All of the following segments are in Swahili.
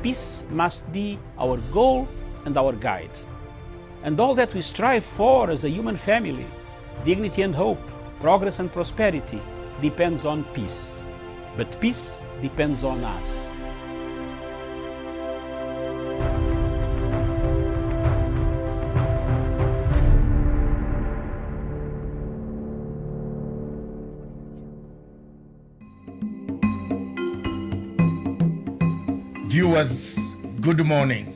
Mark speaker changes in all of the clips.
Speaker 1: peace must be our goal and our guide. And all that we strive for as a human family, dignity and hope, progress and prosperity, depends on peace. But peace depends on us.
Speaker 2: Viewers, good morning.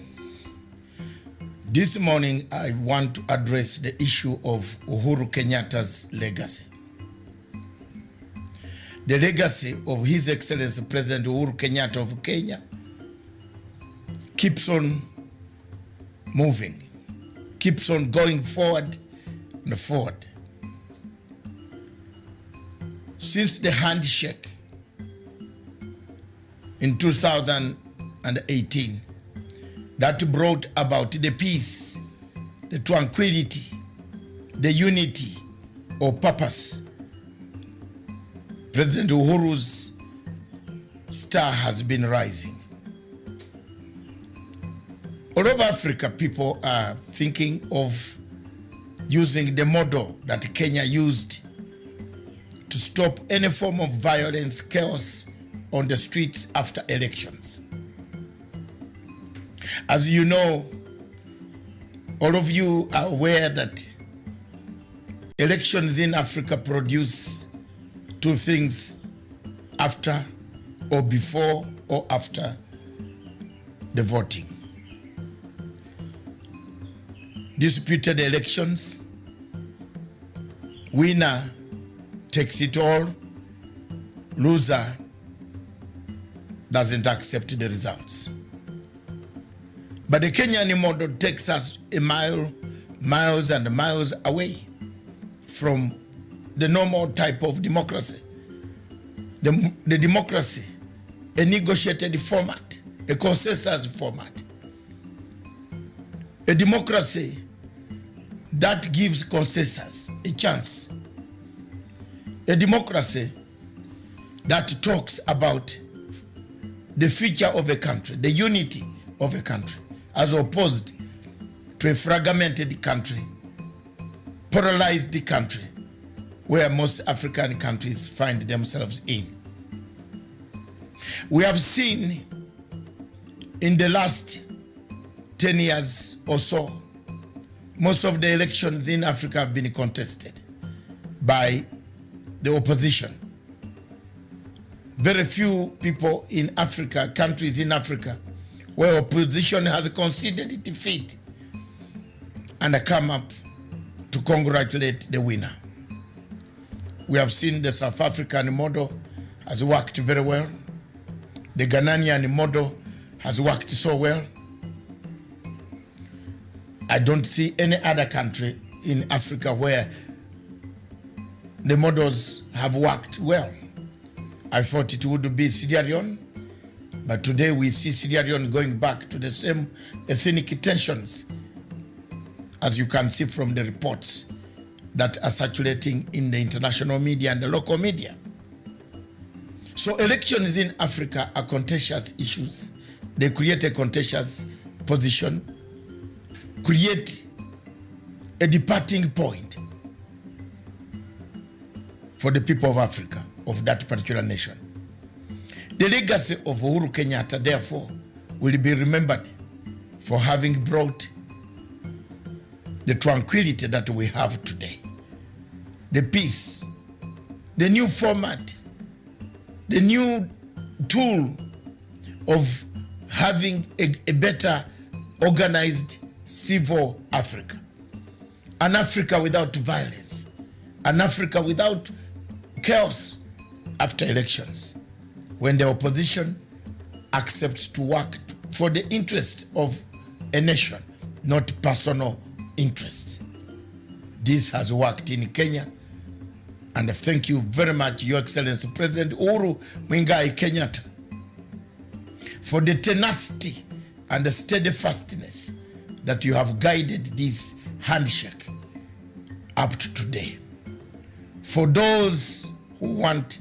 Speaker 2: This morning I want to address the issue of Uhuru Kenyatta's legacy. The legacy of His Excellency President Uhuru Kenyatta of Kenya keeps on moving, keeps on going forward and forward. Since the handshake in 2018 that brought about the peace, the tranquility, the unity of purpose, President Uhuru's star has been rising. All over Africa, people are thinking of using the model that Kenya used to stop any form of violence, chaos on the streets after elections. As you know, all of you are aware that elections in Africa produce two things: after or before or after the voting. Disputed elections, winner takes it all, loser doesn't accept the results. But the Kenyan model takes us miles and miles away from the normal type of democracy. The democracy, a negotiated format, a consensus format. A democracy that gives consensus a chance. A democracy that talks about the future of a country, the unity of a country, as opposed to a fragmented country, polarized country, where most African countries find themselves in. We have seen in the last 10 years or so, most of the elections in Africa have been contested by the opposition. Very few people in Africa, countries in Africa, where opposition has conceded defeat and come up to congratulate the winner. We have seen the South African model has worked very well. The Ghanaian model has worked so well. I don't see any other country in Africa where the models have worked well. I thought it would be Sierra Leone, but today we see Sierra Leone going back to the same ethnic tensions, as you can see from the reports that are circulating in the international media and the local media. So elections in Africa are contentious issues. They create a contentious position, create a departing point for the people of Africa, of that particular nation. The legacy of Uhuru Kenyatta, therefore, will be remembered for having brought the tranquility that we have today, the peace, the new format, the new tool of having a better organized civil Africa, an Africa without violence, an Africa without chaos after elections, when the opposition accepts to work for the interests of a nation, not personal interests. This has worked in Kenya, and thank you very much, Your Excellency President Uhuru Kenyatta, for the tenacity and the steadfastness that you have guided this handshake up to today. For those who want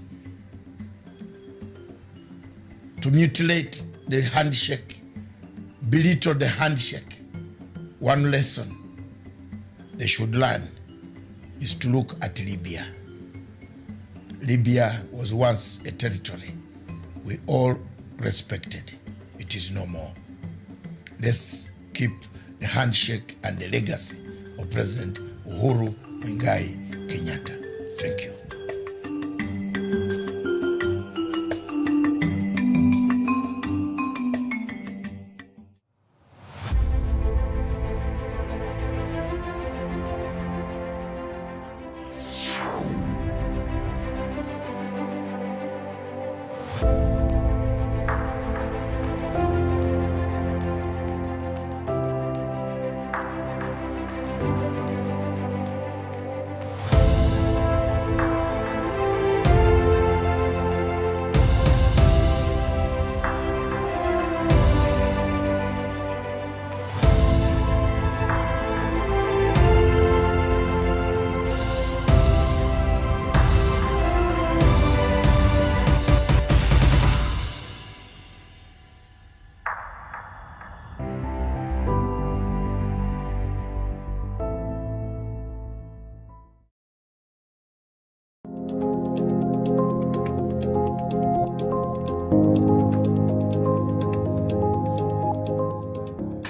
Speaker 2: to mutilate the handshake, belittle the handshake. One lesson they should learn is to look at Libya. Libya was once a territory we all respected. It is no more. Let's keep the handshake and the legacy of President Uhuru Kenyatta. Thank you.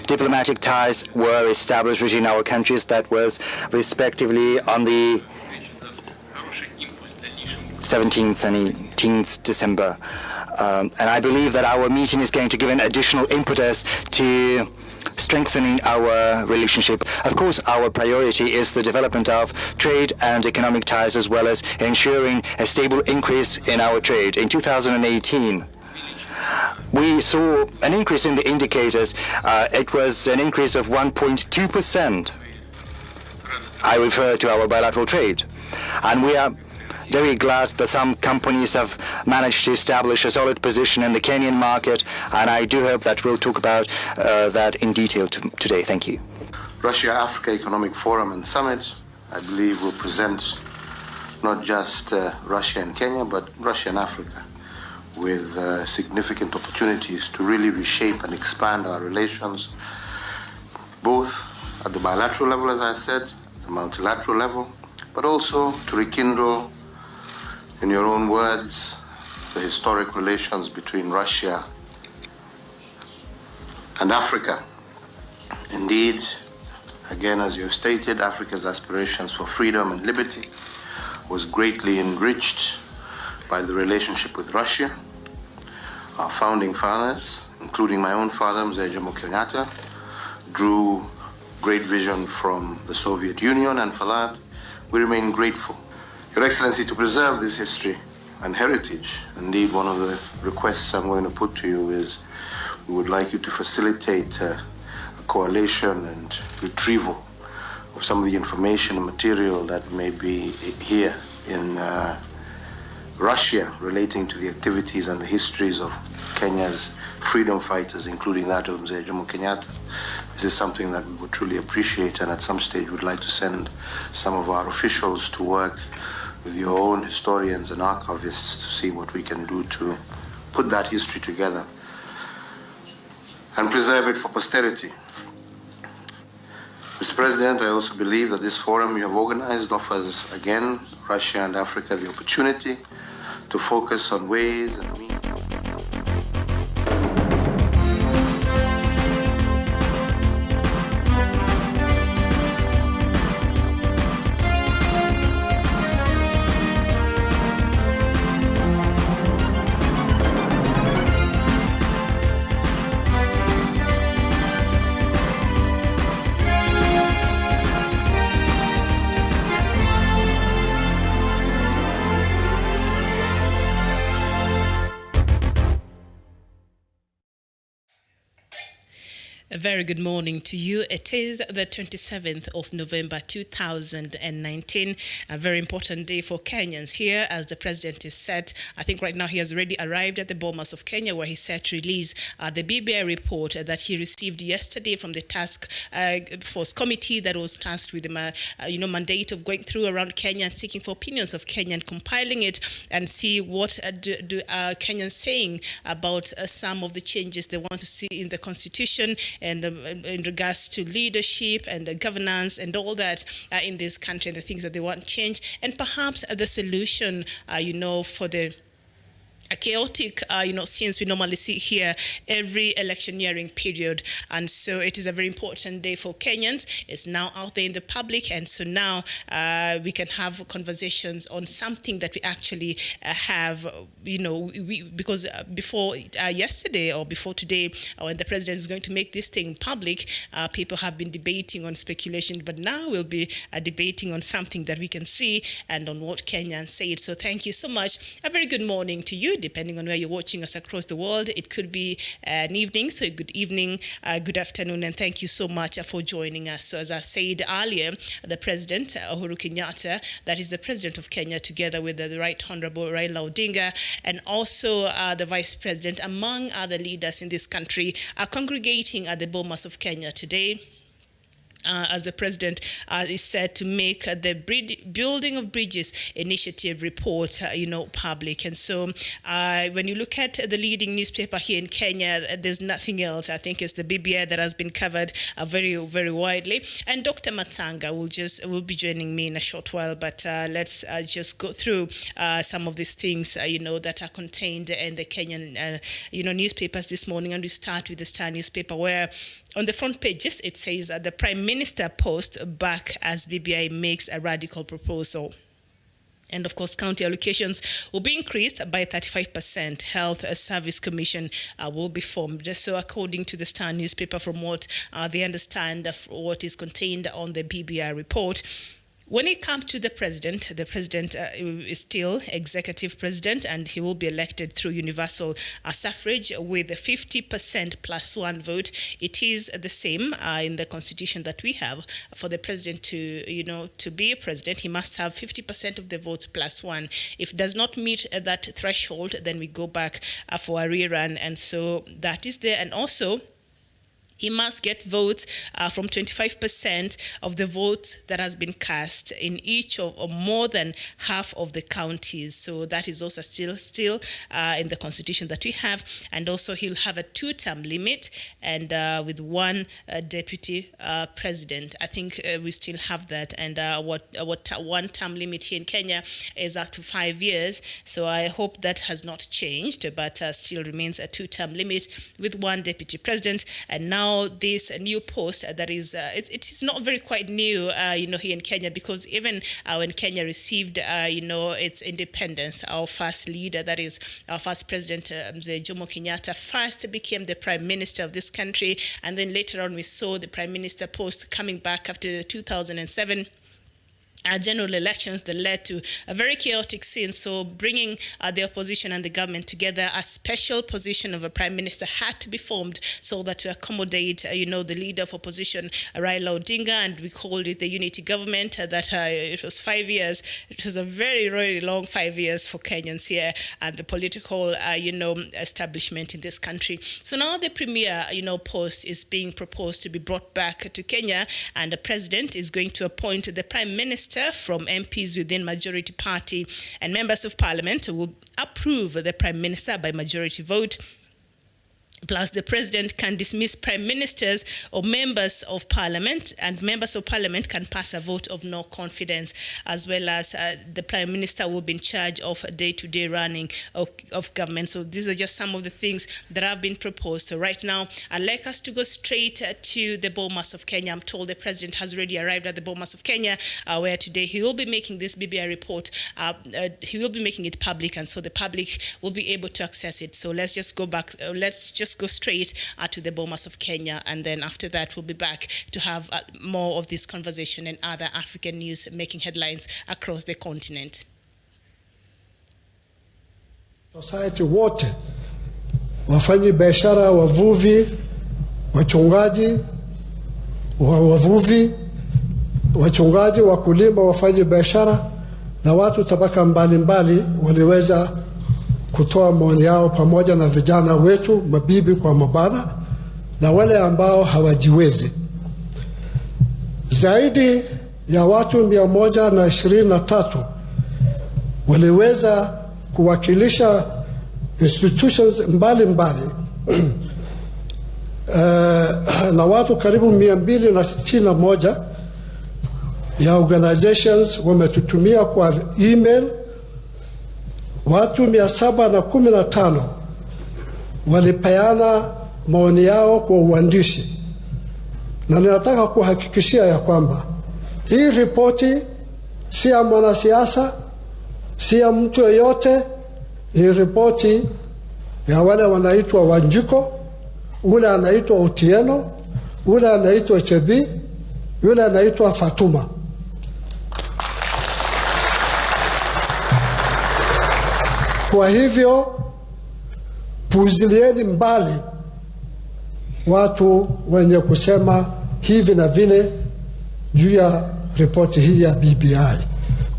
Speaker 3: Diplomatic ties were established between our countries. That was respectively on the 17th and 18th December. And I believe that our meeting is going to give an additional impetus to strengthening our relationship. Of course, our priority is the development of trade and economic ties, as well as ensuring a stable increase in our trade. In 2018, we saw an increase in the indicators. It was an increase of 1.2%. I refer to our bilateral trade. And we are very glad that some companies have managed to establish a solid position in the Kenyan market, and I do hope that we'll talk about that in detail today. Thank you.
Speaker 4: Russia-Africa Economic Forum and Summit, I believe, will present not just Russia and Kenya, but Russia and Africa, with significant opportunities to really reshape and expand our relations, both at the bilateral level, as I said, the multilateral level, but also to rekindle, in your own words, the historic relations between Russia and Africa. Indeed, again, as you have stated, Africa's aspirations for freedom and liberty was greatly enriched by the relationship with Russia. Our founding fathers, including my own father, Mzee Jomo Kenyatta, drew great vision from the Soviet Union, and for that, we remain grateful. Your Excellency, to preserve this history and heritage, indeed, one of the requests I'm going to put to you is we would like you to facilitate a coalition and retrieval of some of the information and material that may be here in Russia relating to the activities and the histories of Kenya's freedom fighters, including that of Mzee Jomo Kenyatta. This is something that we would truly appreciate, and at some stage would like to send some of our officials to work with your own historians and archivists to see what we can do to put that history together and preserve it for posterity. Mr. President, I also believe that this forum you have organized offers, again, Russia and Africa the opportunity to focus on ways and means.
Speaker 5: A very good morning to you. It is the 27th of November 2019, a very important day for Kenyans here, as the president is set. I think right now he has already arrived at the Bomas of Kenya, where he's set to release the BBI report that he received yesterday from the task force committee that was tasked with the mandate of going through around Kenya and seeking for opinions of Kenya and compiling it and see what do Kenyans saying about some of the changes they want to see in the constitution and in regards to leadership and governance and all that in this country, and the things that they want change, and perhaps the solution, for the chaotic, scenes we normally see here every electioneering period. And so it is a very important day for Kenyans. It's now out there in the public, and so now we can have conversations on something that we actually have, because before yesterday or before today, when the president is going to make this thing public, people have been debating on speculation, but now we'll be debating on something that we can see and on what Kenyans say. So thank you so much. A very good morning to you, depending on where you're watching us across the world. It could be an evening, so good evening, good afternoon, and thank you so much for joining us. So as I said earlier, the President, Uhuru Kenyatta, that is the President of Kenya, together with the Right Honorable Raila Odinga, and also the Vice President, among other leaders in this country, are congregating at the Bomas of Kenya today. As the president is said to make the Building of Bridges Initiative report, public. And so when you look at the leading newspaper here in Kenya, there's nothing else. I think it's the BBI that has been covered very, very widely. And Dr. Matanga will be joining me in a short while, but let's just go through some of these things, that are contained in the Kenyan, newspapers this morning. And we start with the Star newspaper, where on the front pages, it says that the Prime Minister post back as BBI makes a radical proposal. And of course, county allocations will be increased by 35%. Health Service Commission will be formed. So according to the Star newspaper, from what they understand of what is contained on the BBI report, when it comes to the president is still executive president, and he will be elected through universal suffrage with a 50% plus one vote. It is the same in the constitution that we have. For the president to be a president, he must have 50% of the votes plus one. If it does not meet that threshold, then we go back for a rerun. And so that is there. And also, he must get votes from 25% of the votes that has been cast in each or more than half of the counties. So that is also still in the constitution that we have. And also he'll have a 2-term limit, and with one deputy president. I think we still have that. And what 1-term limit here in Kenya is up to 5 years. So I hope that has not changed, but still remains a 2-term limit with one deputy president. And now this new post that is, it is not very quite new, here in Kenya, because even when Kenya received, its independence, our first leader, that is our first president, Jomo Kenyatta, first became the prime minister of this country. And then later on, we saw the prime minister post coming back after the 2007 general elections that led to a very chaotic scene. So bringing the opposition and the government together, a special position of a prime minister had to be formed so that to accommodate, the leader of opposition, Raila Odinga, and we called it the unity government. That it was 5 years. It was a very, very long 5 years for Kenyans here and the political, establishment in this country. So now the premier, post is being proposed to be brought back to Kenya, and the president is going to appoint the prime minister from MPs within majority party, and members of parliament will approve the prime minister by majority vote. Plus, the president can dismiss prime ministers or members of parliament, and members of parliament can pass a vote of no confidence, as well as the prime minister will be in charge of day-to-day running of government. So these are just some of the things that have been proposed. So right now, I'd like us to go straight to the Bomas of Kenya. I'm told the president has already arrived at the Bomas of Kenya, where today he will be making this BBI report. He will be making it public, and so the public will be able to access it. So let's just go back. Let's just go straight to the Bomas of Kenya, and then after that we'll be back to have more of this conversation and other African news making headlines across the continent.
Speaker 6: Society wote, wafanyi biashara, wavuvi, wachungaji, wavuvi, wachungaji, wakulima, wafanyi biashara na watu tabaka mbalimbali waliweza kutoa maoni yao, pamoja na vijana wetu, mabibi kwa mabana, na wale ambao hawajiwezi. Zaidi ya watu 123 waliweza kuwakilisha institutions mbalimbali na watu karibu 261 ya organizations wametutumia kwa email. Watu 715 walipeana maoni yao kwa uandishi, na ninataka kuhakikishia ya kwamba hii ripoti si ya mwanasiasa, si ya mtu yeyote. Hii ripoti ya wale wanaitwa Wanjiko, ule anaitwa Otieno, ule anaitwa Chebi, yule anaitwa Fatuma. Kwa hivyo puuzilieni mbali watu wenye kusema hivi na vile juu ya ripoti hii ya BBI,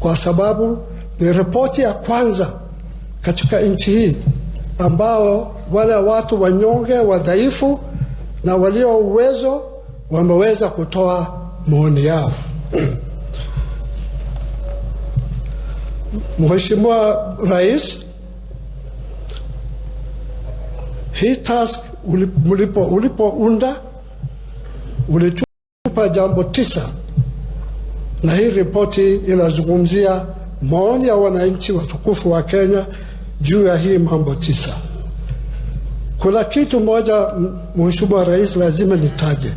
Speaker 6: kwa sababu ni ripoti ya kwanza katika nchi hii ambao wale watu wanyonge, wadhaifu na walio uwezo wameweza kutoa maoni yao. Mheshimiwa Rais, hii task ulipounda ulitupa jambo 9, na hii ripoti inazungumzia maoni ya wananchi watukufu wa Kenya juu ya hii mambo 9. Kuna kitu moja Mheshimiwa Rais lazima nitaje.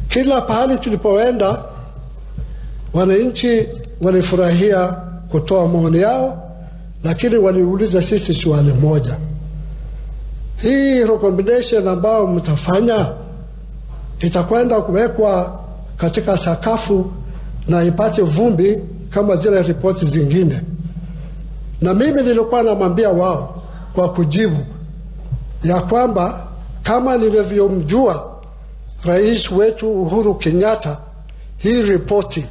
Speaker 6: Kila pahali tulipoenda wananchi walifurahia kutoa maoni yao, lakini waliuliza sisi swali moja: hii recommendation ambao mtafanya itakwenda kuwekwa katika sakafu na ipate vumbi kama zile ripoti zingine? Na mimi nilikuwa namwambia wao kwa kujibu ya kwamba kama nilivyomjua rais wetu Uhuru Kenyatta, hii ripoti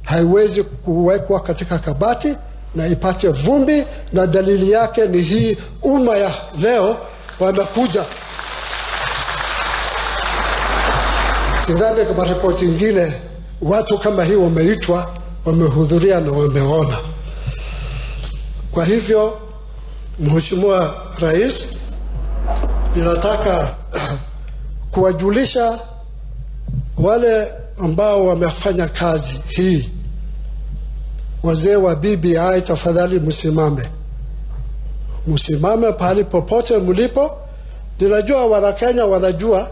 Speaker 6: haiwezi kuwekwa katika kabati na ipate vumbi, na dalili yake ni hii umma ya leo wamekuja. Sidhani kama ripoti ingine watu kama hii wameitwa, wamehudhuria na wameona. Kwa hivyo Mheshimiwa Rais, ninataka kuwajulisha wale ambao wamefanya kazi hii, wazee wa BBI, tafadhali msimame pahali popote mlipo. Ninajua Wanakenya wanajua,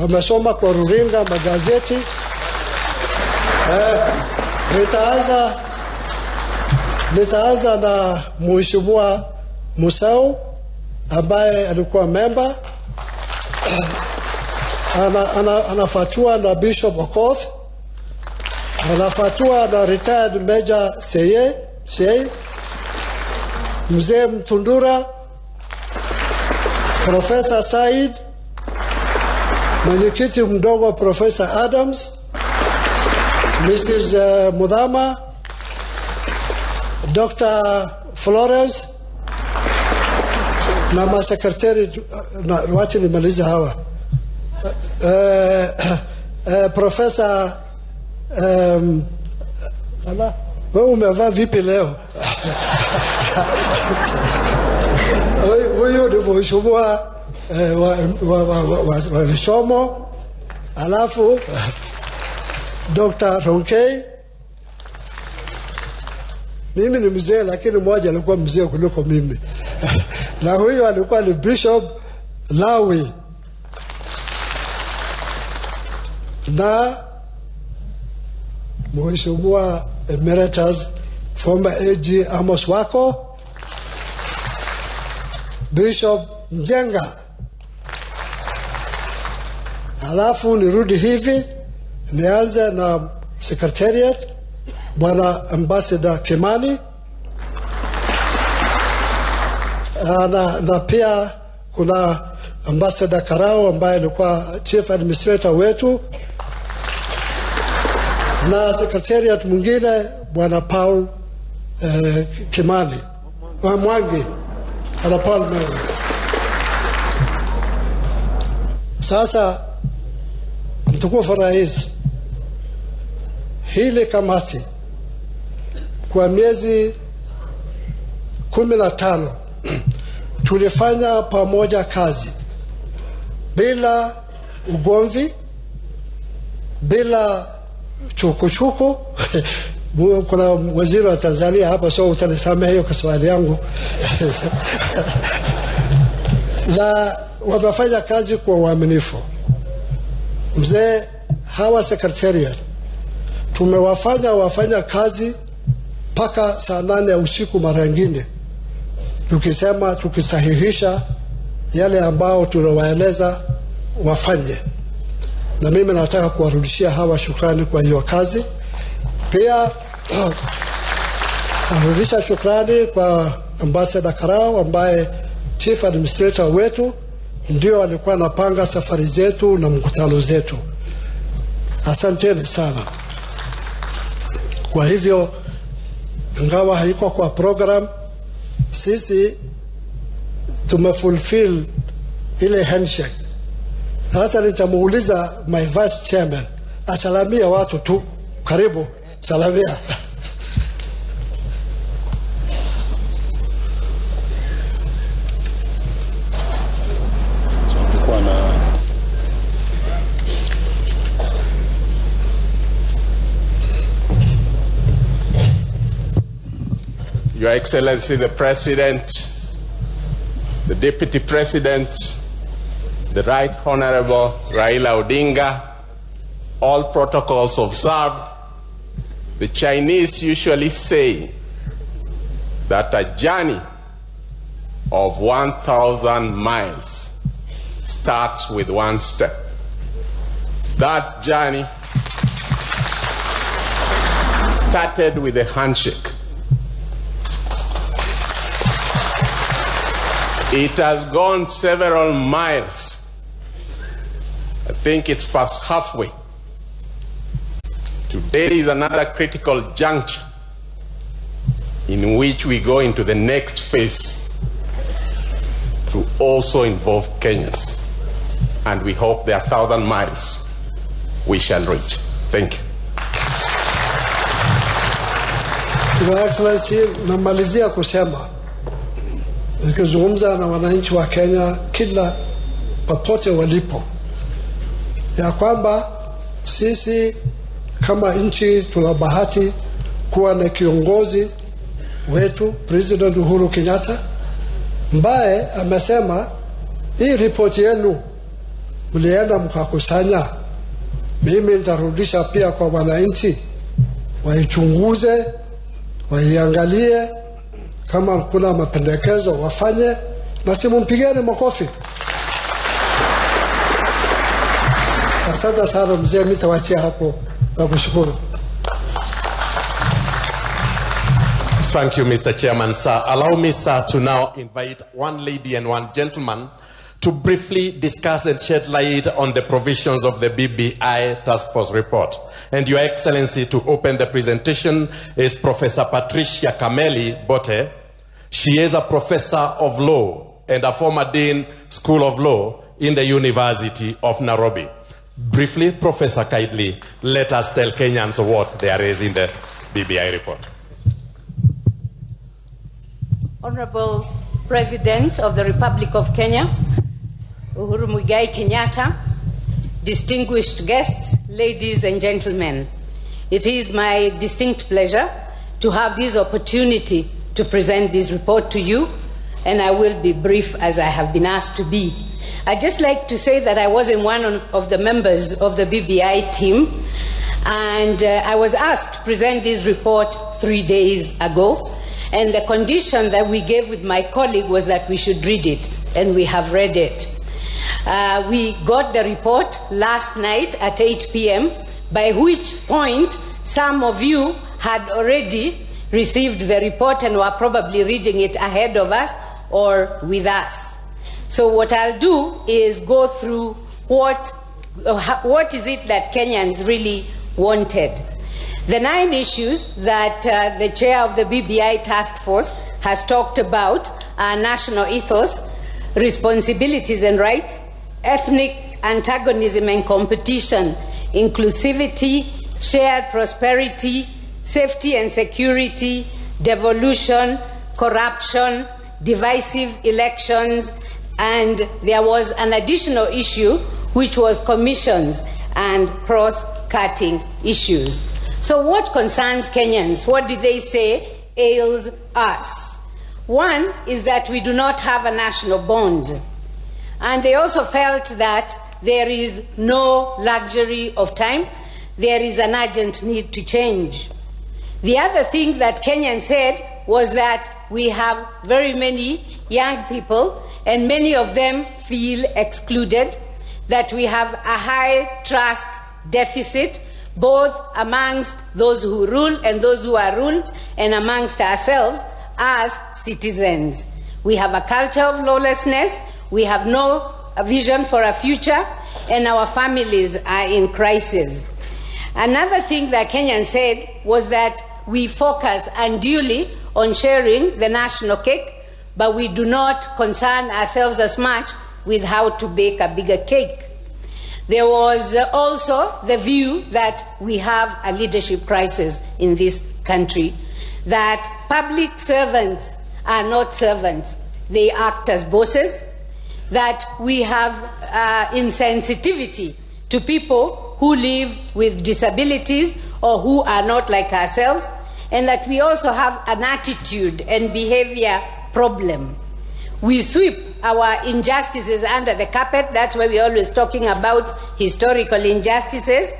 Speaker 6: wamesoma kwa runinga, magazeti. Nitaanza na Mheshimiwa Bissau ambaye alikuwa member, anafuatiwa na Bishop Okoth, anafuatiwa na retired Major Seye, Mzee Mtundura, Professor Said, mwenyekiti mdogo Professor Adams, Mrs. Mudhama, Dr. Flores na masekretari, wacha nimalize hawa. Professor wewe umevaa vipi leo? Huyu ni mheshimiwa wa Lishomo, alafu Dr. Ronkei. Mimi ni mzee, lakini mmoja alikuwa mzee kuliko mimi. Na huyu alikuwa ni Bishop Lawi, na Mheshimiwa Emeritus former AG Amos Wako, Bishop Njenga. Alafu nirudi hivi, nianze na Secretariat, Bwana Ambassador Kimani, na pia kuna Ambassador Karao ambaye alikuwa Chief Administrator wetu, na Secretariat mwingine Bwana Paul Kimani Mwangi, ana Paul Mwangi. Sasa mtukufu Rais, hili kamati kwa miezi 15 tulifanya pamoja kazi bila ugomvi, bila chukuchuku. Kuna waziri wa Tanzania hapa, so utanisamehe hiyo Kiswahili yangu. Na wamefanya kazi kwa uaminifu. Mzee, hawa secretariat wafanya kazi mpaka saa 8 ya usiku mara nyingine, tukisahihisha yale ambao tunawaeleza wafanye. Na mimi nataka kuwarudishia hawa shukrani kwa hiyo kazi. Pia narudisha shukrani kwa Ambassador Karao ambaye chief administrator wetu ndio alikuwa anapanga safari zetu na mkutano zetu. Asanteni sana. Kwa hivyo, ingawa haiko kwa program, sisi tumefulfill ile handshake. Sasa nitamuuliza my vice chairman asalamia watu tu. Karibu, salamia.
Speaker 7: Your Excellency the President, the Deputy President, the Right Honorable Raila Odinga, all protocols observed. The Chinese usually say that a journey of 1,000 miles starts with one step. That journey started with a handshake. It has gone several miles. I think it's past halfway. Today is another critical juncture in which we go into the next phase to also involve Kenyans. And we hope there are 1,000 miles we shall reach. Thank you.
Speaker 6: Your Excellency, namalizia kusema, nikizungumza na wananchi wa Kenya kila popote walipo, ya kwamba sisi kama nchi tuna bahati kuwa na kiongozi wetu President Uhuru Kenyatta, ambaye amesema hii ripoti yenu mlienda mkakusanya, mimi nitarudisha pia kwa wananchi waichunguze, waiangalie, kama kuna mapendekezo wafanye, na simpigeni makofi. Asante sana mzee, mitawachia hapo na kushukuru.
Speaker 8: Thank you, Mr. Chairman, sir. Allow me, sir, to now invite one lady and one gentleman to briefly discuss and shed light on the provisions of the BBI Task Force report. And Your Excellency, to open the presentation is Professor Patricia Kameli Bote. She is a professor of law and a former Dean School of Law in the University of Nairobi. Briefly, Professor, kindly let us tell Kenyans what there is in the BBI report.
Speaker 9: Honorable President of the Republic of Kenya, Uhuru Muigai Kenyatta, distinguished guests, ladies and gentlemen, it is my distinct pleasure to have this opportunity to present this report to you, and I will be brief as I have been asked to be. I'd just like to say that I wasn't one of the members of the BBI team, and I was asked to present this report 3 days ago, and the condition that we gave with my colleague was that we should read it, and we have read it. We got the report last night at 8 p.m., by which point some of you had already received the report and were probably reading it ahead of us or with us. So what I'll do is go through what is it that Kenyans really wanted. The 9 issues that the chair of the BBI task force has talked about are national ethos, responsibilities and rights, ethnic antagonism and competition, inclusivity, shared prosperity, safety and security, devolution, corruption, divisive elections, and there was an additional issue which was commissions and cross-cutting issues. So what concerns Kenyans? What did they say ails us? One is that we do not have a national bond. And they also felt that there is no luxury of time. There is an urgent need to change. The other thing that Kenyans said was that we have very many young people, and many of them feel excluded, that we have a high trust deficit, both amongst those who rule and those who are ruled, and amongst ourselves as citizens. We have a culture of lawlessness, we have no vision for a future, and our families are in crisis. Another thing that Kenyans said was that we focus unduly on sharing the national cake, but we do not concern ourselves as much with how to bake a bigger cake. There was also the view that we have a leadership crisis in this country, that public servants are not servants, they act as bosses, that we have insensitivity to people who live with disabilities or who are not like ourselves, and that we also have an attitude and behavior problem. We sweep our injustices under the carpet. That's why we're always talking about historical injustices.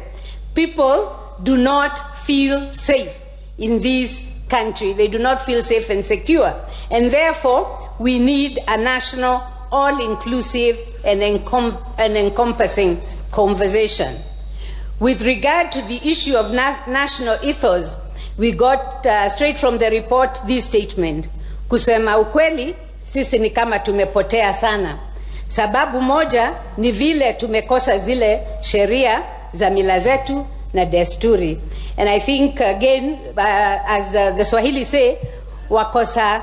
Speaker 9: People do not feel safe in this country. They do not feel safe and secure. And therefore, we need a national, all-inclusive and encompassing conversation. With regard to the issue of national ethos, we got straight from the report this statement: kusema ukweli, sisi ni kama tumepotea sana. Sababu moja ni vile tumekosa zile sheria za mila zetu na desturi. And I think again, as the Swahili say, wakosa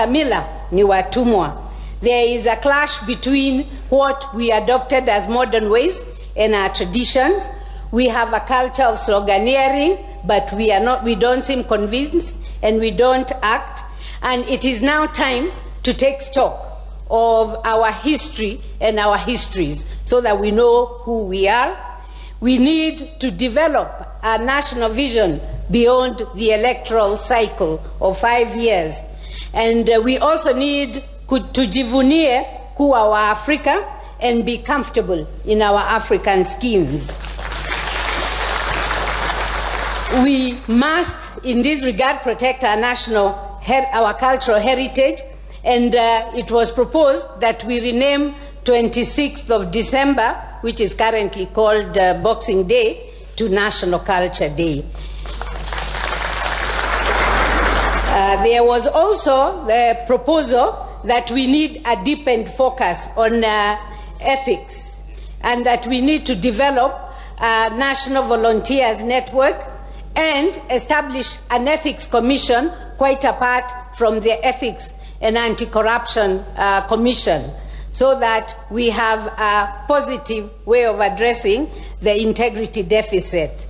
Speaker 9: mila ni watumwa. There is a clash between what we adopted as modern ways and our traditions. We have a culture of sloganeering, but we don't seem convinced and we don't act. And it is now time to take stock of our history and our histories so that we know who we are. We need to develop a national vision beyond the electoral cycle of 5 years. And we also need to jivunie kuwa wa Africa and be comfortable in our African skins. We must, in this regard, protect our cultural heritage, and it was proposed that we rename 26th of December, which is currently called Boxing Day, to National Culture Day. There was also the proposal that we need a deepened focus on ethics, and that we need to develop a national volunteers network and establish an ethics commission quite apart from the ethics and anti-corruption commission, so that we have a positive way of addressing the integrity deficit.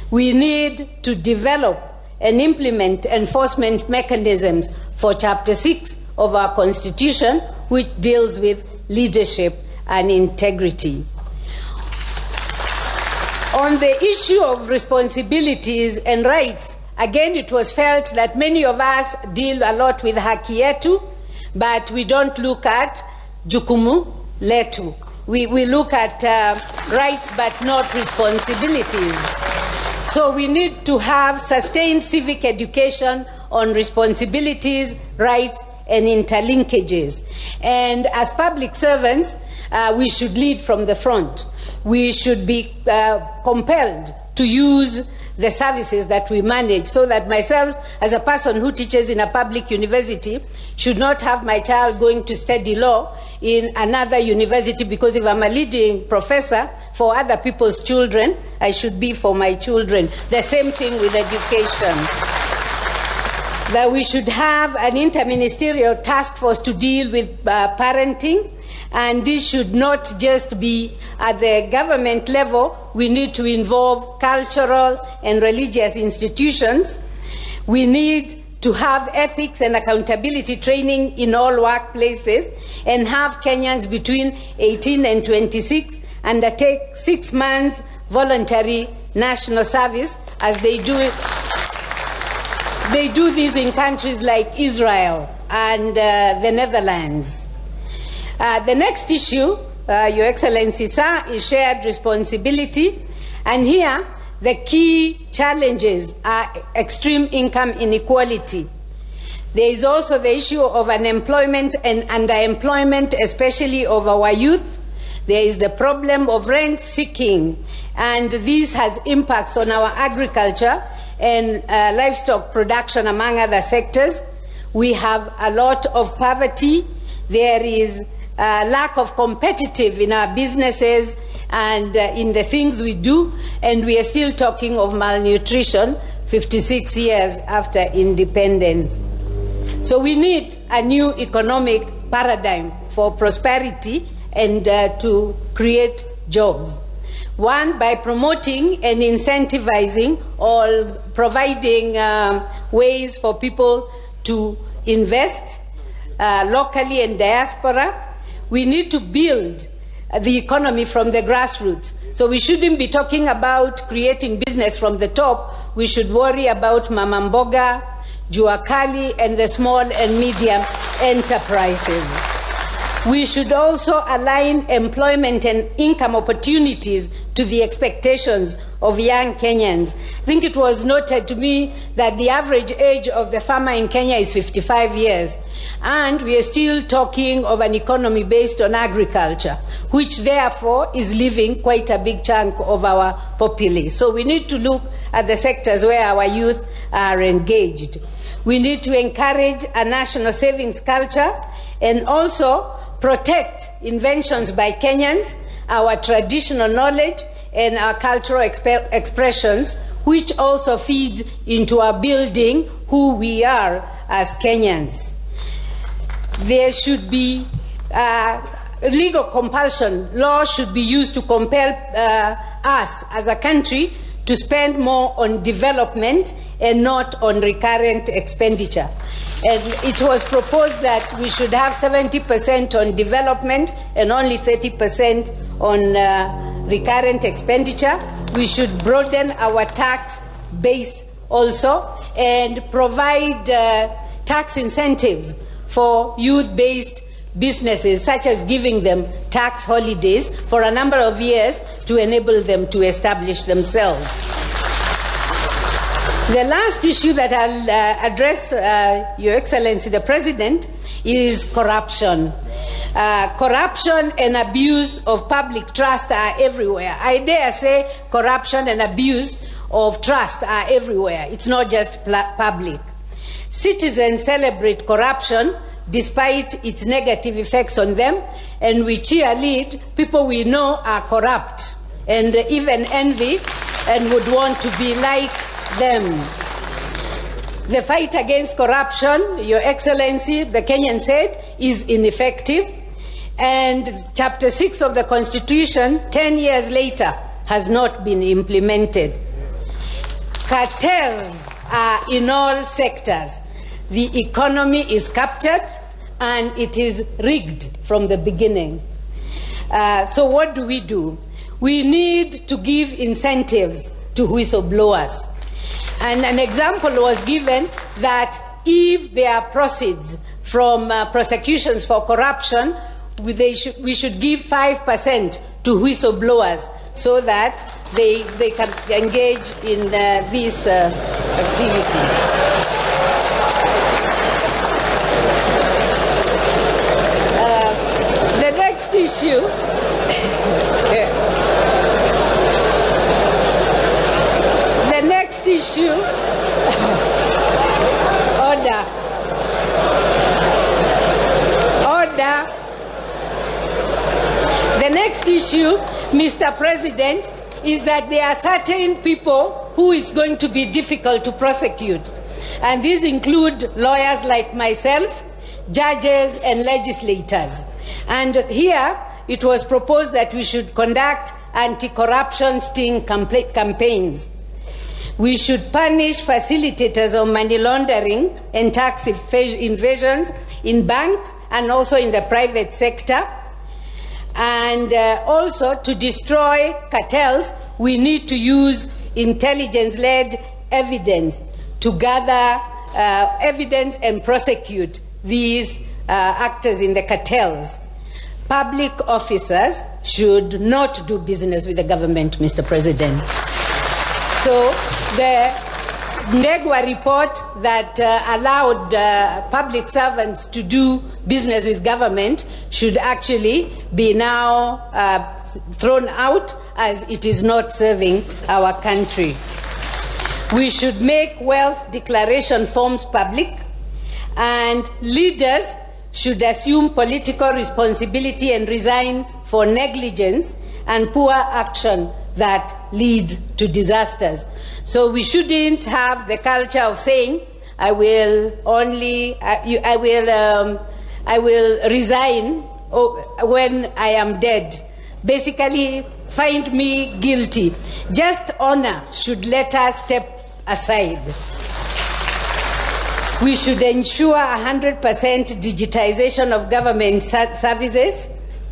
Speaker 9: We need to develop and implement enforcement mechanisms for Chapter 6 of our Constitution, which deals with leadership and integrity. On the issue of responsibilities and rights, again, it was felt that many of us deal a lot with haki yetu, but we don't look at jukumu letu. We look at rights but not responsibilities. So we need to have sustained civic education on responsibilities, rights, and interlinkages. And as public servants, we should lead from the front. We should be compelled to use the services that we manage, so that myself, as a person who teaches in a public university, should not have my child going to study law in another university, because if I'm a leading professor for other people's children, I should be for my children. The same thing with education. That we should have an interministerial task force to deal with parenting, and this should not just be at the government level. We need to involve cultural and religious institutions. We need to have ethics and accountability training in all workplaces, and have Kenyans between 18 and 26 undertake 6 months voluntary national service, as they do this in countries like Israel and the Netherlands. The next issue, Your Excellency, sir, is shared responsibility. And here, the key challenges are extreme income inequality. There is also the issue of unemployment and underemployment, especially of our youth. There is the problem of rent seeking, and this has impacts on our agriculture and livestock production, among other sectors. We have a lot of poverty. There is lack of competitive in our businesses and in the things we do, and we are still talking of malnutrition 56 years after independence. So we need a new economic paradigm for prosperity and to create jobs. One, by promoting and incentivizing or providing ways for people to invest locally and diaspora. We need to build the economy from the grassroots. So we shouldn't be talking about creating business from the top. We should worry about Mama Mboga, Jua Kali, and the small and medium enterprises. We should also align employment and income opportunities to the expectations of young Kenyans. I think it was noted to me that the average age of the farmer in Kenya is 55 years. And we are still talking of an economy based on agriculture, which therefore is leaving quite a big chunk of our populace. So we need to look at the sectors where our youth are engaged. We need to encourage a national savings culture and also protect inventions by Kenyans, our traditional knowledge and our cultural expressions, which also feeds into our building who we are as Kenyans. There should be legal compulsion. Law should be used to compel us as a country to spend more on development and not on recurrent expenditure. And it was proposed that we should have 70% on development and only 30% on recurrent expenditure. We should broaden our tax base also and provide tax incentives for youth-based businesses, such as giving them tax holidays for a number of years to enable them to establish themselves. The last issue that I'll address, Your Excellency, the President, is corruption. Corruption and abuse of public trust are everywhere. I dare say corruption and abuse of trust are everywhere. It's not just public. Citizens celebrate corruption despite its negative effects on them, and we cheerlead people we know are corrupt and even envy and would want to be like them. The fight against corruption, Your Excellency, the Kenyan said, is ineffective, and Chapter 6 of the Constitution, 10 years later, has not been implemented. Cartels are in all sectors. The economy is captured and it is rigged from the beginning. So what do? We need to give incentives to whistleblowers. And an example was given that if there are proceeds from prosecutions for corruption, we should give 5% to whistleblowers so that they can engage in this activity. The next issue Order. The next issue, Mr. President, is that there are certain people who it's going to be difficult to prosecute. And these include lawyers like myself, judges, and legislators. And here, it was proposed that we should conduct anti-corruption sting campaigns. We should punish facilitators of money laundering and tax evasions in banks and also in the private sector. And also, to destroy cartels, we need to use intelligence-led evidence to gather evidence and prosecute these actors in the cartels. Public officers should not do business with the government, Mr. President. So the Ndegwa report that allowed public servants to do business with government should actually be now thrown out, as it is not serving our country. We should make wealth declaration forms public, and leaders should assume political responsibility and resign for negligence and poor action that leads to disasters. So we shouldn't have the culture of saying, I will resign when I am dead. Basically, find me guilty. Just honor should let us step aside. We should ensure 100% digitization of government services,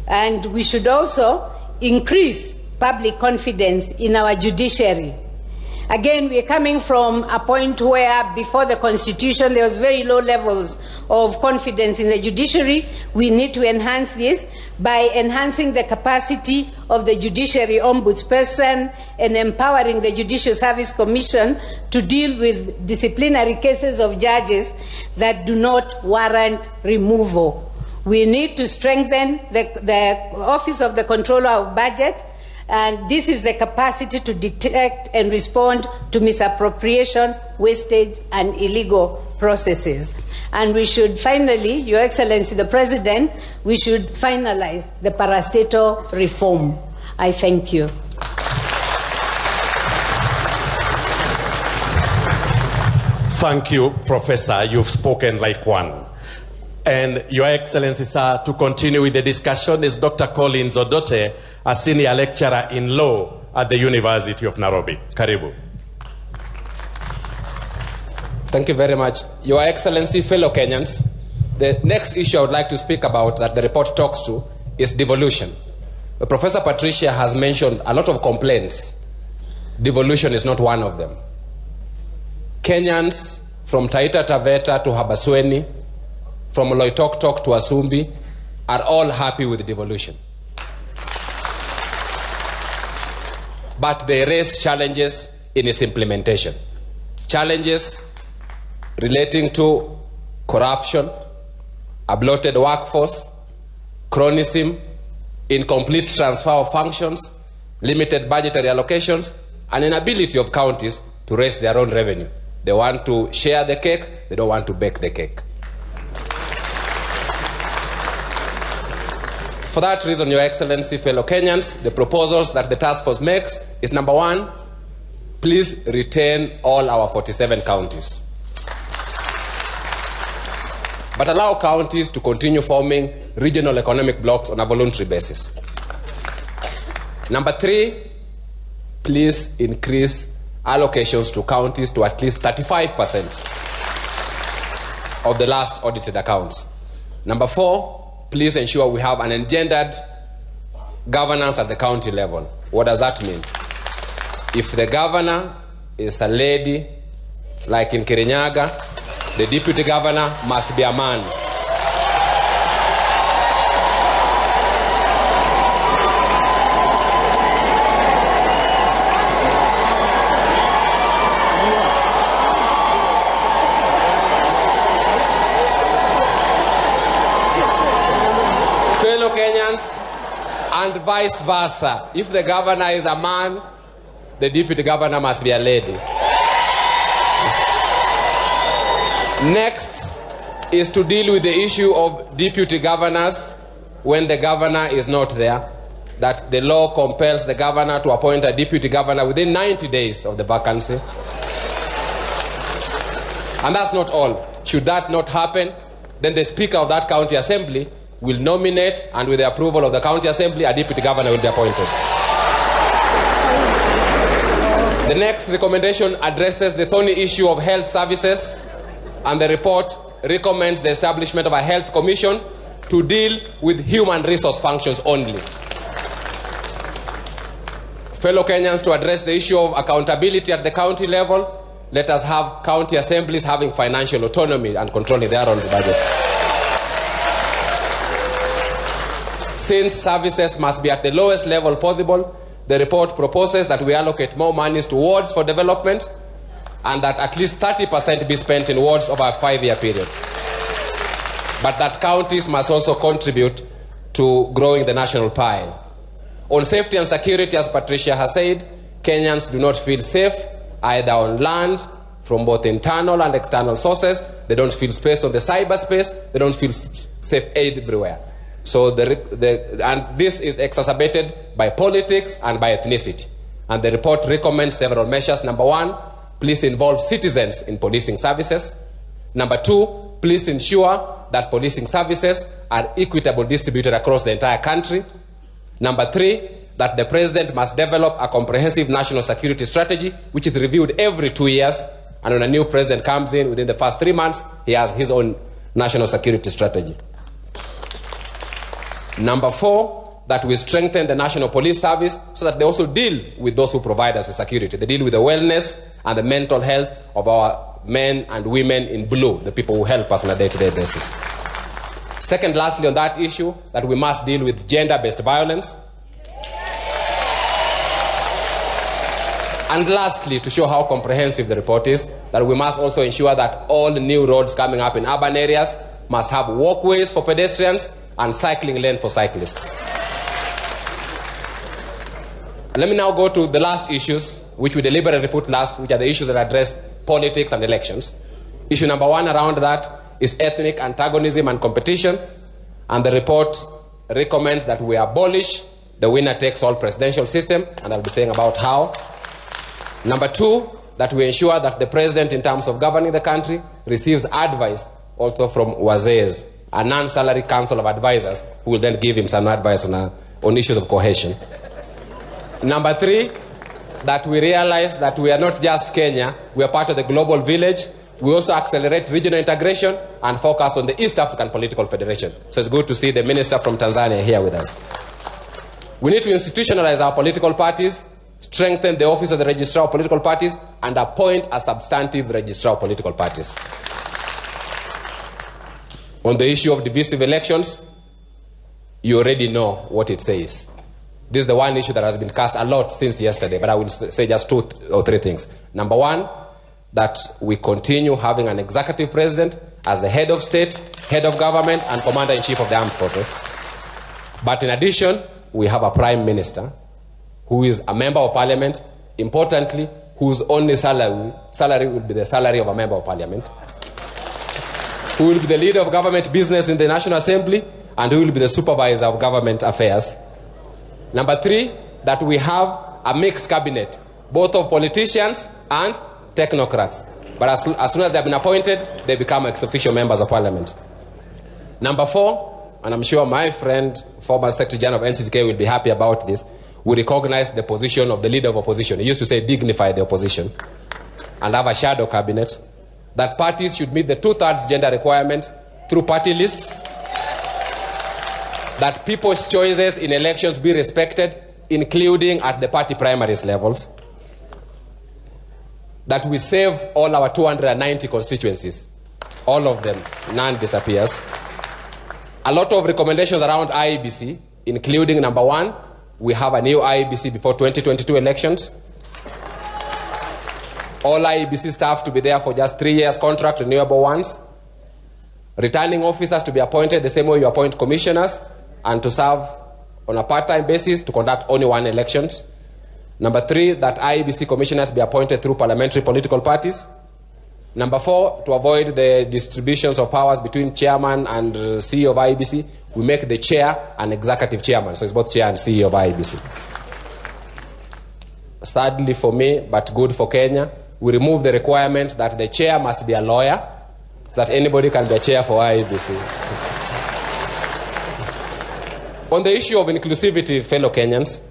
Speaker 9: and we should also increase public confidence in our judiciary. Again, we are coming from a point where before the Constitution there was very low levels of confidence in the judiciary. We need to enhance this by enhancing the capacity of the Judiciary Ombudsperson and empowering the Judicial Service Commission to deal with disciplinary cases of judges that do not warrant removal. We need to strengthen the Office of the Controller of Budget, and this is the capacity to detect and respond to misappropriation, wastage, and illegal processes. And we should finally, Your Excellency the President, we should finalize the parastatal reform. I thank you.
Speaker 8: Thank you, Professor. You've spoken like one. And Your Excellency, sir, to continue with the discussion is Dr. Collins Odote, a senior lecturer in law at the University of Nairobi. Karibu.
Speaker 10: Thank you very much. Your Excellency, fellow Kenyans, the next issue I would like to speak about that the report talks to is devolution. Professor Patricia has mentioned a lot of complaints. Devolution is not one of them. Kenyans from Taita Taveta to Habasweni, from Loitoktok to Asumbi, are all happy with devolution. But they raise challenges in its implementation. Challenges relating to corruption, a bloated workforce, chronism, incomplete transfer of functions, limited budgetary allocations, and inability of counties to raise their own revenue. They want to share the cake, they don't want to bake the cake. For that reason, Your Excellency, fellow Kenyans, the proposals that the task force makes is: number one, please retain all our 47 counties, but allow counties to continue forming regional economic blocks on a voluntary basis. Number three, please increase allocations to counties to at least 35% of the last audited accounts. Number four, please ensure we have an engendered governance at the county level. What does that mean? If the governor is a lady, like in Kirinyaga, the deputy governor must be a man. And vice versa. If the governor is a man, the deputy governor must be a lady. Next is to deal with the issue of deputy governors when the governor is not there. That the law compels the governor to appoint a deputy governor within 90 days of the vacancy. And that's not all. Should that not happen, then the Speaker of that county assembly will nominate, and with the approval of the county assembly, a deputy governor will be appointed. The next recommendation addresses the thorny issue of health services, and the report recommends the establishment of a health commission to deal with human resource functions only. Fellow Kenyans, to address the issue of accountability at the county level, let us have county assemblies having financial autonomy and controlling their own budgets. Since services must be at the lowest level possible, the report proposes that we allocate more monies to wards for development and that at least 30% be spent in wards over a 5-year period. But that counties must also contribute to growing the national pie. On safety and security, as Patricia has said, Kenyans do not feel safe either on land, from both internal and external sources. They don't feel safe on the cyberspace. They don't feel safe everywhere. So and this is exacerbated by politics and by ethnicity. And the report recommends several measures. Number 1, please involve citizens in policing services. Number 2, please ensure that policing services are equitably distributed across the entire country. Number 3, that the president must develop a comprehensive national security strategy, which is reviewed every 2 years. And when a new president comes in, within the first 3 months, he has his own national security strategy. Number 4, that we strengthen the National Police Service so that they also deal with those who provide us with security. They deal with the wellness and the mental health of our men and women in blue, the people who help us on a day-to-day basis. Second, lastly, on that issue, that we must deal with gender-based violence. And lastly, to show how comprehensive the report is, that we must also ensure that all new roads coming up in urban areas must have walkways for pedestrians and cycling lane for cyclists. Let me now go to the last issues, which we deliberately put last, which are the issues that address politics and elections. Issue number 1 around that is ethnic antagonism and competition, and the report recommends that we abolish the winner-takes-all presidential system, and I'll be saying about how. Number 2, that we ensure that the president, in terms of governing the country, receives advice also from wazees, a non-salary council of advisors, who will then give him some advice on issues of cohesion. Number 3, that we realize that we are not just Kenya, we are part of the global village. We also accelerate regional integration and focus on the East African Political Federation. So it's good to see the minister from Tanzania here with us. We need to institutionalize our political parties, strengthen the office of the registrar of political parties, and appoint a substantive registrar of political parties. On the issue of divisive elections, you already know what it says. This is the one issue that has been cast a lot since yesterday, but I will say just 2 or 3 things. Number 1, that we continue having an executive president as the head of state, head of government, and commander-in-chief of the armed forces. But in addition, we have a prime minister who is a member of parliament, importantly, whose only salary will be the salary of a member of parliament, who will be the leader of government business in the National Assembly, and who will be the supervisor of government affairs. Number 3, that we have a mixed cabinet, both of politicians and technocrats. But as soon as they have been appointed, they become ex-officio members of parliament. Number 4, and I'm sure my friend, former Secretary General of NCCK, will be happy about this, we recognize the position of the leader of opposition. He used to say dignify the opposition, and have a shadow cabinet, that parties should meet the 2/3 gender requirement through party lists, that people's choices in elections be respected, including at the party primaries levels, that we save all our 290 constituencies, all of them, none disappears. A lot of recommendations around IEBC, including number 1, we have a new IEBC before 2022 elections. All IEBC staff to be there for just 3 years contract, renewable ones. Returning officers to be appointed the same way you appoint commissioners, and to serve on a part-time basis to conduct only 1 elections. Number 3, that IEBC commissioners be appointed through parliamentary political parties. Number 4, to avoid the distributions of powers between chairman and CEO of IEBC, we make the chair an executive chairman. So it's both chair and CEO of IEBC. Sadly for me, but good for Kenya, we remove the requirement that the chair must be a lawyer, that anybody can be a chair for IEBC. On the issue of inclusivity, fellow Kenyans,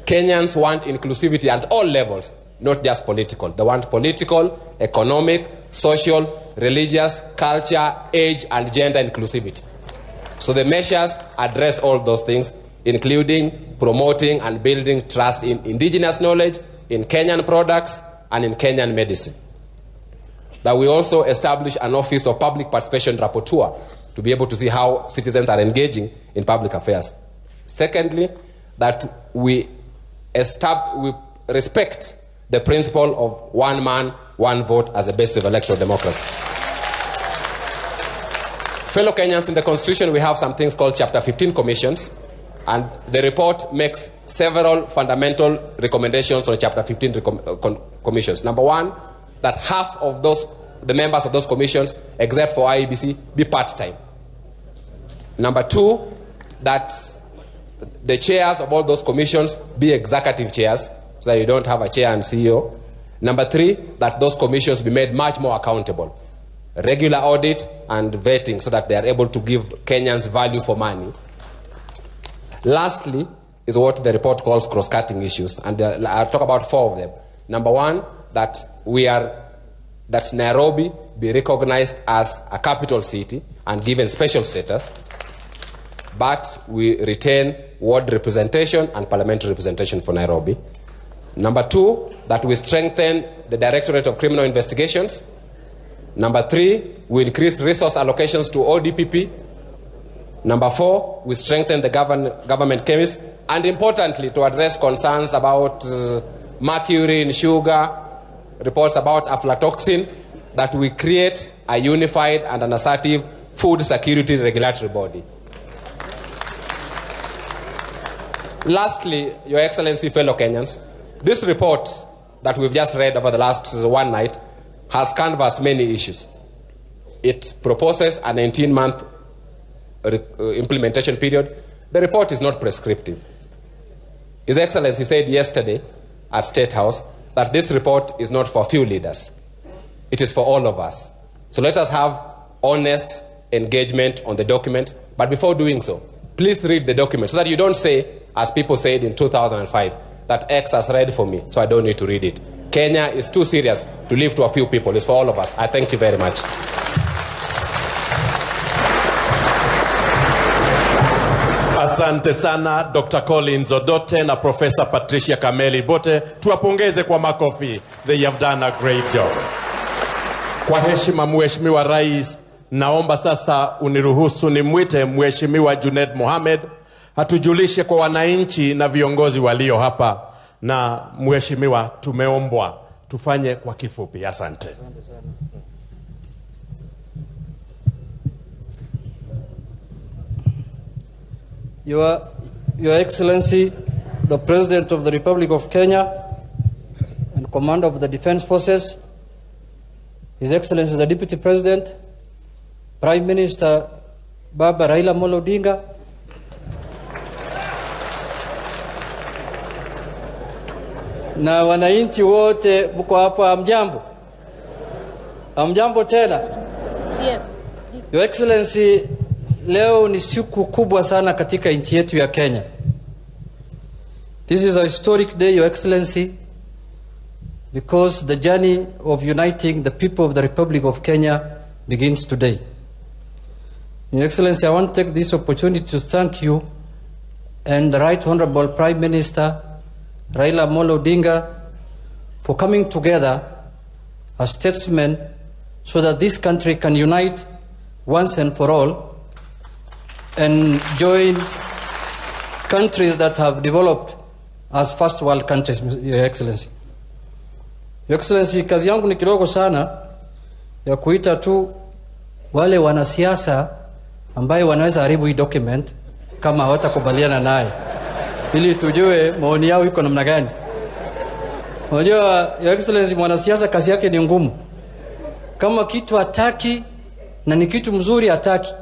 Speaker 10: Kenyans want inclusivity at all levels, not just political. They want political, economic, social, religious, culture, age, and gender inclusivity. So the measures address all those things, including promoting and building trust in indigenous knowledge, in Kenyan products, and in Kenyan medicine. That we also establish an office of public participation rapporteur to be able to see how citizens are engaging in public affairs. Secondly, that we respect the principle of one man, one vote as a basis of electoral democracy. Fellow Kenyans, in the Constitution we have some things called Chapter 15 commissions, and the report makes several fundamental recommendations on Chapter 15 commissions. Number one, that half of the members of those commissions, except for IEBC, be part-time. Number two, that the chairs of all those commissions be executive chairs, so that you don't have a chair and CEO. Number three, that those commissions be made much more accountable. Regular audit and vetting so that they are able to give Kenyans value for money. Lastly, is what the report calls cross-cutting issues, and I'll talk about four of them. Number one, that Nairobi be recognized as a capital city and given special status, but we retain ward representation and parliamentary representation for Nairobi. Number two, that we strengthen the Directorate of Criminal Investigations. Number three, we increase resource allocations to ODPP. Number four, we strengthen the government chemist, and importantly, to address concerns about mercury in sugar, reports about aflatoxin, that we create a unified and an assertive food security regulatory body. Lastly, Your Excellency, fellow Kenyans, this report that we've just read over the last one night has canvassed many issues. It proposes a 19-month implementation period. The report is not prescriptive. His Excellency said yesterday at State House that this report is not for few leaders. It is for all of us. So let us have honest engagement on the document. But before doing so, please read the document so that you don't say, as people said in 2005, that X has read for me, so I don't need to read it. Kenya is too serious to leave to a few people. It's for all of us. I thank you very much.
Speaker 8: Asante sana Dr. Collins Odote na Professor Patricia Kameli Bote. Tuwapongeze kwa makofi. They have done a great job. Kwa heshima Mheshimiwa Rais, naomba sasa uniruhusu nimwite Mheshimiwa Junaid Mohamed atujulishe kwa wananchi na viongozi walio hapa. Na Mheshimiwa, tumeombwa tufanye kwa kifupi. Asante.
Speaker 11: Your Excellency, the President of the Republic of Kenya and Commander of the Defense Forces, His Excellency the Deputy President, Prime Minister Baba Raila Amolo Odinga, na wananchi wote mko hapa, amjambo. Amjambo tena. Your Excellency, leo ni siku kubwa sana katika nchi yetu ya Kenya. This is a historic day, Your Excellency, because the journey of uniting the people of the Republic of Kenya begins today. Your Excellency, I want to take this opportunity to thank you and the Right Honorable Prime Minister Raila Amolo Odinga for coming together as statesmen so that this country can unite once and for all and join countries that have developed as first world countries, Your Excellency. Your Excellency, kazi yangu ni kidogo sana ya kuita tu wale wanasiasa ambayo wanaweza haribu hii document kama hawatakubaliana naye, ili tujue maoni yao iko namna gani. Unajua, Your Excellency, mwanasiasa kazi yake ni ngumu. Kama kitu hataki na ni kitu mzuri hataki.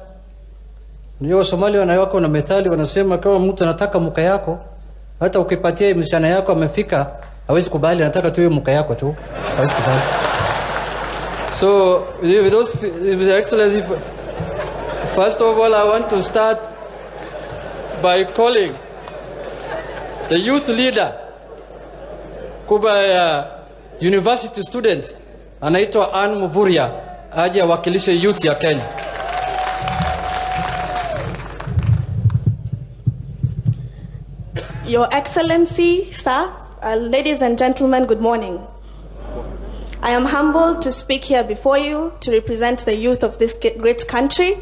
Speaker 11: Unajua Somalia wanawako na methali wanasema kama mtu anataka muka yako, hata ukipatia msichana yako amefika, hawezi kubali, anataka tu muka yako tu, hawezi kubali. So with Your Excellency, first of all, I want to start by calling the youth leader Kubaya university students anaitwa Ann Muvuria aje awakilishe youth ya Kenya.
Speaker 12: Your Excellency, sir, ladies and gentlemen, good morning. I am humbled to speak here before you to represent the youth of this great country.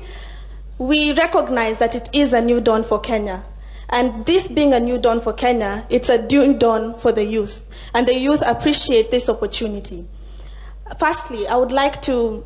Speaker 12: We recognize that it is a new dawn for Kenya. And this being a new dawn for Kenya, it's a new dawn for the youth. And the youth appreciate this opportunity. Firstly, I would like to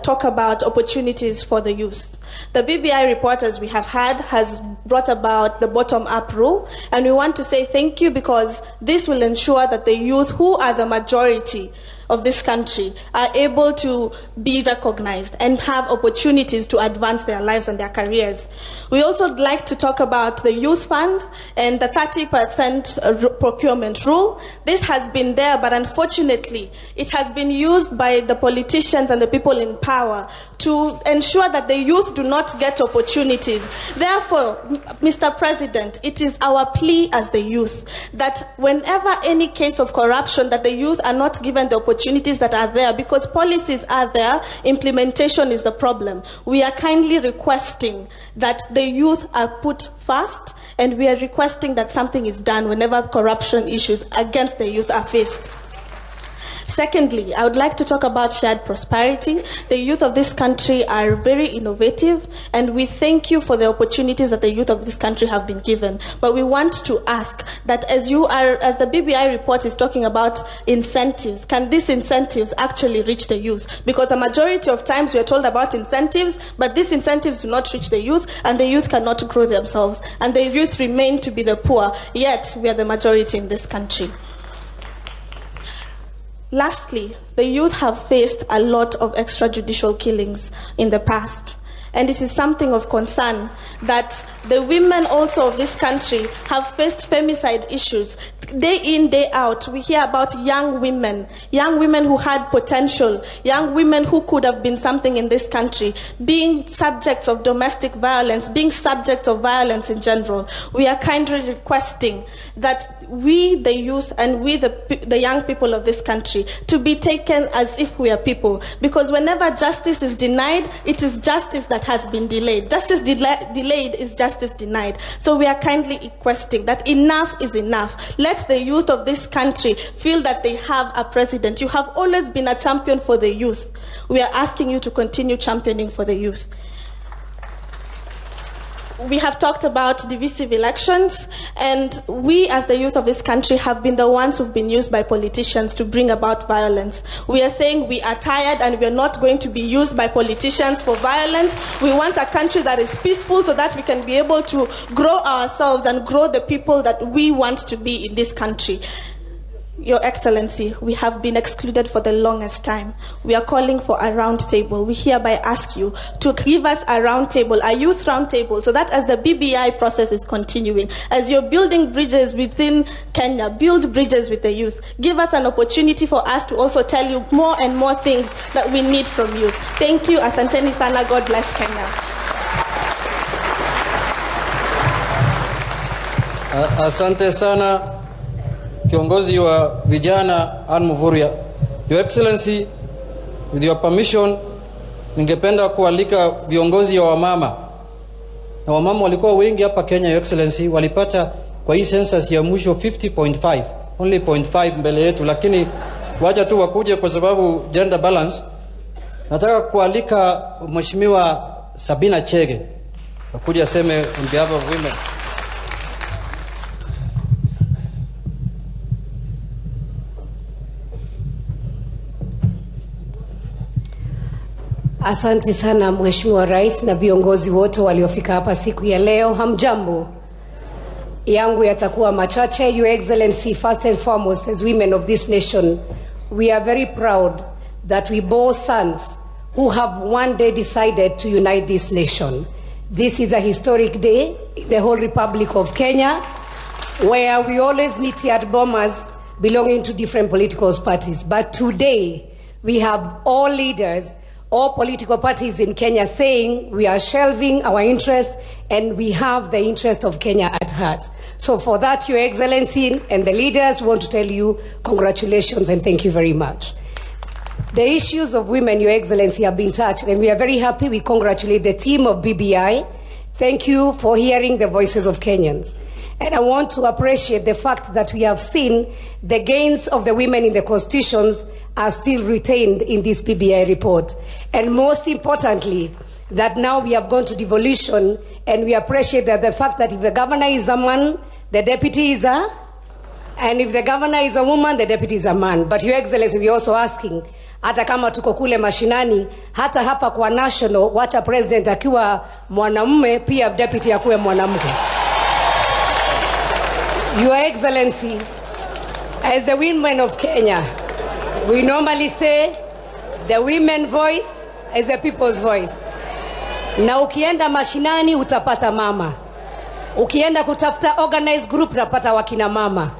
Speaker 12: talk about opportunities for the youth. The BBI report, as we have had, has brought about the bottom-up rule, and we want to say thank you because this will ensure that the youth, who are the majority of this country, are able to be recognized and have opportunities to advance their lives and their careers. We also would like to talk about the youth fund and the 30% procurement rule. This has been there, but unfortunately, it has been used by the politicians and the people in power to ensure that the youth do not get opportunities. Therefore, Mr. President, it is our plea as the youth that whenever any case of corruption, that the youth are not given the opportunities that are there, because policies are there, implementation is the problem. We are kindly requesting that the youth are put first, and we are requesting that something is done whenever corruption issues against the youth are faced. Secondly, I would like to talk about shared prosperity. The youth of this country are very innovative, and we thank you for the opportunities that the youth of this country have been given. But we want to ask that as the BBI report is talking about incentives, can these incentives actually reach the youth? Because a majority of times we are told about incentives, but these incentives do not reach the youth, and the youth cannot grow themselves, and the youth remain to be the poor, yet we are the majority in this country. Lastly, the youth have faced a lot of extrajudicial killings in the past. And it is something of concern that the women also of this country have faced femicide issues. Day in, day out, we hear about young women who had potential, young women who could have been something in this country, being subjects of domestic violence, being subjects of violence in general. We are kindly requesting that we, the youth, and we, the young people of this country, to be taken as if we are people. Because whenever justice is denied, it is justice that has been delayed. Justice delayed is justice denied. So we are kindly requesting that enough is enough. Let the youth of this country feel that they have a president. You have always been a champion for the youth. We are asking you to continue championing for the youth. We have talked about divisive elections, and we as the youth of this country have been the ones who've been used by politicians to bring about violence. We are saying we are tired and we are not going to be used by politicians for violence. We want a country that is peaceful so that we can be able to grow ourselves and grow the people that we want to be in this country. Your Excellency, we have been excluded for the longest time. We are calling for a round table. We hereby ask you to give us a round table, a youth round table, so that as the BBI process is continuing, as you're building bridges within Kenya, build bridges with the youth. Give us an opportunity for us to also tell you more and more things that we need from you. Thank you. Asanteni sana. God bless Kenya.
Speaker 11: Asante sana. Kiongozi wa vijana Ann Muvuria. Your Excellency, with your permission, ningependa kualika viongozi wa wamama. Na wamama walikuwa wengi hapa Kenya, Your Excellency, walipata kwa hii census ya mwisho 50.5, only 0.5 mbele yetu, lakini wacha tu wakuje kwa sababu gender balance. Nataka kualika Mheshimiwa Sabina Chege akuja aseme on behalf of women.
Speaker 9: Asante sana Mheshimiwa Rais na viongozi wote waliofika hapa siku ya leo. Hamjambo. Yangu yatakuwa machache. Your Excellency, first and foremost, as women of this nation, we are very proud that we bore sons who have one day decided to unite this nation. This is a historic day in the whole Republic of Kenya, where we always meet yard bombers belonging to different political parties. But today, we have all leaders
Speaker 13: all political parties in Kenya saying we are shelving our interests and we have the interest of Kenya at heart. So for that, Your Excellency and the leaders want to tell you congratulations and thank you very much. The issues of women, Your Excellency, have been touched, and we are very happy. We congratulate the team of BBI. Thank you for hearing the voices of Kenyans. And I want to appreciate the fact that we have seen the gains of the women in the constitutions are still retained in this BBI report. And most importantly, that now we have gone to devolution, and we appreciate that the fact that if the governor is a man, the deputy is a, and if the governor is a woman, the deputy is a man. But Your Excellency, we are also asking, hata kama tuko kule mashinani, hata hapa kwa national, wacha president akiwa mwanamume, pia deputy akuwe mwanamke. Your Excellency, as the women of Kenya, we normally say the women voice is the people's voice. Na ukienda mashinani utapata mama. Ukienda kutafuta organized group utapata wakina mama.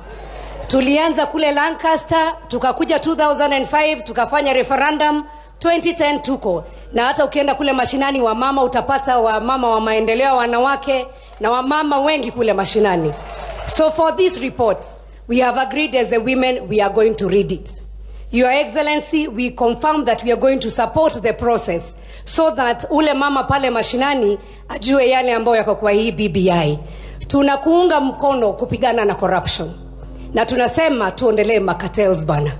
Speaker 13: Tulianza kule Lancaster, tukakuja 2005, tukafanya referendum, 2010 tuko. Na hata ukienda kule mashinani wa mama utapata wa mama wa maendeleo wanawake na wa mama wengi kule mashinani. So for this report, we have agreed as a women, we are going to read it. Your Excellency, we confirm that we are going to support the process so that ule mama pale mashinani ajue yale ambayo yako kwa hii BBI. Tunakuunga mkono kupigana na corruption. Na tunasema tuondelee cartels bana.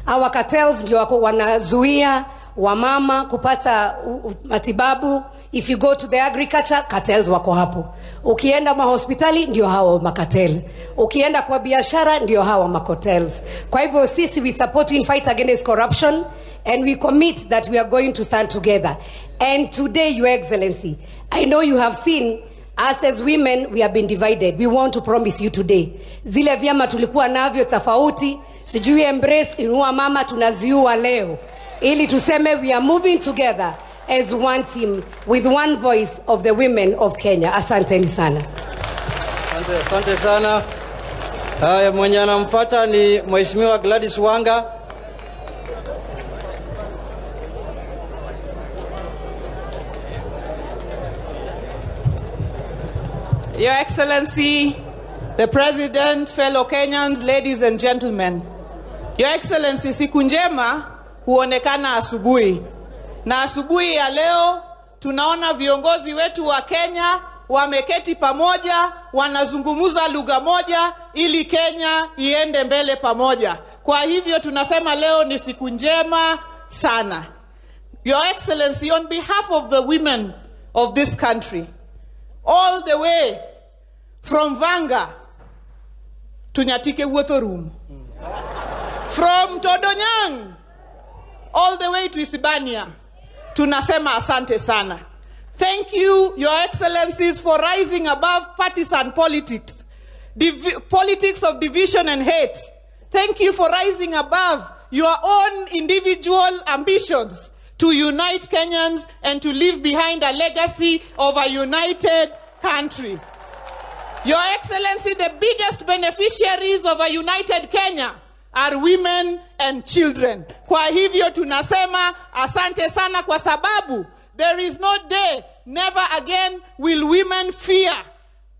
Speaker 13: Our cartels ndio wako wanazuia wamama kupata matibabu. If you go to the agriculture, cartels wako hapo. Ukienda mahospitali ndio hao makartel. Ukienda kwa biashara ndio hao makartels. Kwa hivyo sisi we support in fight against corruption, and we commit that we are going to stand together. And today, Your Excellency, I know you have seen us as women, we have been divided. We want to promise you today. Zile vyama tulikuwa navyo tofauti, sijui embrace inua mama tunaziua leo. Ili tuseme we are moving together as one team with one voice of the women of Kenya. Asanteni sana.
Speaker 11: Asante sana. Haya, mwenye anamfuata ni Mheshimiwa Gladys Wanga.
Speaker 14: Your Excellency, the President, fellow Kenyans, ladies and gentlemen. Your Excellency, siku njema huonekana asubuhi. Na asubuhi ya leo tunaona viongozi wetu wa Kenya wameketi pamoja, wanazungumza lugha moja ili Kenya iende mbele pamoja. Kwa hivyo tunasema leo ni siku njema sana. Your Excellency, on behalf of the women of this country, all the way from Vanga to Nyatike Wotorum, from Todonyang all the way to Isibania, tunasema asante sana. Thank you, Your Excellencies, for rising above partisan politics, politics of division and hate. Thank you for rising above your own individual ambitions to unite Kenyans and to leave behind a legacy of a united country. Your Excellency, the biggest beneficiaries of a united Kenya are women and children. Kwa hivyo tunasema asante sana kwa sababu there is no day, never again will women fear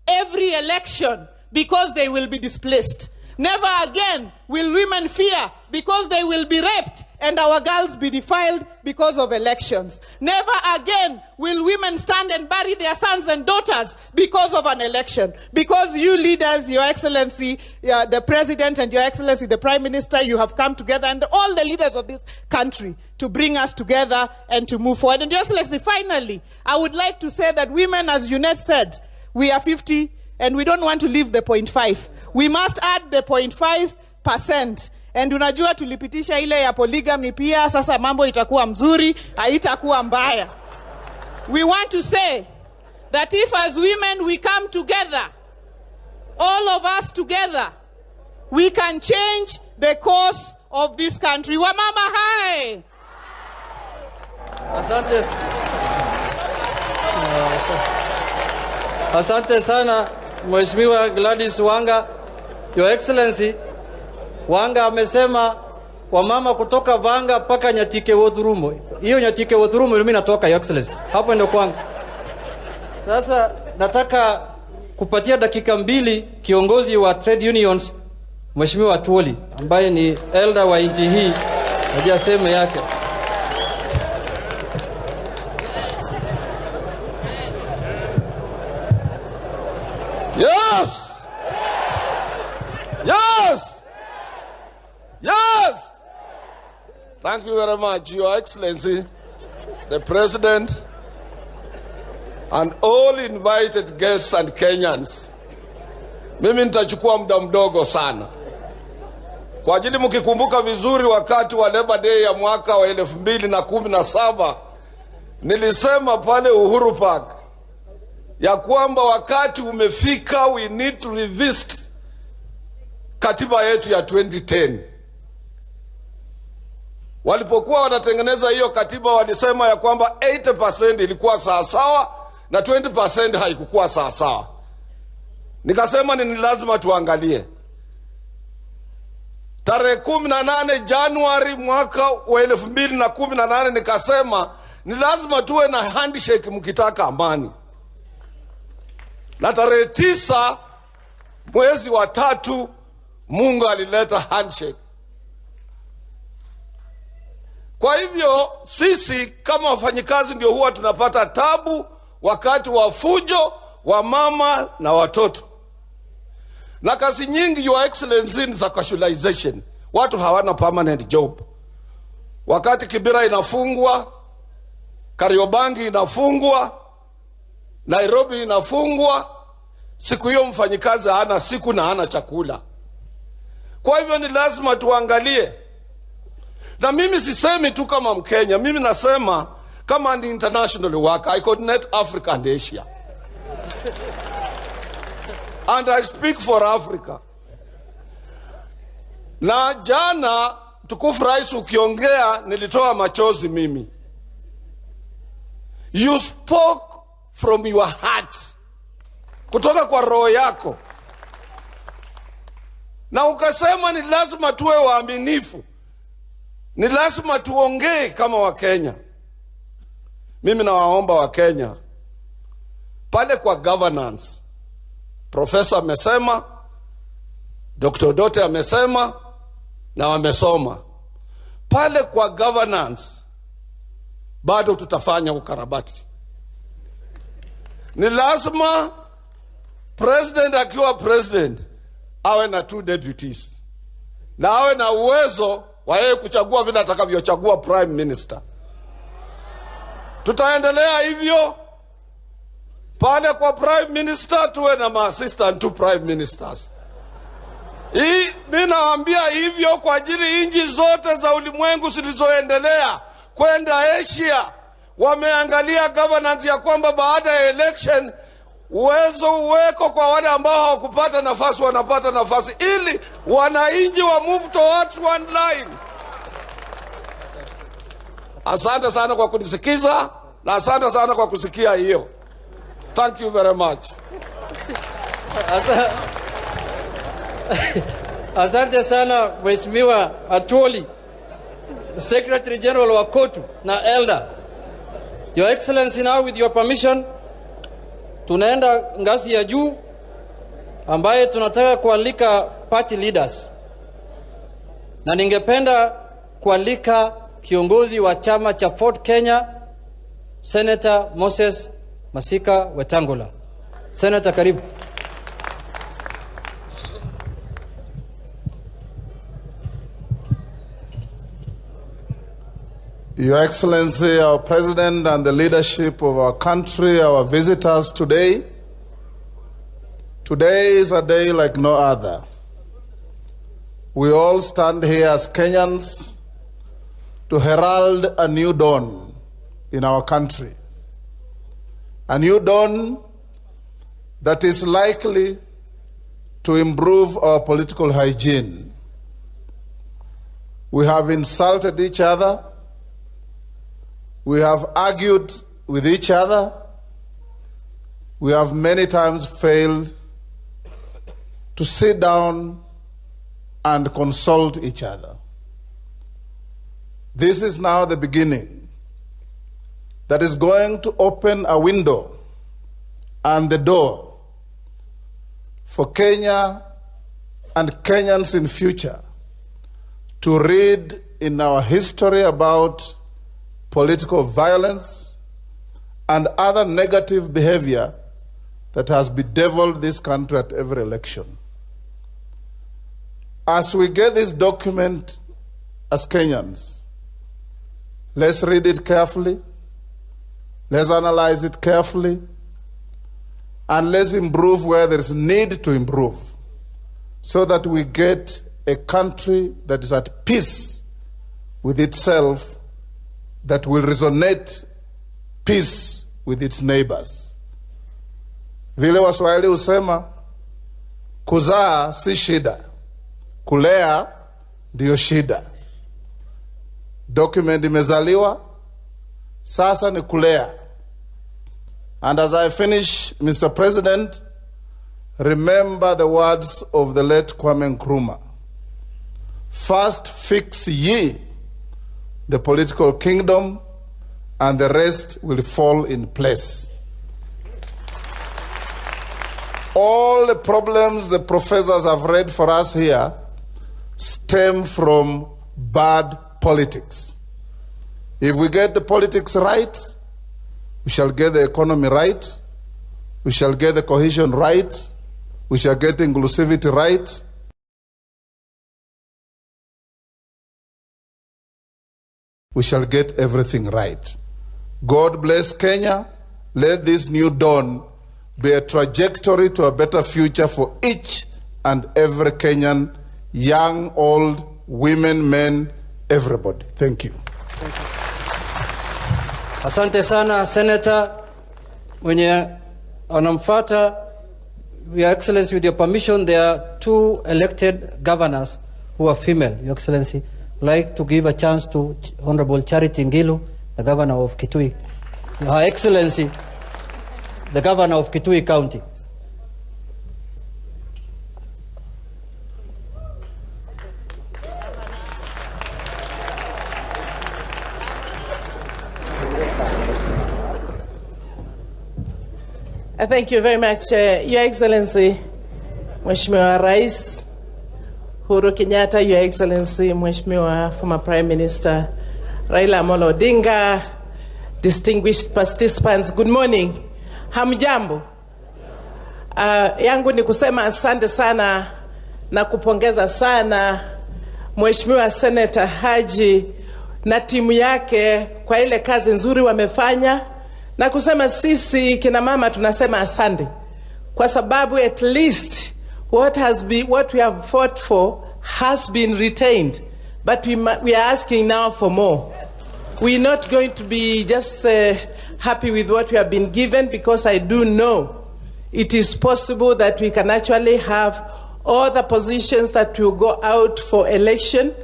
Speaker 14: every election because they will be displaced. Never again will women fear because they will be raped and our girls be defiled because of elections. Never again will women stand and bury their sons and daughters because of an election. Because you leaders, Your Excellency, the President and Your Excellency, the Prime Minister, you have come together, and all the leaders of this country to bring us together and to move forward. And Your Excellency, finally, I would like to say that women, as Unette said, we are 50 and we don't want to leave the 0.5. We must add the 0.5%. And unajua tulipitisha ile ya polygamy pia, sasa mambo itakuwa mzuri, haitakuwa mbaya. We want to say that if as women we come together, all of us together, we can change the course of this country. Wamama hai!
Speaker 11: Asante sana Mheshimiwa Gladys Wanga. Your Excellency, Wanga amesema wamama kutoka Vanga mpaka Nyatike Wothurumbo. hiyo nyatike Uthurumu mimi natoka, Your Excellency. Hapo ndio kwangu. Sasa nataka kupatia dakika 2 kiongozi wa trade unions Mheshimiwa Atwoli ambaye ni elder wa nchi hii aje aseme yake.
Speaker 15: Yes! Yes! Yes! Thank you very much, Your Excellency, the President, and all invited guests and Kenyans. Mimi nitachukua muda mdogo sana. Kwa ajili mkikumbuka vizuri wakati wa Labor Day ya mwaka wa 2017, nilisema pale Uhuru Park ya kwamba wakati umefika, we need to revisit katiba yetu ya 2010. Walipokuwa wanatengeneza hiyo katiba walisema ya kwamba 80% ilikuwa sawa na 20% haikukuwa sawa. Nikasema ni lazima tuangalie. Tarehe 18 Januari mwaka wa 2018 nikasema ni lazima tuwe na handshake mkitaka amani. Na tarehe 9 mwezi wa 3 Mungu alileta handshake. Kwa hivyo sisi kama wafanyikazi ndio huwa tunapata tabu wakati wa fujo wa mama na watoto. Na kazi nyingi, Your Excellency, ni za casualization. Watu hawana permanent job. Wakati Kibera inafungwa, Kariobangi inafungwa, Nairobi inafungwa, siku hiyo mfanyikazi hana siku na hana chakula. Kwa hivyo ni lazima tuangalie. Na mimi sisemi tu kama Mkenya, mimi nasema kama an international worker. I coordinate Africa and Asia. And I speak for Africa. Na jana tukufu rais ukiongea nilitoa machozi mimi. You spoke from your heart. Kutoka kwa roho yako. Na ukasema ni lazima tuwe waaminifu. Ni lazima tuongee kama Wakenya. Mimi nawaomba Wakenya, pale kwa governance, Professor amesema, Dr. Dote amesema, na wamesoma. Pale kwa governance, bado tutafanya ukarabati. Ni lazima president akiwa president awe na 2 deputies. Na awe na uwezo wa yeye kuchagua vile atakavyochagua prime minister. Tutaendelea hivyo. Pale kwa prime minister tuwe na assistant to prime ministers. Mimi naambia hivyo kwa ajili nchi zote za ulimwengu zilizoendelea kwenda Asia wameangalia governance ya kwamba baada ya election uwezo uweko kwa wale ambao hawakupata nafasi wanapata nafasi, ili wananchi wa move towards one line. Asante sana kwa kunisikiza na asante sana kwa kusikia hiyo. Thank you very much.
Speaker 11: Asante sana Mheshimiwa Atwoli, Secretary General wa KOTU na Elder. Your Excellency, now with your permission, tunaenda ngazi ya juu ambaye tunataka kualika party leaders. Na ningependa kualika kiongozi wa chama cha Ford Kenya, Senator Moses Masika Wetangula. Senator, karibu.
Speaker 16: Your Excellency, our President and the leadership of our country, our visitors today. Today is a day like no other. We all stand here as Kenyans to herald a new dawn in our country. A new dawn that is likely to improve our political hygiene. We have insulted each other. We have argued with each other. We have many times failed to sit down and consult each other. This is now the beginning that is going to open a window and the door for Kenya and Kenyans in future to read in our history about political violence and other negative behavior that has bedeviled this country at every election. As we get this document as Kenyans, let's read it carefully, let's analyze it carefully, and let's improve where there is need to improve, so that we get a country that is at peace with itself, that will resonate peace with its neighbors. Vile Waswahili husema, kuzaa si shida, kulea ndio shida. Document imezaliwa, sasa ni kulea. And as I finish, Mr. President, remember the words of the late Kwame Nkrumah. First fix ye the political kingdom, and the rest will fall in place. All the problems the professors have read for us here stem from bad politics. If we get the politics right, we shall get the economy right, we shall get the cohesion right, we shall get inclusivity right. We shall get everything right. God bless Kenya. Let this new dawn be a trajectory to a better future for each and every Kenyan, young, old, women, men, everybody. Thank you.
Speaker 11: Asante sana, Senator. Mwenye anamfuata, Your Excellency, with your permission, there are 2 elected governors who are female, Your Excellency. I'd like to give a chance to Honorable Charity Ngilu, the governor of Kitui. Her Excellency, the governor of Kitui County.
Speaker 14: Thank you very much, Your Excellency, Mheshimiwa Rais Uhuru Kenyatta, Your Excellency, Mheshimiwa former Prime Minister Raila Amolo Odinga, distinguished participants, good morning. Hamjambo. Yangu ni kusema asante sana na kupongeza sana Mheshimiwa Senator Haji na timu yake kwa ile kazi nzuri wamefanya, na kusema sisi kina mama tunasema asante, kwa sababu at least what we have fought for has been retained, but we are asking now for more. We're not going to be just happy with what we have been given, because I do know it is possible that we can actually have all the positions that will go out for election.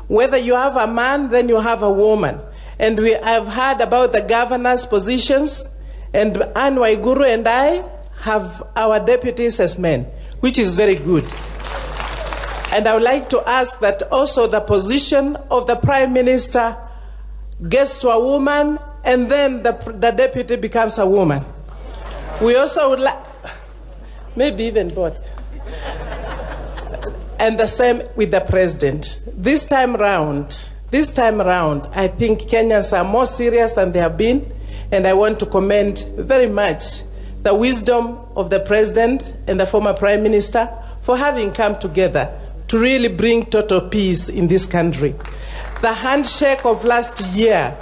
Speaker 14: Whether you have a man, then you have a woman. And we have heard about the governor's positions, and Anne Waiguru and I have our deputies as men, which is very good. And I would like to ask that also the position of the Prime Minister gets to a woman, and then the deputy becomes a woman. We also would like, maybe even both. And the same with the president. This time round, I think Kenyans are more serious than they have been, and I want to commend very much the wisdom of the president and the former prime minister for having come together to really bring total peace in this country. The handshake of last year,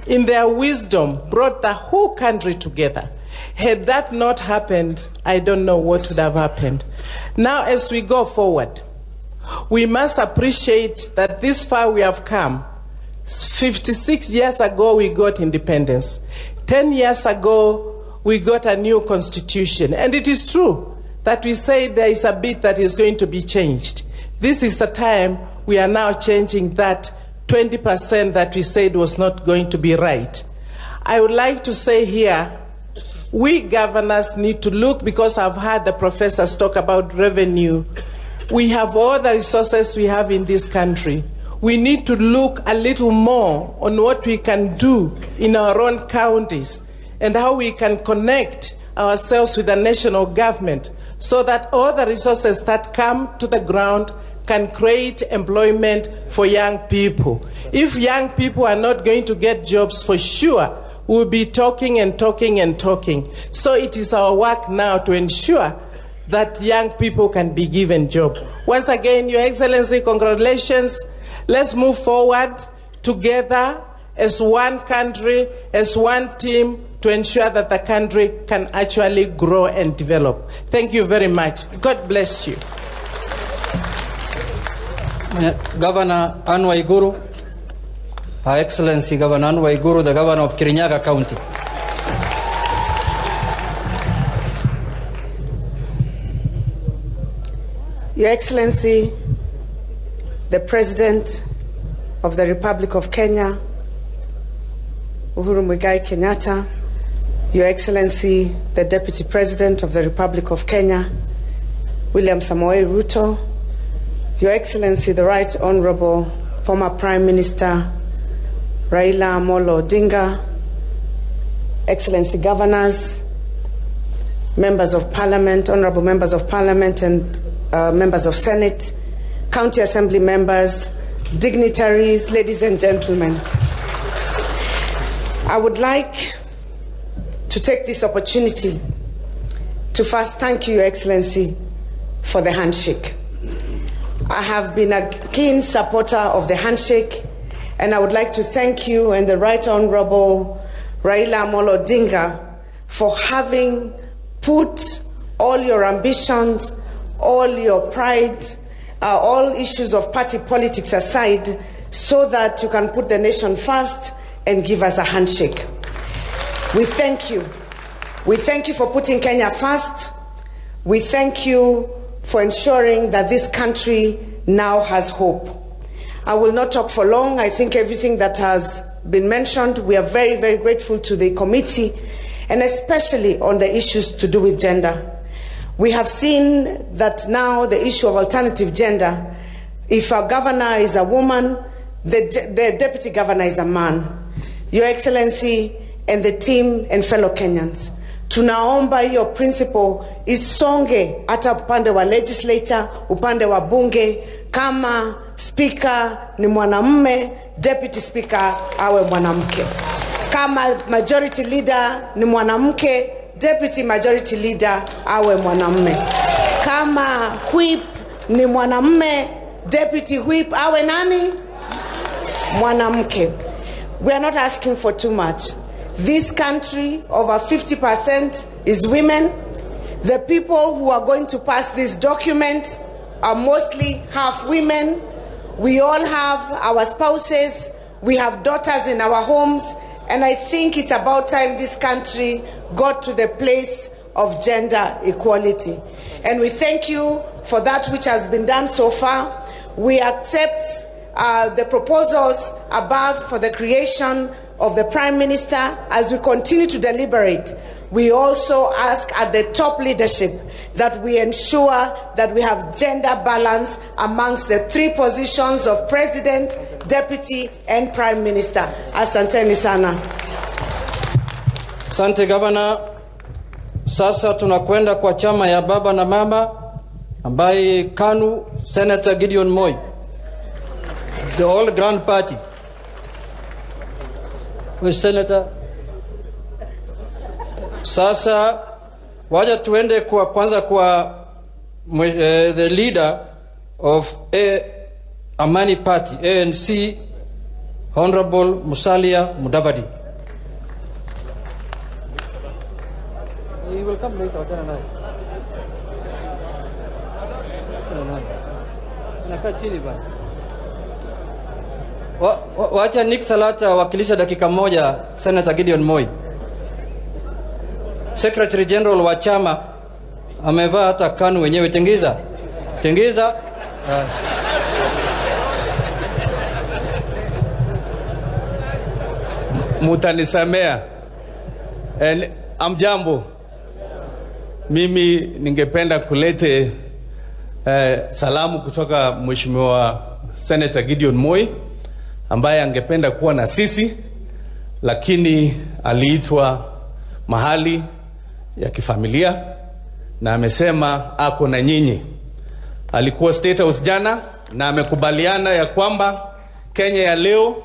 Speaker 14: in their wisdom, brought the whole country together. Had that not happened, I don't know what would have happened. Now, as we go forward, we must appreciate that this far we have come. 56 years ago, we got independence. 10 years ago, we got a new constitution. And it is true that we say there is a bit that is going to be changed. This is the time we are now changing that 20% that we said was not going to be right. I would like to say here, we governors need to look, because I've heard the professors talk about revenue. We have all the resources we have in this country. we need to look a little more on what we can do in our own counties and how we can connect ourselves with the national government so that all the resources that come to the ground can create employment for young people. If young people are not going to get jobs, for sure, we'll be talking and talking and talking. So it is our work now to ensure that young people can be given jobs. Once again, Your Excellency, congratulations. Let's move forward together as one country, as one team, to ensure that the country can actually grow and develop. Thank you very much. God bless you.
Speaker 11: Governor Anne Waiguru, Her Excellency Governor Anne Waiguru, the Governor of Kirinyaga County.
Speaker 17: Your Excellency, the President of the Republic of Kenya, Uhuru Kenyatta, Your Excellency, the Deputy President of the Republic of Kenya, William Samoei Ruto, Your Excellency, the Right Honorable former Prime Minister Raila Amolo Odinga, Excellency Governors, Members of Parliament, Honorable Members of Parliament and Members of Senate, County Assembly members, dignitaries, ladies and gentlemen. I would like to take this opportunity to first thank you, Your Excellency, for the handshake. I have been a keen supporter of the handshake, and I would like to thank you and the Right Honorable Raila Amolo Odinga for having put all your ambitions, all your pride, all issues of party politics aside so that you can put the nation first and give us a handshake. We thank you. We thank you for putting Kenya first. We thank you for ensuring that this country now has hope. I will not talk for long. I think everything that has been mentioned, we are very, very grateful to the committee, and especially on the issues to do with gender. We have seen that now the issue of alternative gender, if a governor is a woman, the deputy governor is a man. Your Excellency and the team and fellow Kenyans, tunaomba hiyo principle isonge hata upande wa legislature, upande wa bunge, kama speaker ni mwanamume, deputy speaker awe mwanamke. Kama majority leader ni mwanamke, deputy majority leader awe mwanamume. Kama whip ni mwanamume, deputy whip awe nani? Mwanamke. We are not asking for too much. This country, over 50% is women. The people who are going to pass this document are mostly half women. We all have our spouses. We have daughters in our homes. And I think it's about time this country got to the place of gender equality. And we thank you for that which has been done so far. We accept the proposals above for the creation of the Prime Minister. As we continue to deliberate, we also ask at the top leadership that we ensure that we have gender balance amongst the three positions of President, Deputy, and Prime Minister. Asanteni sana.
Speaker 11: Asante Governor. Sasa tunakwenda kwa chama ya baba na mama ambaye KANU, Senator Gideon Moi, the All Grand Party. Senator. Sasa waja tuende kwa kwanza kwa the leader of Amani Party, ANC, Honorable Musalia Mudavadi. He will come later. Anakaa chini bana. Wacha Nick Salata wakilisha dakika moja. Senator Gideon Moi, Secretary General wa chama, amevaa hata KANU wenyewe. Tengiza.
Speaker 18: Mutanisamea. Amjambo. Mimi ningependa kulete salamu kutoka Mheshimiwa Senator Gideon Moi ambaye angependa kuwa na sisi lakini aliitwa mahali ya kifamilia na amesema ako na nyinyi. Alikuwa State House jana na amekubaliana ya kwamba Kenya ya leo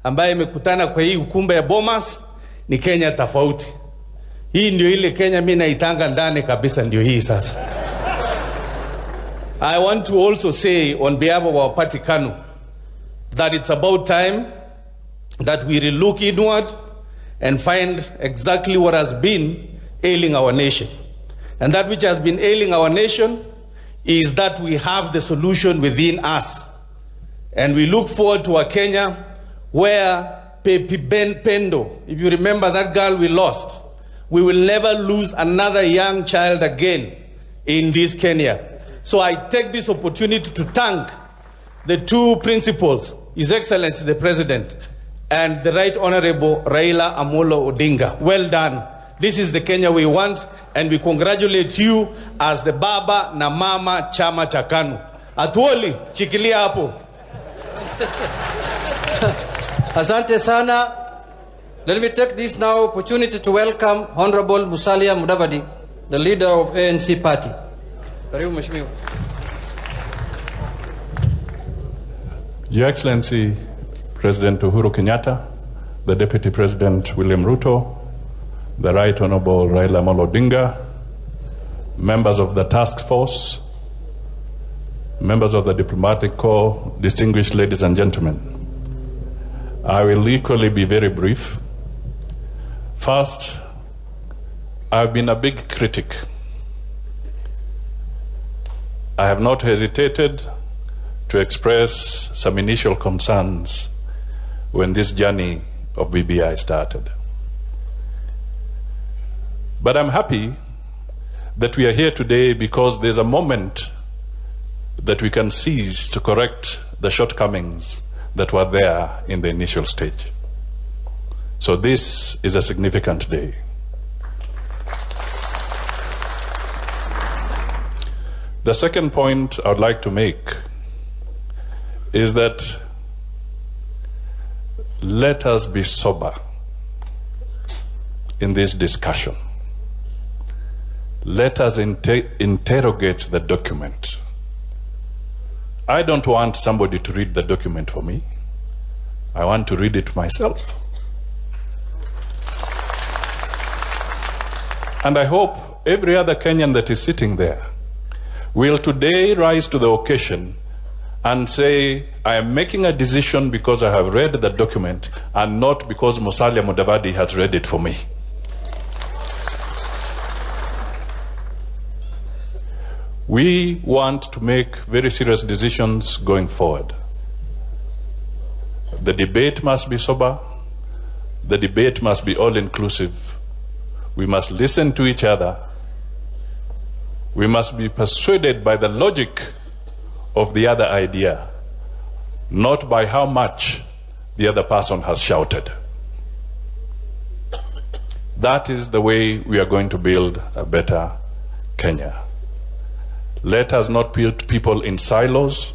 Speaker 18: ambaye imekutana kwa hii ukumbi ya Bomas ni Kenya tofauti. Hii ndio ile Kenya mimi naitanga ndani kabisa, ndio hii sasa. I want to also say on behalf of our party KANU that it's about time that we relook inward and find exactly what has been ailing our nation. And that which has been ailing our nation is that we have the solution within us. And we look forward to a Kenya where Pepi Ben Pendo, if you remember that girl we lost, we will never lose another young child again in this Kenya. So I take this opportunity to thank the two principals, His Excellency the President and the Right Honorable Raila Amolo Odinga. Well done. This is the Kenya we want, and we congratulate you as the baba na mama chama cha KANU. Atuoli, chikilia hapo.
Speaker 11: Asante sana. Let me take this now opportunity to welcome Honorable Musalia Mudavadi, the leader of ANC party. Karibu mheshimiwa.
Speaker 19: Your Excellency President Uhuru Kenyatta, the Deputy President William Ruto, the Right Honorable Raila Amolo Odinga, members of the task force, members of the diplomatic corps, distinguished ladies and gentlemen, I will equally be very brief. First, I've been a big critic. I have not hesitated to express some initial concerns when this journey of BBI started. But I'm happy that we are here today because there's a moment that we can seize to correct the shortcomings that were there in the initial stage. So this is a significant day. The second point I would like to make is that let us be sober in this discussion. Let us interrogate the document. I don't want somebody to read the document for me. I want to read it myself. And I hope every other Kenyan that is sitting there will today rise to the occasion and say, I am making a decision because I have read the document and not because Musalia Mudavadi has read it for me. We want to make very serious decisions going forward. The debate must be sober. The debate must be all-inclusive. We must listen to each other. We must be persuaded by the logic of the other idea, not by how much the other person has shouted. That is the way we are going to build a better Kenya. Let us not put people in silos.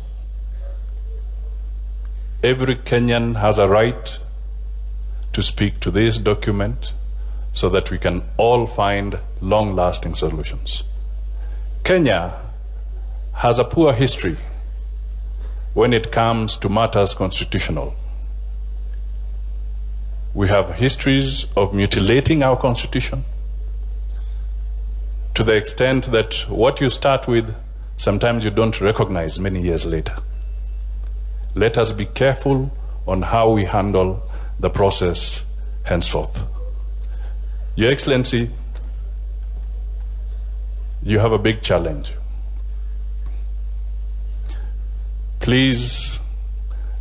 Speaker 19: Every Kenyan has a right to speak to this document so that we can all find long-lasting solutions. Kenya has a poor history when it comes to matters constitutional. We have histories of mutilating our constitution to the extent that what you start with, sometimes you don't recognize many years later. Let us be careful on how we handle the process henceforth. Your Excellency, you have a big challenge. Please,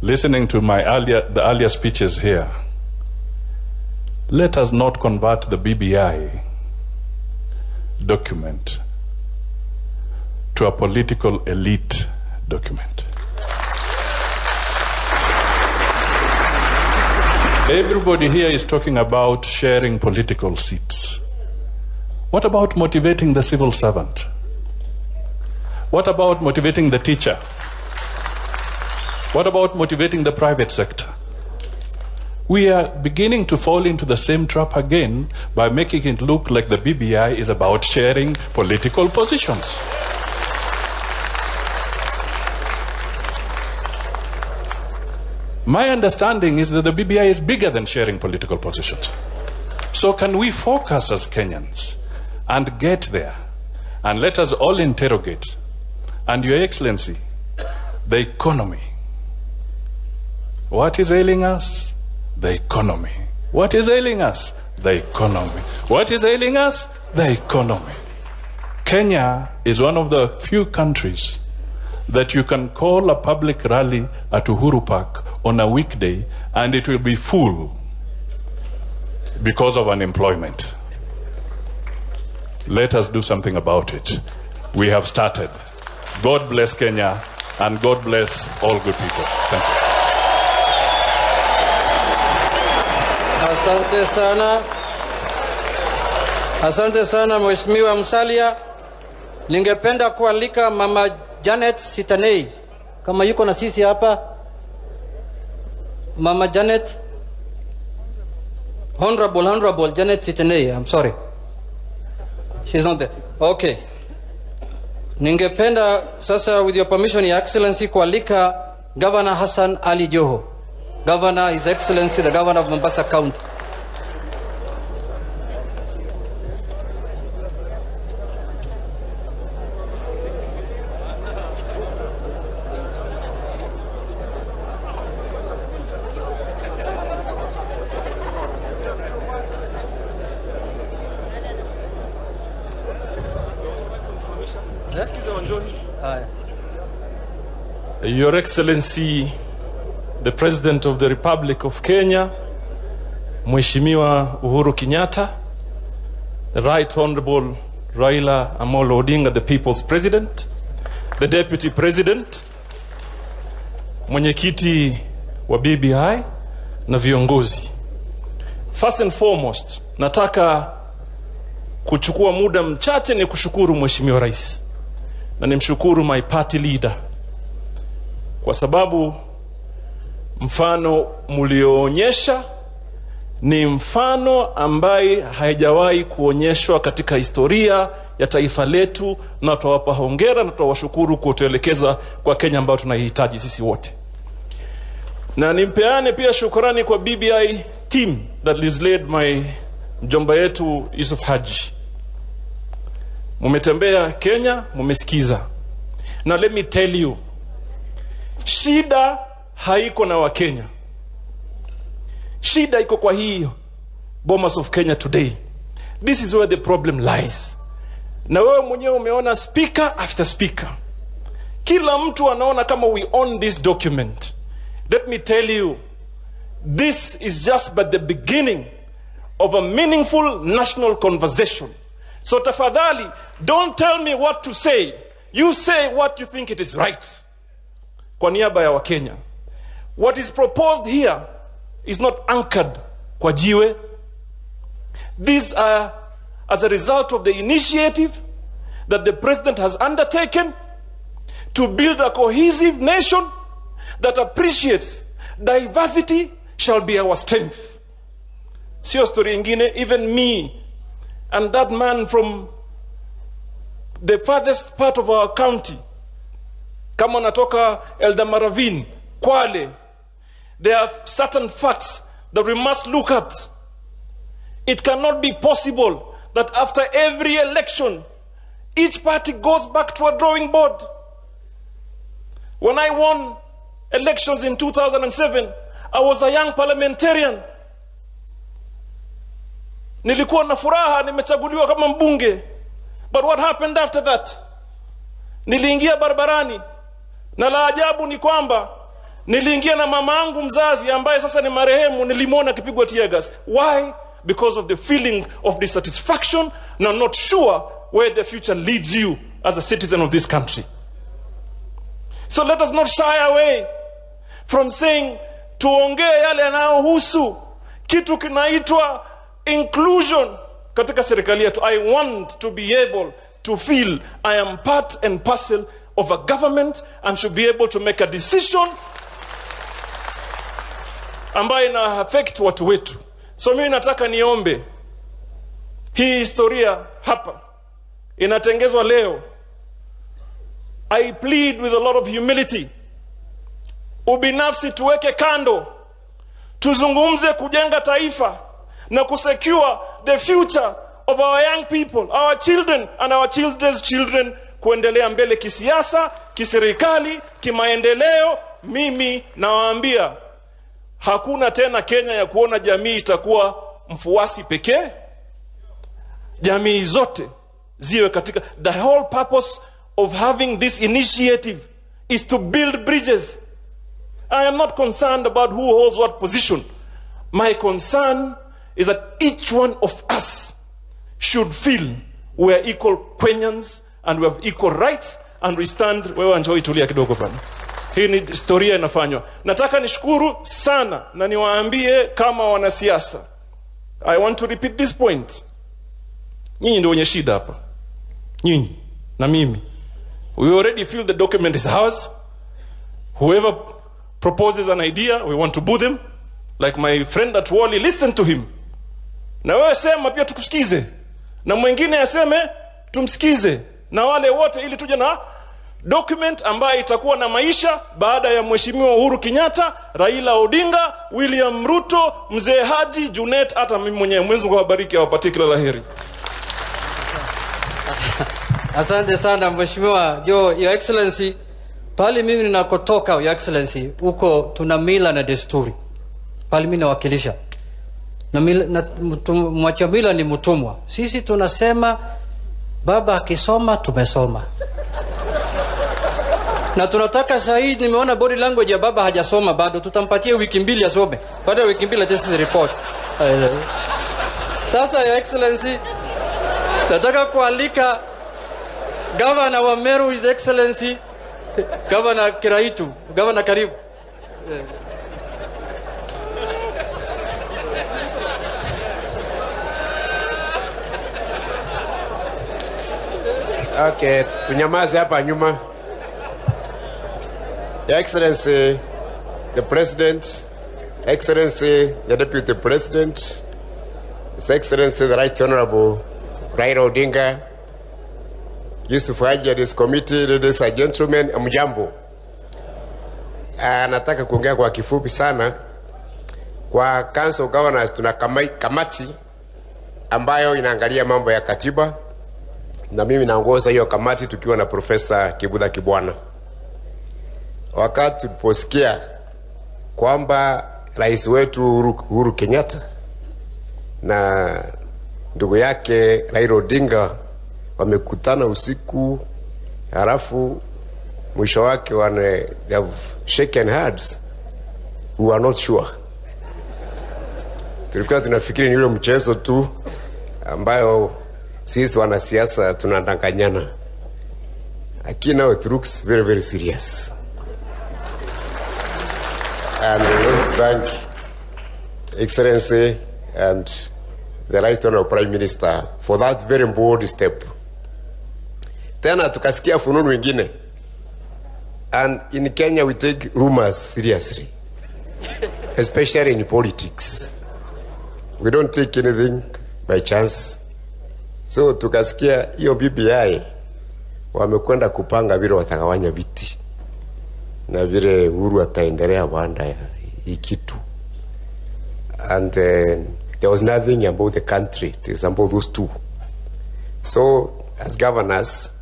Speaker 19: listening to the earlier speeches here, let us not convert the BBI document to a political elite document. Everybody here is talking about sharing political seats. What about motivating the civil servant? What about motivating the teacher? What about motivating the private sector? We are beginning to fall into the same trap again by making it look like the BBI is about sharing political positions. My understanding is that the BBI is bigger than sharing political positions. So can we focus as Kenyans and get there? And let us all interrogate. And Your Excellency, the economy. What is ailing us? The economy. What is ailing us? The economy. What is ailing us? The economy. Kenya is one of the few countries that you can call a public rally at Uhuru Park on a weekday and it will be full because of unemployment. Let us do something about it. We have started. God bless Kenya and God bless all good people. Thank you.
Speaker 11: Asante sana. Asante sana Mheshimiwa Musalia. Ningependa kualika Mama Janet Sitanei kama yuko na sisi hapa. Mama Janet, Honorable Janet Sitanei, I'm sorry. She's not there. Okay. Ningependa sasa with your permission, Your Excellency, kualika Governor Hassan Ali Joho. Governor, His Excellency, the Governor of Mombasa County.
Speaker 20: Your Excellency, the President of the Republic of Kenya, Mheshimiwa Uhuru Kenyatta, the Right Honorable Raila Amolo Odinga, the People's President, the Deputy President, mwenyekiti wa BBI na viongozi. First and foremost, nataka kuchukua muda mchache ni kushukuru Mheshimiwa Rais na nimshukuru my party leader kwa sababu mfano mlioonyesha ni mfano ambaye haijawahi kuonyeshwa katika historia ya taifa letu, na tutawapa hongera na tutawashukuru kutuelekeza kwa Kenya ambayo tunahitaji sisi wote. Na nimpeane pia shukrani kwa BBI team that is led by mjomba yetu Yusuf Haji. Mumetembea Kenya, mumesikiza. Now let me tell you, shida haiko na Wakenya. Shida iko kwa hii Bomas of Kenya today. This is where the problem lies. Na wewe mwenyewe umeona speaker after speaker. Kila mtu anaona kama we own this document. Let me tell you, this is just but the beginning of a meaningful national conversation. So tafadhali, don't tell me what to say. You say what you think it is right. Kwa niaba ya Wakenya. What is proposed here is not anchored kwa jiwe. These are as a result of the initiative that the President has undertaken to build a cohesive nation that appreciates diversity shall be our strength. Sio story ingine, even me and that man from the farthest part of our county, kama natoka Eldamaravine, Kwale, there are certain facts that we must look at. It cannot be possible that after every election, each party goes back to a drawing board. When I won elections in 2007, I was a young parliamentarian. Nilikuwa na furaha nimechaguliwa kama mbunge. But what happened after that? Niliingia barabarani. Na la ajabu ni kwamba niliingia na mama yangu mzazi ambaye sasa ni marehemu, nilimwona akipigwa tear gas. Why? Because of the feeling of dissatisfaction, and I'm not sure where the future leads you as a citizen of this country. So let us not shy away from saying tuongee yale yanayohusu kitu kinaitwa inclusion katika serikali yetu. I want to be able to feel I am part and parcel of a government and should be able to make a decision ambayo ina affect watu wetu. So mimi nataka niombe, hii historia hapa inatengezwa leo. I plead with a lot of humility. Ubinafsi tuweke kando, tuzungumze kujenga taifa na kusecure the future of our young people, our children and our children's children, kuendelea mbele kisiasa, kiserikali, kimaendeleo. Mimi nawaambia hakuna tena Kenya ya kuona jamii itakuwa mfuasi pekee. Jamii zote ziwe katika. The whole purpose of having this initiative is to build bridges. I am not concerned about who holds what position. My concern is that each one of us should feel we are equal Kenyans and we have equal rights and we stand. Wewe njoo itulia kidogo bana. Hii ni historia inafanywa. Nataka nishukuru sana na niwaambie kama wanasiasa. I want to repeat this point. Nyinyi ndio wenye shida hapa. Nyinyi na mimi. We already feel the document is ours. Whoever proposes an idea, we want to boo them. Like my friend at Wally, listen to him. Na wewe sema pia tukusikize. Na mwingine aseme tumsikize. Na wale wote ili tuje na document ambayo itakuwa na maisha baada ya Mheshimiwa Uhuru Kenyatta, Raila Odinga, William Ruto, Mzee Haji, Junet, hata mimi mwenyewe. Mwenyezi Mungu awabariki, awapatie kila laheri.
Speaker 11: Asante sana Mheshimiwa Your Excellency. Pale mimi ninakotoka Your Excellency, huko tuna mila na desturi. Pale mimi nawakilisha. Na mwacha mila ni mtumwa. Sisi tunasema baba akisoma tumesoma. Na tunataka zaidi, nimeona body language ya baba hajasoma bado, tutampatia wiki mbili asome. Baada ya wiki mbili atesi report. Sasa Your Excellency, nataka kualika Governor wa Meru, His Excellency Governor Kiraitu. Governor, karibu.
Speaker 21: Okay, tunyamaze hapa nyuma. Your Excellency, the President, Excellency, the Deputy President, His Excellency, the Right Honorable Raila Odinga, Yusuf Haji and his committee, ladies and gentlemen, mjambo. Nataka kuongea kwa kifupi sana. Kwa Council of Governors tuna kamati ambayo inaangalia mambo ya katiba, na mimi naongoza hiyo kamati tukiwa na Profesa Kibuda Kibwana. Wakati tuliposikia kwamba rais wetu Uhuru Kenyatta na ndugu yake Raila Odinga wamekutana usiku, halafu mwisho wake they have shaken hands, we are not sure. Tulikuwa tunafikiri ni ule mchezo tu ambayo sisi wanasiasa tunadanganyana. Lakini now it looks very, very serious. And we want to thank Excellency and the Right Honorable Prime Minister for that very bold step. Tena tukasikia fununu wengine. And in Kenya we take rumors seriously. Especially in politics. We don't take anything by chance. So tukasikia hiyo BBI wamekwenda kupanga vile watagawanya viti na vile Uhuru ataendelea baada ya hii kitu. And there was nothing about the country. It is about those two. So as governors,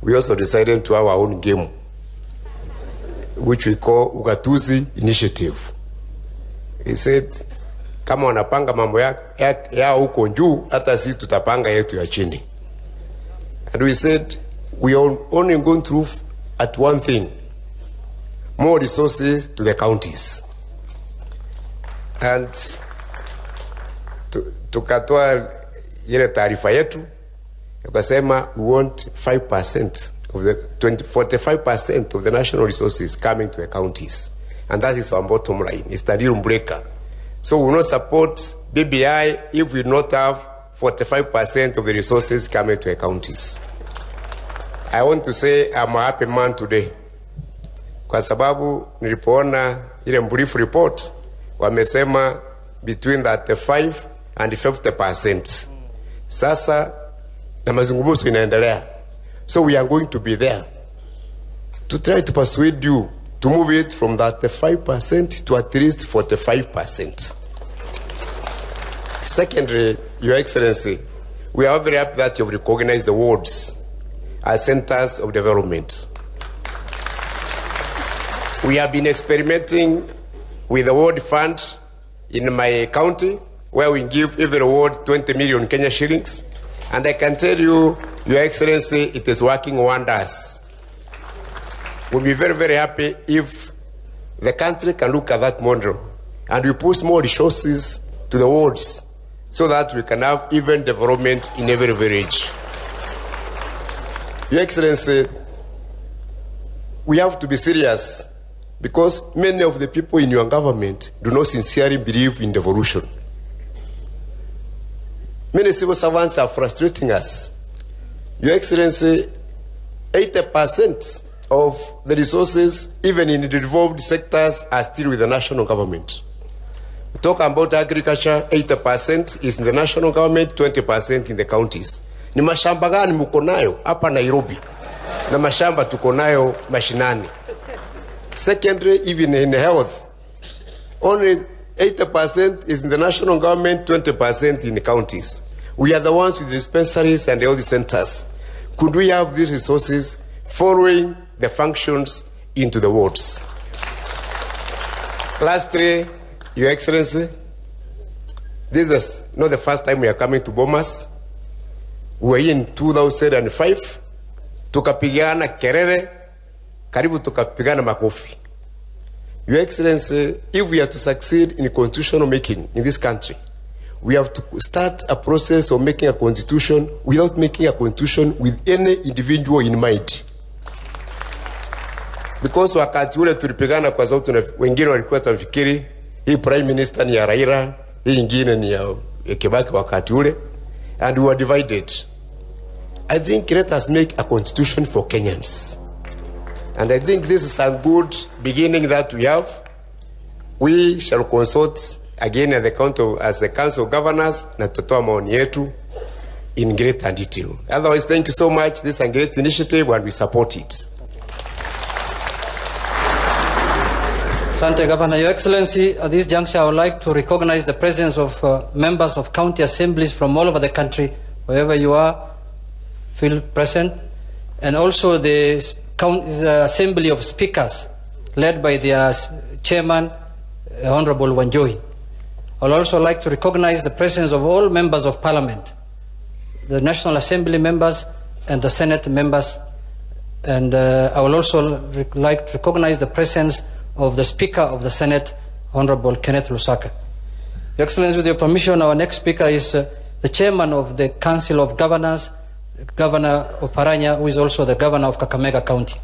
Speaker 21: we also decided to have our own game, which we call Ugatuzi Initiative. He said, kama wanapanga mambo ya huko juu, hata sisi tutapanga yetu ya chini. And we said, we are only going to at one thing, more resources to the counties. And tukatoa ile taarifa yetu, tukasema we want 5% of the 45% of the national resources coming to the counties. And that is our bottom line. It's the deal breaker. So we will not support BBI if we not have 45% of the resources coming to the counties. I want to say I'm a happy man today. Kwa sababu nilipoona ile brief report, wamesema between 35 and 50%. Sasa na mazungumzo inaendelea. So we are going to be there to try to persuade you to move it from that 5% to at least 45%. Secondly, Your Excellency, we are very happy that you have recognized the wards as centers of development. We have been experimenting with the ward fund in my county, where we give every ward 20 million Kenya shillings. And I can tell you, Your Excellency, it is working wonders. We'll be very, very happy if the country can look at that model and we push more resources to the wards so that we can have even development in every village. Your Excellency, we have to be serious because many of the people in your government do not sincerely believe in devolution. Many civil servants are frustrating us. Your Excellency, 80% of the resources, even in the devolved sectors, are still with the national government. Talk about agriculture, 80% is in the national government, 20% in the counties. Ni mashamba gani mko nayo hapa Nairobi? Na mashamba tuko nayo mashinani. Secondly, even in health, only 80% is in the national government, 20% in the counties. We are the ones with dispensaries and health centers. Could we have these resources following the functions into the wards? Lastly, Your Excellency, this is not the first time we are coming to Bomas. We were in 2005, tukapigana kerere, karibu tukapigana makofi. Your Excellency, if we are to succeed in constitutional making in this country, we have to start a process of making a constitution without making a constitution with any individual in mind. Because wakati ule tulipigana kwa sababu wengine walikuwa tunafikiri hii prime minister ni ya Raila, hii ingine ni ya Kibaki wakati ule, and we were divided. I think let us make a constitution for Kenyans. And I think this is a good beginning that we have. We shall consult again at the as the Council of Governors na tutoa maoni yetu in greater detail. Otherwise, thank you so much. This is a great initiative and we support it.
Speaker 11: Asante, Governor. Your Excellency, at this juncture, I would like to recognize the presence of members of county assemblies from all over the country. Wherever you are, feel present. And also the Assembly of Speakers, led by their chairman, Honorable Wanjohi. I would also like to recognize the presence of all members of Parliament, the National Assembly members and the Senate members. And I would also like to recognize the presence of the Speaker of the Senate, Honorable Kenneth Lusaka. Your Excellency, with your permission, our next speaker is the Chairman of the Council of Governors, Governor Oparanya, who is also the Governor of Kakamega County.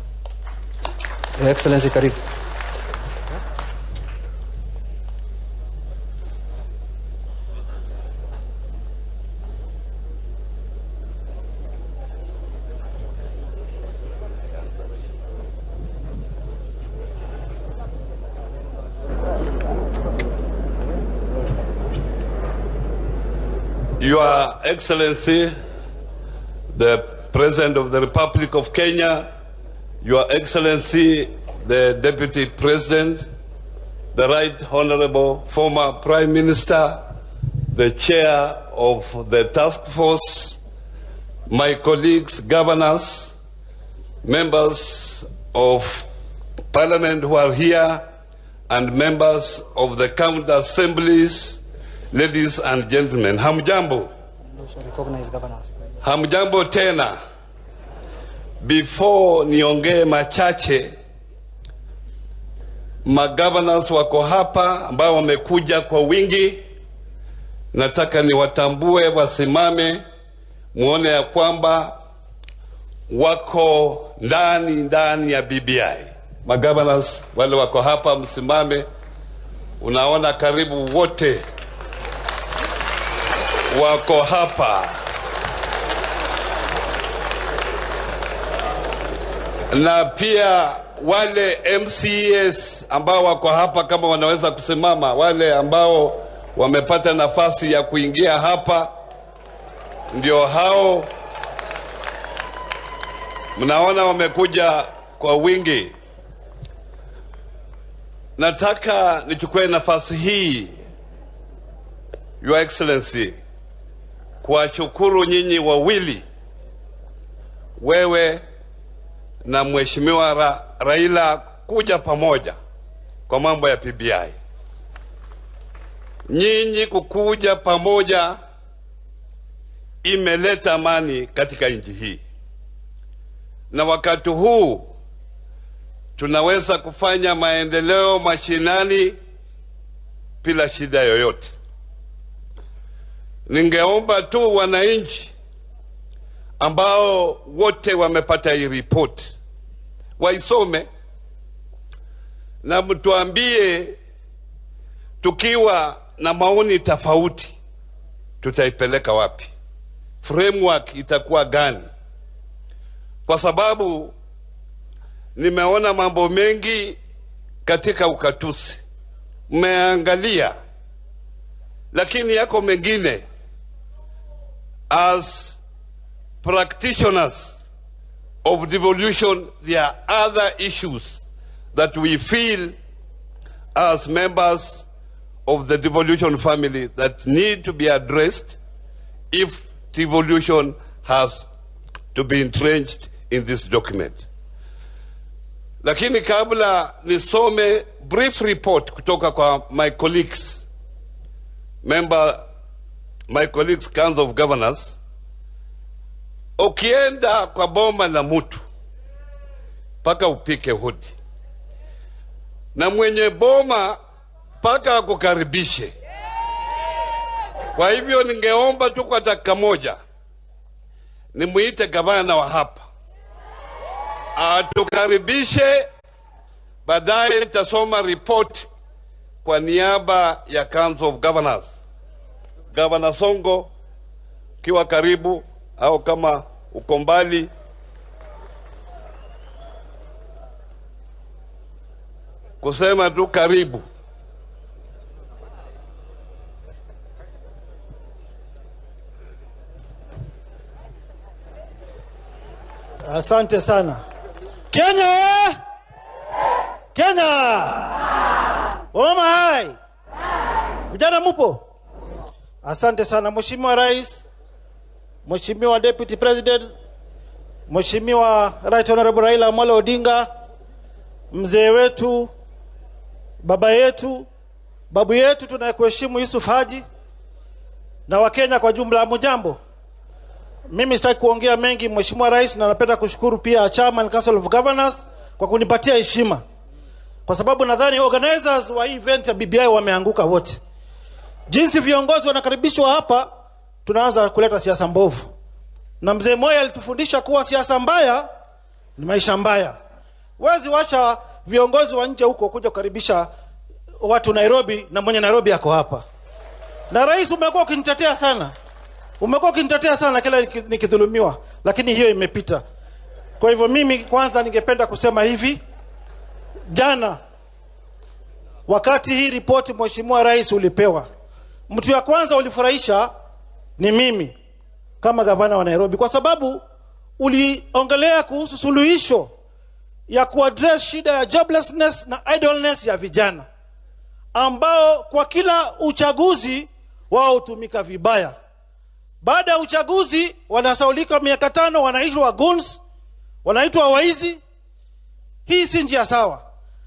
Speaker 11: Your Excellency, karibu.
Speaker 15: Your Excellency, the President of the Republic of Kenya, Your Excellency, the Deputy President, the Right Honorable former Prime Minister, the Chair of the Task Force, my colleagues, governors, members of Parliament who are here, and members of the county assemblies, ladies and gentlemen, hamjambo. Hamjambo tena. Before niongee machache, magovernors wako hapa ambao wamekuja kwa wingi. Nataka niwatambue, wasimame, muone ya kwamba wako ndani ya BBI. Magovernors wale wako hapa, msimame. Unaona karibu wote wako hapa. Na pia wale MCAs ambao wako hapa kama wanaweza kusimama, wale ambao wamepata nafasi ya kuingia hapa, ndio hao mnaona wamekuja kwa wingi. Nataka nichukue nafasi hii, Your Excellency, kuwashukuru nyinyi wawili, wewe na Mheshimiwa Raila, kuja pamoja kwa mambo ya BBI. Nyinyi kukuja pamoja imeleta amani katika nchi hii, na wakati huu tunaweza kufanya maendeleo mashinani bila shida yoyote. Ningeomba tu wananchi ambao wote wamepata hii report waisome na mtuambie, tukiwa na maoni tofauti tutaipeleka wapi, framework itakuwa gani? Kwa sababu nimeona mambo mengi katika ukatusi, mmeangalia, lakini yako mengine. As practitioners of devolution, there are other issues that we feel as members of the devolution family that need to be addressed if devolution has to be entrenched in this document. Lakini kabla nisome brief report kutoka kwa my colleagues, my colleagues Council of Governors, ukienda kwa boma la mtu paka upike hodi, na mwenye boma paka akukaribishe. Kwa hivyo ningeomba tu kwa dakika moja nimuite gavana wa hapa atukaribishe, baadaye nitasoma report kwa niaba ya Council of Governors. Governor Songo, kiwa karibu au kama uko mbali, kusema tu karibu.
Speaker 1: Asante sana. Kenya! Kenya! Oma hai! Vijana mupo? Asante sana Mheshimiwa Rais, Mheshimiwa Deputy President, Mheshimiwa Right Honorable Raila Amolo Odinga, mzee wetu, baba yetu, babu yetu tunayekuheshimu Yusuf Haji, na Wakenya kwa jumla, mjambo. Mimi sitaki kuongea mengi Mheshimiwa Rais, na napenda kushukuru pia Chairman Council of Governors kwa kunipatia heshima, kwa sababu nadhani organizers wa event ya BBI wameanguka wote. Jinsi viongozi wanakaribishwa hapa, tunaanza kuleta siasa mbovu. Na mzee Moyo alitufundisha kuwa siasa mbaya ni maisha mbaya. Wezi wacha viongozi wa nje huko kuja kukaribisha watu Nairobi, na mwenye Nairobi yako hapa. Na rais, umekuwa ukinitetea sana. Umekuwa ukinitetea sana kila nikidhulumiwa, lakini hiyo imepita. Kwa hivyo mimi kwanza ningependa kusema hivi, jana wakati hii ripoti Mheshimiwa Rais ulipewa, mtu ya kwanza ulifurahisha ni mimi kama gavana wa Nairobi, kwa sababu uliongelea kuhusu suluhisho ya kuaddress shida ya joblessness na idleness ya vijana ambao kwa kila uchaguzi wao hutumika vibaya. Baada ya uchaguzi wanasaulika miaka 5, wanaitwa goons, wanaitwa waizi. Hii si njia sawa.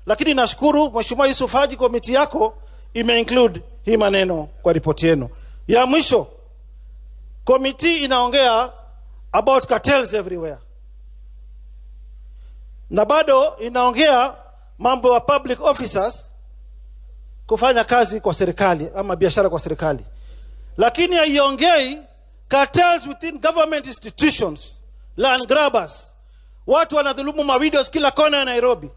Speaker 1: Lakini nashukuru Mheshimiwa Yusuf Haji, komiti yako imeinclude hii maneno kwa ripoti yenu. Ya mwisho, komiti inaongea about cartels everywhere. Na bado inaongea mambo ya public officers kufanya kazi kwa serikali ama biashara kwa serikali. Lakini haiongei cartels within government institutions, land grabbers. Watu wanadhulumu mavideos kila kona ya Nairobi.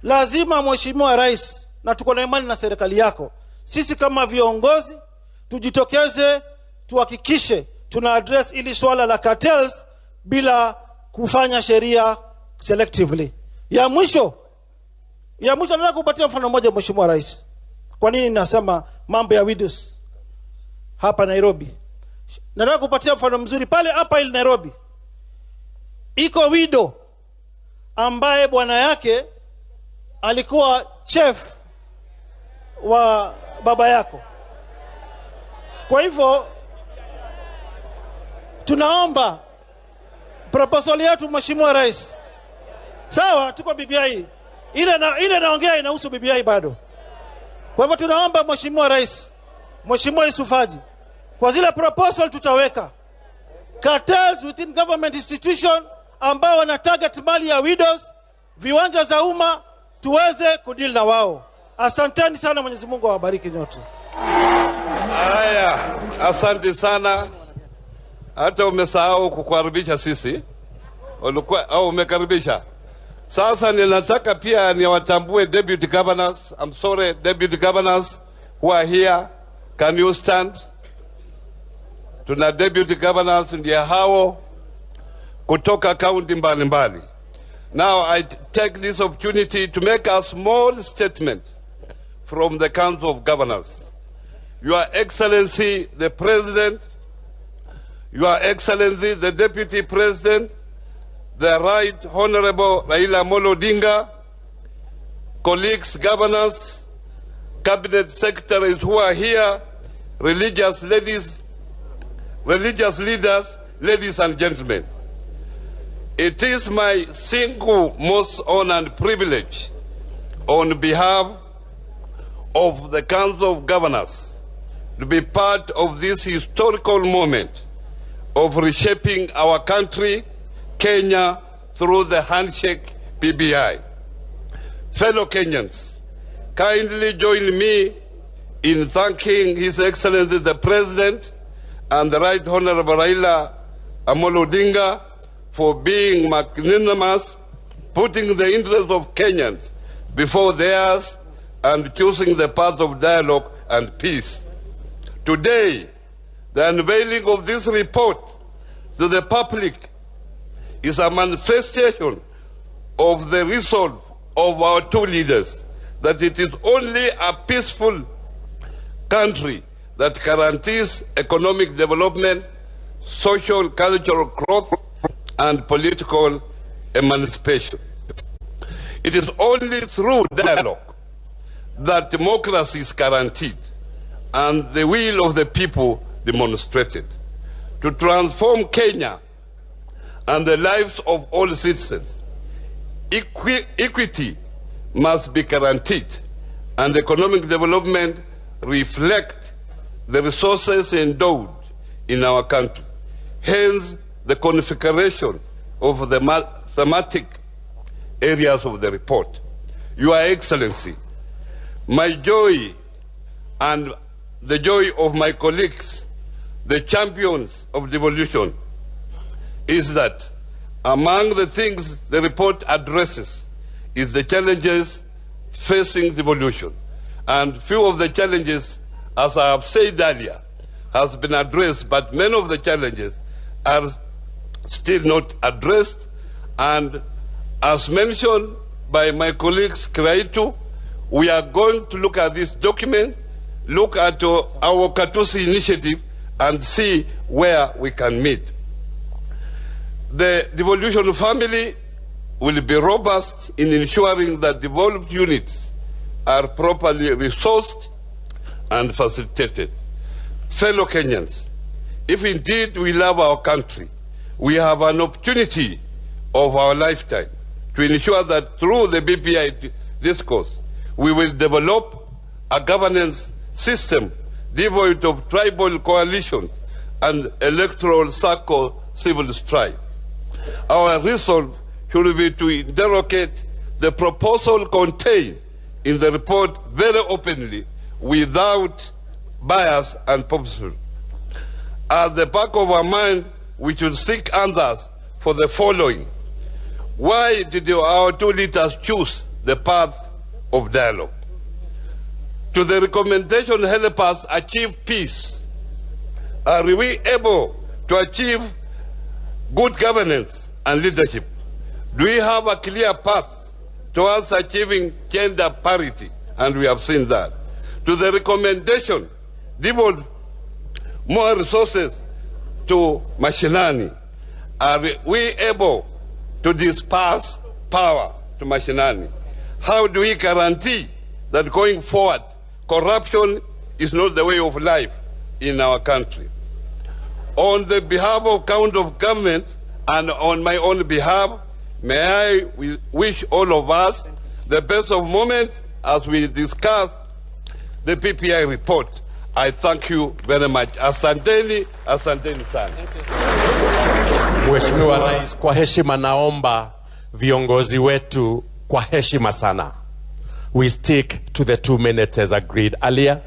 Speaker 1: Lazima Mheshimiwa Rais, na tuko na imani na serikali yako, sisi kama viongozi tujitokeze, tuhakikishe tuna address ili swala la cartels bila kufanya sheria selectively. Ya mwisho nataka kupatia mfano mmoja, Mheshimiwa Rais. Kwa nini nasema mambo ya widows hapa Nairobi? Nataka kupatia mfano mzuri pale hapa ili Nairobi. Iko widow ambaye bwana yake alikuwa chef wa baba yako. Kwa hivyo tunaomba proposal yetu, Mheshimiwa Rais. Sawa, tuko BBI. Ile naongea inahusu BBI bado. Kwa hivyo tunaomba Mheshimiwa Rais, Mheshimiwa Isufaji, kwa zile proposal tutaweka cartels within government institution ambao wana target mali ya widows, viwanja za umma, tuweze kudeal na wao. Asanteni sana, Mwenyezi Mungu awabariki nyote.
Speaker 15: Haya, asante sana. Hata umesahau kukaribisha sisi. Ulikuwa au umekaribisha? Sasa ninataka pia niwatambue deputy governors. I'm sorry, deputy governors who are here. Can you stand? Tuna deputy governors ndiye hao kutoka county mbalimbali. Now I take this opportunity to make a small statement from the Council of Governors. Your Excellency the President, Your Excellency the Deputy President, the Right Honorable Raila Amolo Odinga, colleagues, governors, cabinet secretaries who are here, religious leaders, ladies and gentlemen. It is my single most honor and privilege on behalf of the Council of Governors to be part of this historical moment of reshaping our country, Kenya, through the handshake BBI. Fellow Kenyans, kindly join me in thanking His Excellency the President and the Right Honorable Raila Amolo Odinga for being magnanimous, putting the interests of Kenyans before theirs and choosing the path of dialogue and peace. Today, the unveiling of this report to the public is a manifestation of the resolve of our two leaders that it is only a peaceful country that guarantees economic development, social, cultural growth, and political emancipation. It is only through dialogue that democracy is guaranteed and the will of the people demonstrated. To transform Kenya and the lives of all citizens, equity must be guaranteed and economic development reflect the resources endowed in our country. Hence, the configuration of the thematic areas of the report. Your Excellency, my joy and the joy of my colleagues, the champions of devolution, is that among the things the report addresses is the challenges facing devolution. And few of the challenges, as I have said earlier, has been addressed, but many of the challenges are still not addressed. And as mentioned by my colleagues Kiraitu, we are going to look at this document, look at our Katusi initiative, and see where we can meet. The devolution family will be robust in ensuring that devolved units are properly resourced and facilitated. Fellow Kenyans, if indeed we love our country, we have an opportunity of our lifetime to ensure that through the BBI discourse, we will develop a governance system devoid of tribal coalitions and electoral circle civil strife. Our resolve should be to interrogate the proposal contained in the report very openly, without bias and populism. At the back of our mind, we should seek answers for the following. Why did our two leaders choose the path of dialogue? To the recommendation help us achieve peace. Are we able to achieve good governance and leadership? Do we have a clear path towards achieving gender parity, and we have seen that. To the recommendation, devote more resources to mashinani. Are we able to disperse power to mashinani? How do we guarantee that going forward, corruption is not the way of life in our country? On the behalf of Council of Government and on my own behalf, may I wish all of us the best of moments as we discuss the PPI report. I thank you very much. Asanteni, asanteni sana.
Speaker 8: Mheshimiwa Rais, kwa heshima naomba viongozi wetu kwa heshima sana, we stick to the 2 minutes as agreed earlier,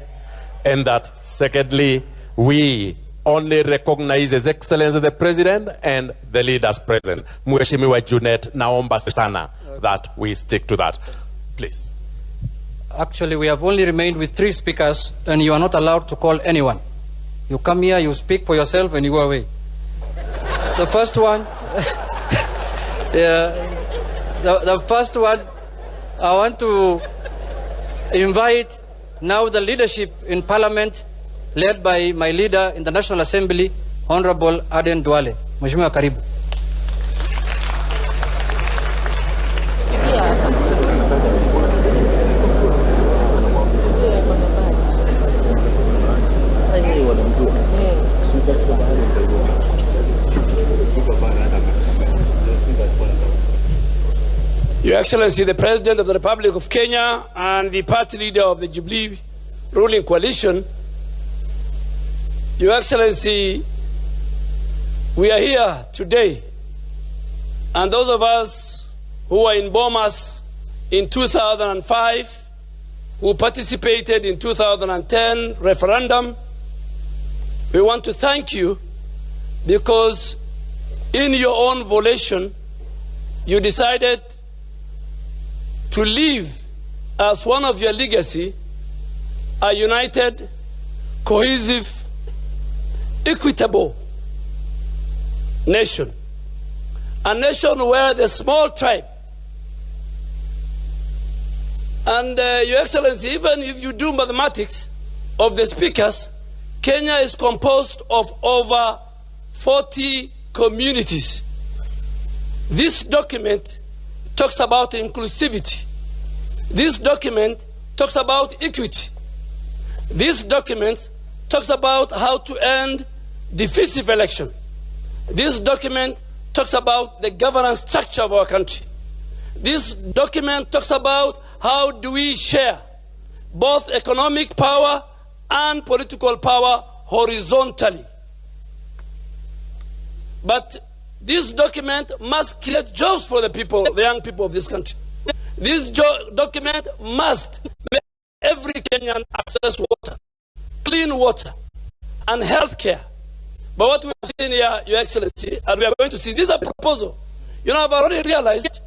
Speaker 8: and that secondly, we only recognize His Excellency the President and the leaders present. Mheshimiwa Junet, naomba sana that we stick to that. Please.
Speaker 11: Actually, we have only remained with 3 speakers, and you are not allowed to call anyone. You come here, you speak for yourself, and you go away. The first one, the first one, I want to invite now the leadership in Parliament, led by my leader in the National Assembly, Honorable Aden Duale. Mheshimiwa, karibu.
Speaker 2: Your Excellency, the President of the Republic of Kenya and the party leader of the Jubilee ruling coalition, Your Excellency, we are here today, and those of us who were in Bomas in 2005, who participated in 2010 referendum, we want to thank you because in your own volition, you decided to leave as one of your legacy a united, cohesive, equitable nation. A nation where the small tribe, and Your Excellency, even if you do mathematics of the speakers, Kenya is composed of over 40 communities. This document talks about inclusivity. This document talks about equity. This document talks about how to end divisive election. This document talks about the governance structure of our country. This document talks about how do we share both economic power and political power horizontally. But this document must create jobs for the people, the young people of this country. This document must make every Kenyan access water, clean water, and health care. But what we have seen here, Your Excellency, and we are going to see, this is a proposal. You know, I've already realized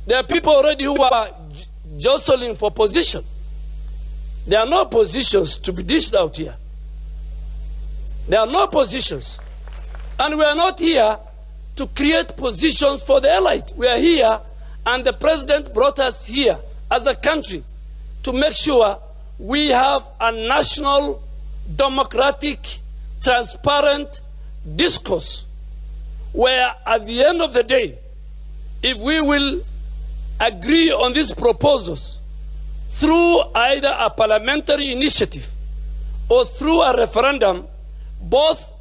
Speaker 2: there are people already who are jostling for position. There are no positions to be dished out here. There are no positions. And we are not here to create positions for the elite. We are here, and the President brought us here as a country to make sure we have a national, democratic, transparent discourse where at the end of the day, if we will agree on these proposals through either a parliamentary initiative or through a referendum, both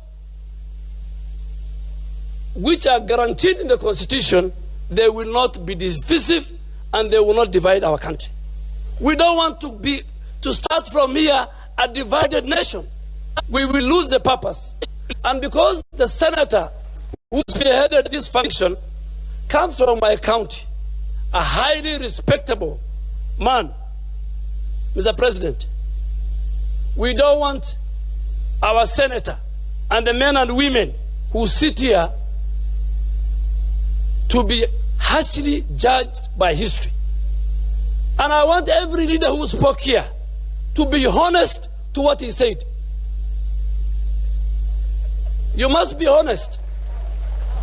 Speaker 2: which are guaranteed in the Constitution, they will not be divisive and they will not divide our country. We don't want to start from here a divided nation. We will lose the purpose. And because the senator who spearheaded this function comes from my county, a highly respectable man, Mr. President, we don't want our senator and the men and women who sit here to be harshly judged by history. And I want every leader who spoke here to be honest to what he said. You must be honest.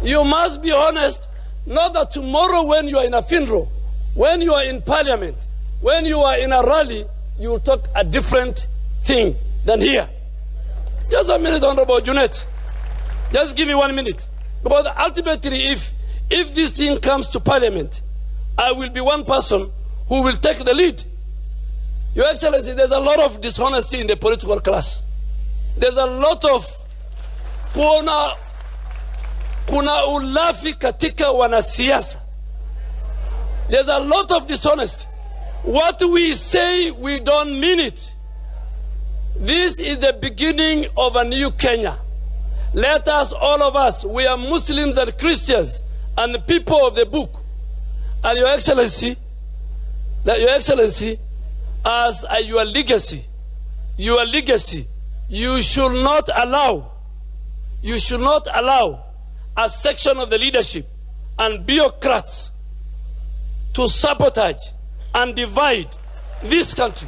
Speaker 2: You must be honest, not that tomorrow when you are in a funeral When you are in parliament, when you are in a rally, you will talk a different thing than here. Just a minute, Honorable Junet. Just give me 1 minute. Because ultimately, if this thing comes to parliament, I will be one person who will take the lead. Your Excellency, there's a lot of dishonesty in the political class. There's a lot of kuna ulafi katika wanasiasa. There's a lot of dishonesty. What we say, we don't mean it. This is the beginning of a new Kenya. Let us, all of us, we are Muslims and Christians and the people of the book. And Your Excellency, as your legacy, you should not allow a section of the leadership and bureaucrats to sabotage and divide this country.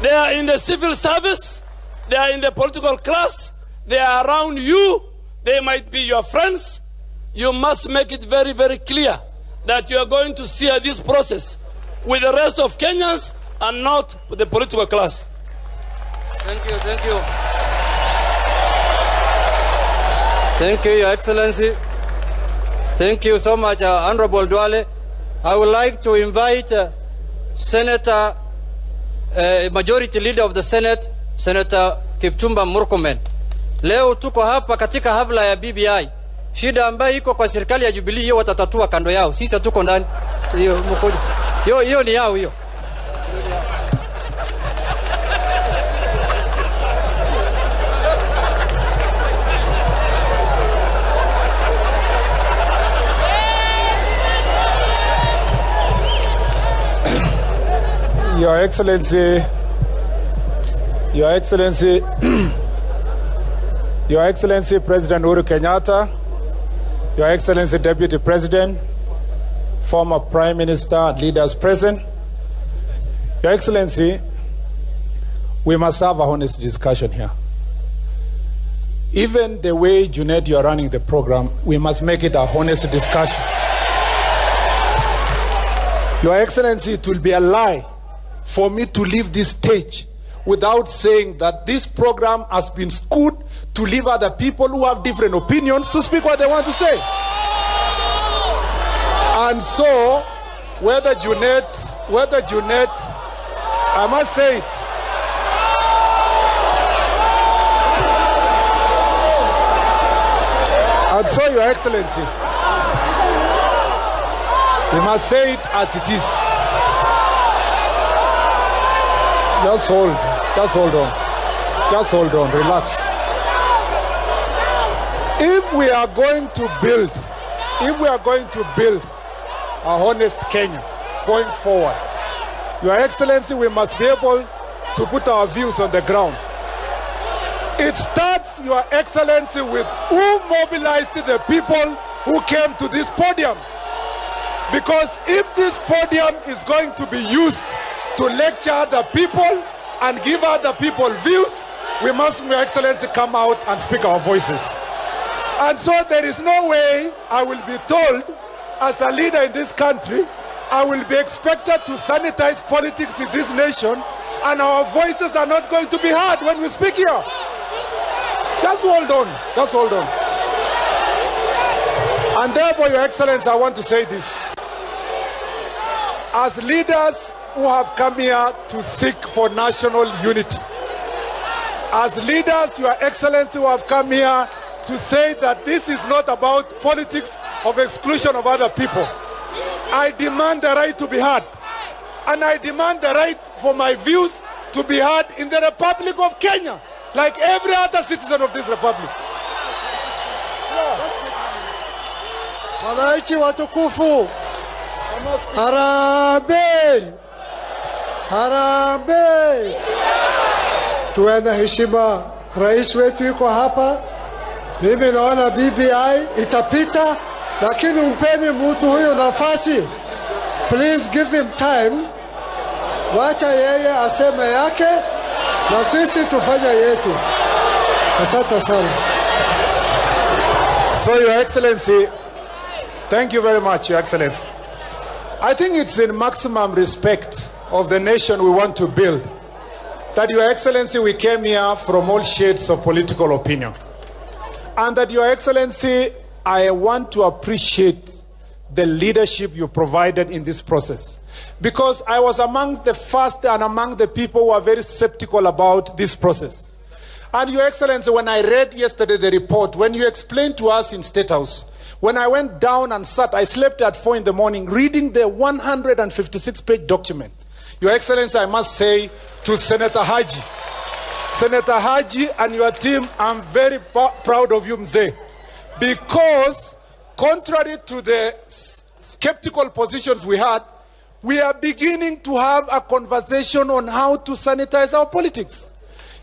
Speaker 2: They are in the civil service, they are in the political class, they are around you, they might be your friends. You must make it very, very clear that you are going to steer this process with the rest of Kenyans and not with the political class.
Speaker 11: Thank you, thank you. Thank you, Your Excellency. Thank you so much, Honorable Duale. I would like to invite Senator, Majority Leader of the Senate, Senator Kipchumba Murkomen. Leo tuko hapa katika hafla ya BBI. Shida ambayo iko kwa serikali ya Jubilee hiyo watatatua kando yao. Sisi tuko ndani. Hiyo ni yao hiyo.
Speaker 3: Your Excellency, Your Excellency President Uhuru Kenyatta, Your Excellency Deputy President, former Prime Minister and leaders present, Your Excellency, we must have a honest discussion here. Even the way, Junet, you are running the program, we must make it a honest discussion. Your Excellency, it will be a lie for me to leave this stage without saying that this program has been skewed to leave other people who have different opinions to speak what they want to say. And so, whether Junet, I must say it. And so, Your Excellency, we must say it as it is. Just hold on, relax. If we are going to build a honest Kenya going forward, Your Excellency, we must be able to put our views on the ground. It starts, Your Excellency, with who mobilized the people who came to this podium. Because if this podium is going to be used to lecture other people and give other people views, we must, Your Excellency, come out and speak our voices. And so there is no way I will be told, as a leader in this country, I will be expected to sanitize politics in this nation, and our voices are not going to be heard when we speak here. Just hold on. And therefore, Your Excellency, I want to say this. As leaders who have come here to seek for national unity, as leaders, Your Excellency, who have come here to say that this is not about politics of exclusion of other people, I demand the right to be heard. And I demand the right for my views to be heard in the Republic of Kenya, like every other citizen of this republic.
Speaker 6: Wananchi watukufu, harambee, harambee. Tuwe na heshima, rais wetu yuko hapa. Mimi naona BBI itapita, lakini mpeni mtu huyo nafasi. Please give him time. Wacha yeye aseme yake na sisi tufanye yetu. Asante sana.
Speaker 3: So, Your Excellency, thank you very much, Your Excellency. I think it's in maximum respect of the nation we want to build that, Your Excellency, we came here from all shades of political opinion. And that, Your Excellency, I want to appreciate the leadership you provided in this process. Because I was among the first and among the people who are very skeptical about this process. And Your Excellency, when I read yesterday the report, when you explained to us in State House, when I went down and sat, I slept at 4 in the morning reading the 156-page document. Your Excellency, I must say to Senator Haji and your team, I'm very proud of you, Mzee. Because contrary to the skeptical positions we had, we are beginning to have a conversation on how to sanitize our politics.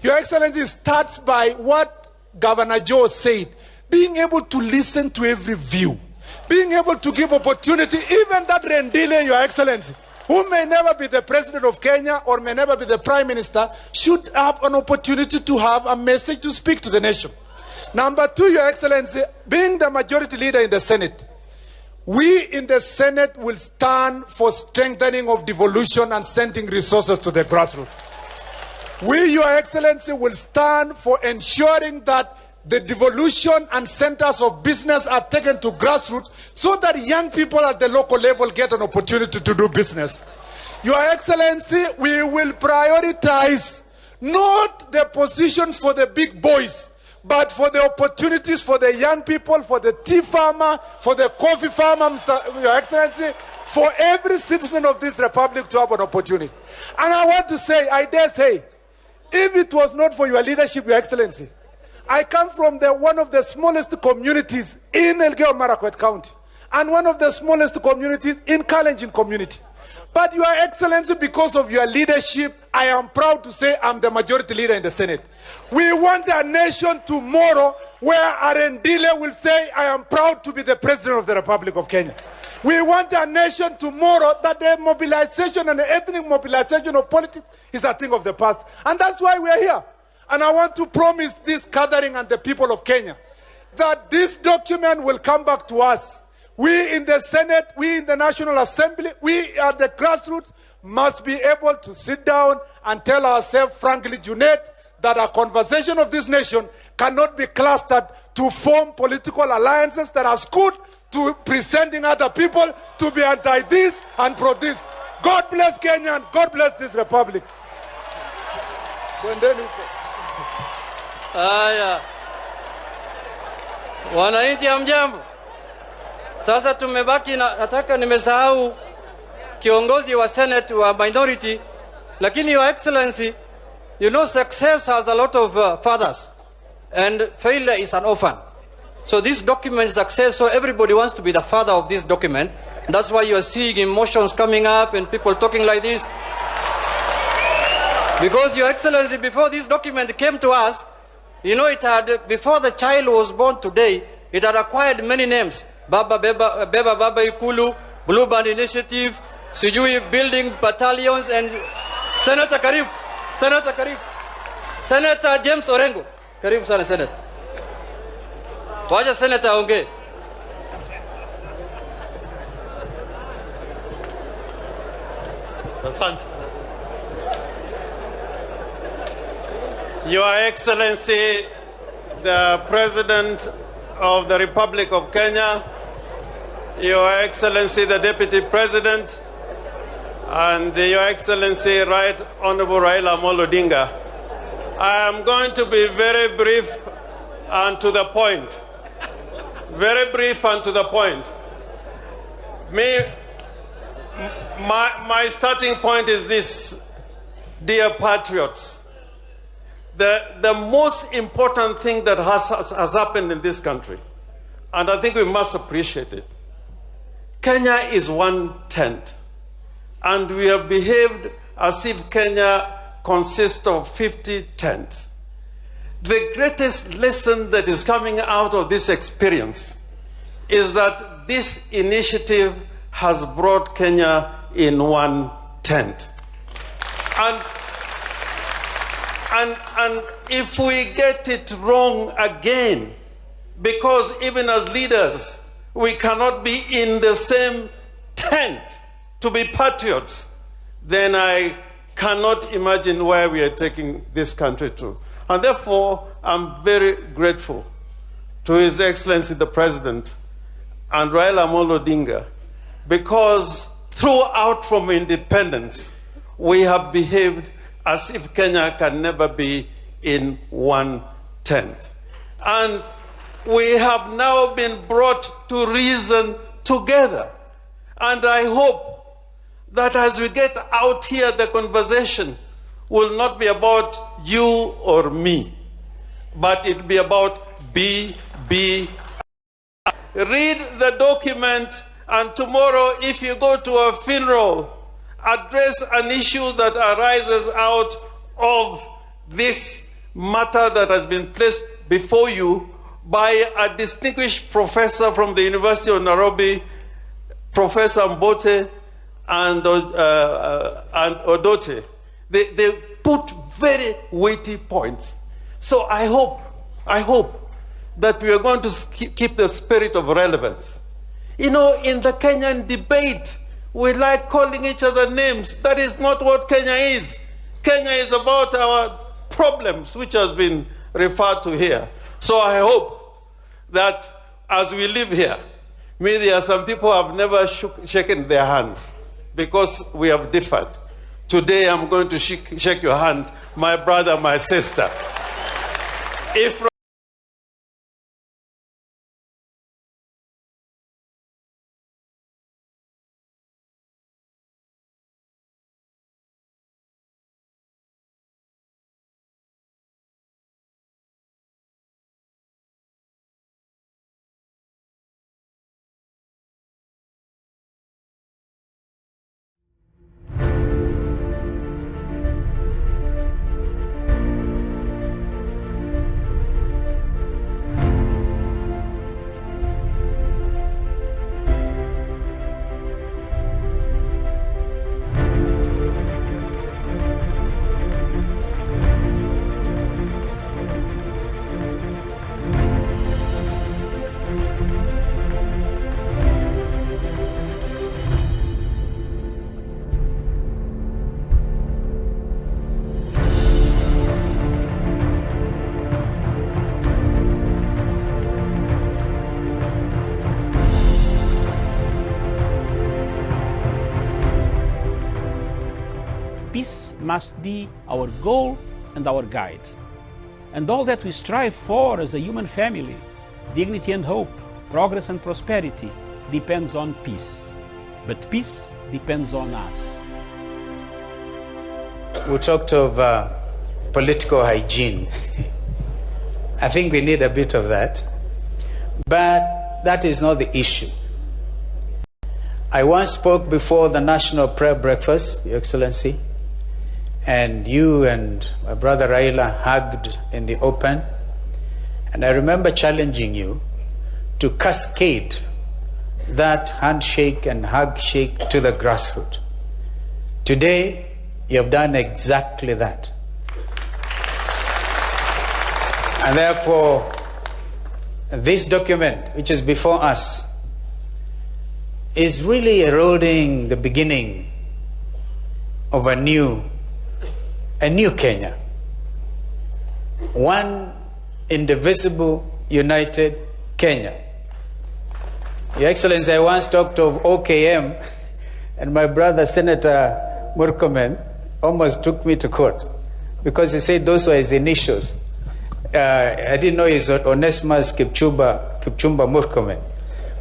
Speaker 3: Your Excellency, starts by what Governor Joe said, being able to listen to every view, being able to give opportunity, even that Rendile, Your Excellency, who may never be the President of Kenya or may never be the Prime Minister, should have an opportunity to have a message to speak to the nation. Number 2, Your Excellency, being the majority leader in the Senate, we in the Senate will stand for strengthening of devolution and sending resources to the grassroots. We, Your Excellency, will stand for ensuring that the devolution and centers of business are taken to grassroots so that young people at the local level get an opportunity to do business. Your Excellency, we will prioritize not the positions for the big boys, but for the opportunities for the young people, for the tea farmer, for the coffee farmer, Your Excellency, for every citizen of this republic to have an opportunity. And I want to say, I dare say, if it was not for your leadership, Your Excellency, I come from one of the smallest communities in Elgeyo Marakwet County and one of the smallest communities in Kalenjin community. But Your Excellency, because of your leadership, I am proud to say I'm the majority leader in the Senate. We want a nation tomorrow where Arendile will say, I am proud to be the President of the Republic of Kenya. We want a nation tomorrow that the mobilization and the ethnic mobilization of politics is a thing of the past. And that's why we are here. And I want to promise this gathering and the people of Kenya that this document will come back to us. We in the Senate, we in the National Assembly, we at the grassroots must be able to sit down and tell ourselves frankly, Junaid, that a conversation of this nation cannot be clustered to form political alliances that are skewed to presenting other people to be anti-this and pro-this. God bless Kenya and God bless this republic.
Speaker 11: Haya, wananchi hamjambo. Sasa tumebaki nataka nimesahau kiongozi wa Senate wa minority, lakini Your Excellency, you know success has a lot of fathers and failure is an orphan. So this document is success, so everybody wants to be the father of this document. That's why you are seeing emotions coming up and people talking like this. Because Your Excellency, before this document came to us, you know, it had, before the child was born today, it had acquired many names. Baba Baba Ikulu, Blue Band Initiative, Sijui building battalions, and Senator Karib, Senator James Orengo. Karib sana Senator. Waja Senator onge.
Speaker 8: Asante. Your Excellency, the President of the Republic of Kenya, Your Excellency, the Deputy President, and Your Excellency, Right Honorable Raila Amolo Odinga, I am going to be very brief and to the point. Very brief and to the point. My starting point is this, dear patriots. The most important thing that has happened in this country, and I think we must appreciate it, Kenya is one tent, and we have behaved as if Kenya consists of 50 tents. The greatest lesson that is coming out of this experience is that this initiative has brought Kenya in one tent. And if we get it wrong again, because even as leaders, we cannot be in the same tent
Speaker 4: to be patriots, then I cannot imagine where we are taking this country to. And therefore, I'm very grateful to His Excellency the President and Raila Amolo Odinga, because throughout from independence, we have behaved as if Kenya can never be in one tent. And we have now been brought to reason together. And I hope that as we get out here, the conversation will not be about you or me, but it will be about BBI. Read the document, and tomorrow, if you go to a funeral, address an issue that arises out of this matter that has been placed before you by a distinguished professor from the University of Nairobi, Professor Mbote and Odote. They put very weighty points. So I hope that we are going to keep the spirit of relevance. You know, in the Kenyan debate, we like calling each other names. That is not what Kenya is. Kenya is about our problems, which has been referred to here. So I hope that as we live here, maybe there are some people who have never shaken their hands because we have differed. Today I'm going to shake your hand, my brother, my sister. If
Speaker 22: peace must be our goal and our guide. And all that we strive for as a human family, dignity and hope, progress and prosperity, depends on peace. But peace depends on us.
Speaker 23: We talked of political hygiene. I think we need a bit of that. But that is not the issue. I once spoke before the National Prayer Breakfast, Your Excellency, and you and my brother Raila hugged in the open. And I remember challenging you to cascade that handshake and hug shake to the grassroots. Today, you have done exactly that. And therefore, this document, which is before us, is really heralding the beginning of a new Kenya. One indivisible, united Kenya. Your Excellency, I once talked of OKM, and my brother Senator Murkomen almost took me to court because he said those were his initials. I didn't know he's Onesimus Kipchumba Murkomen.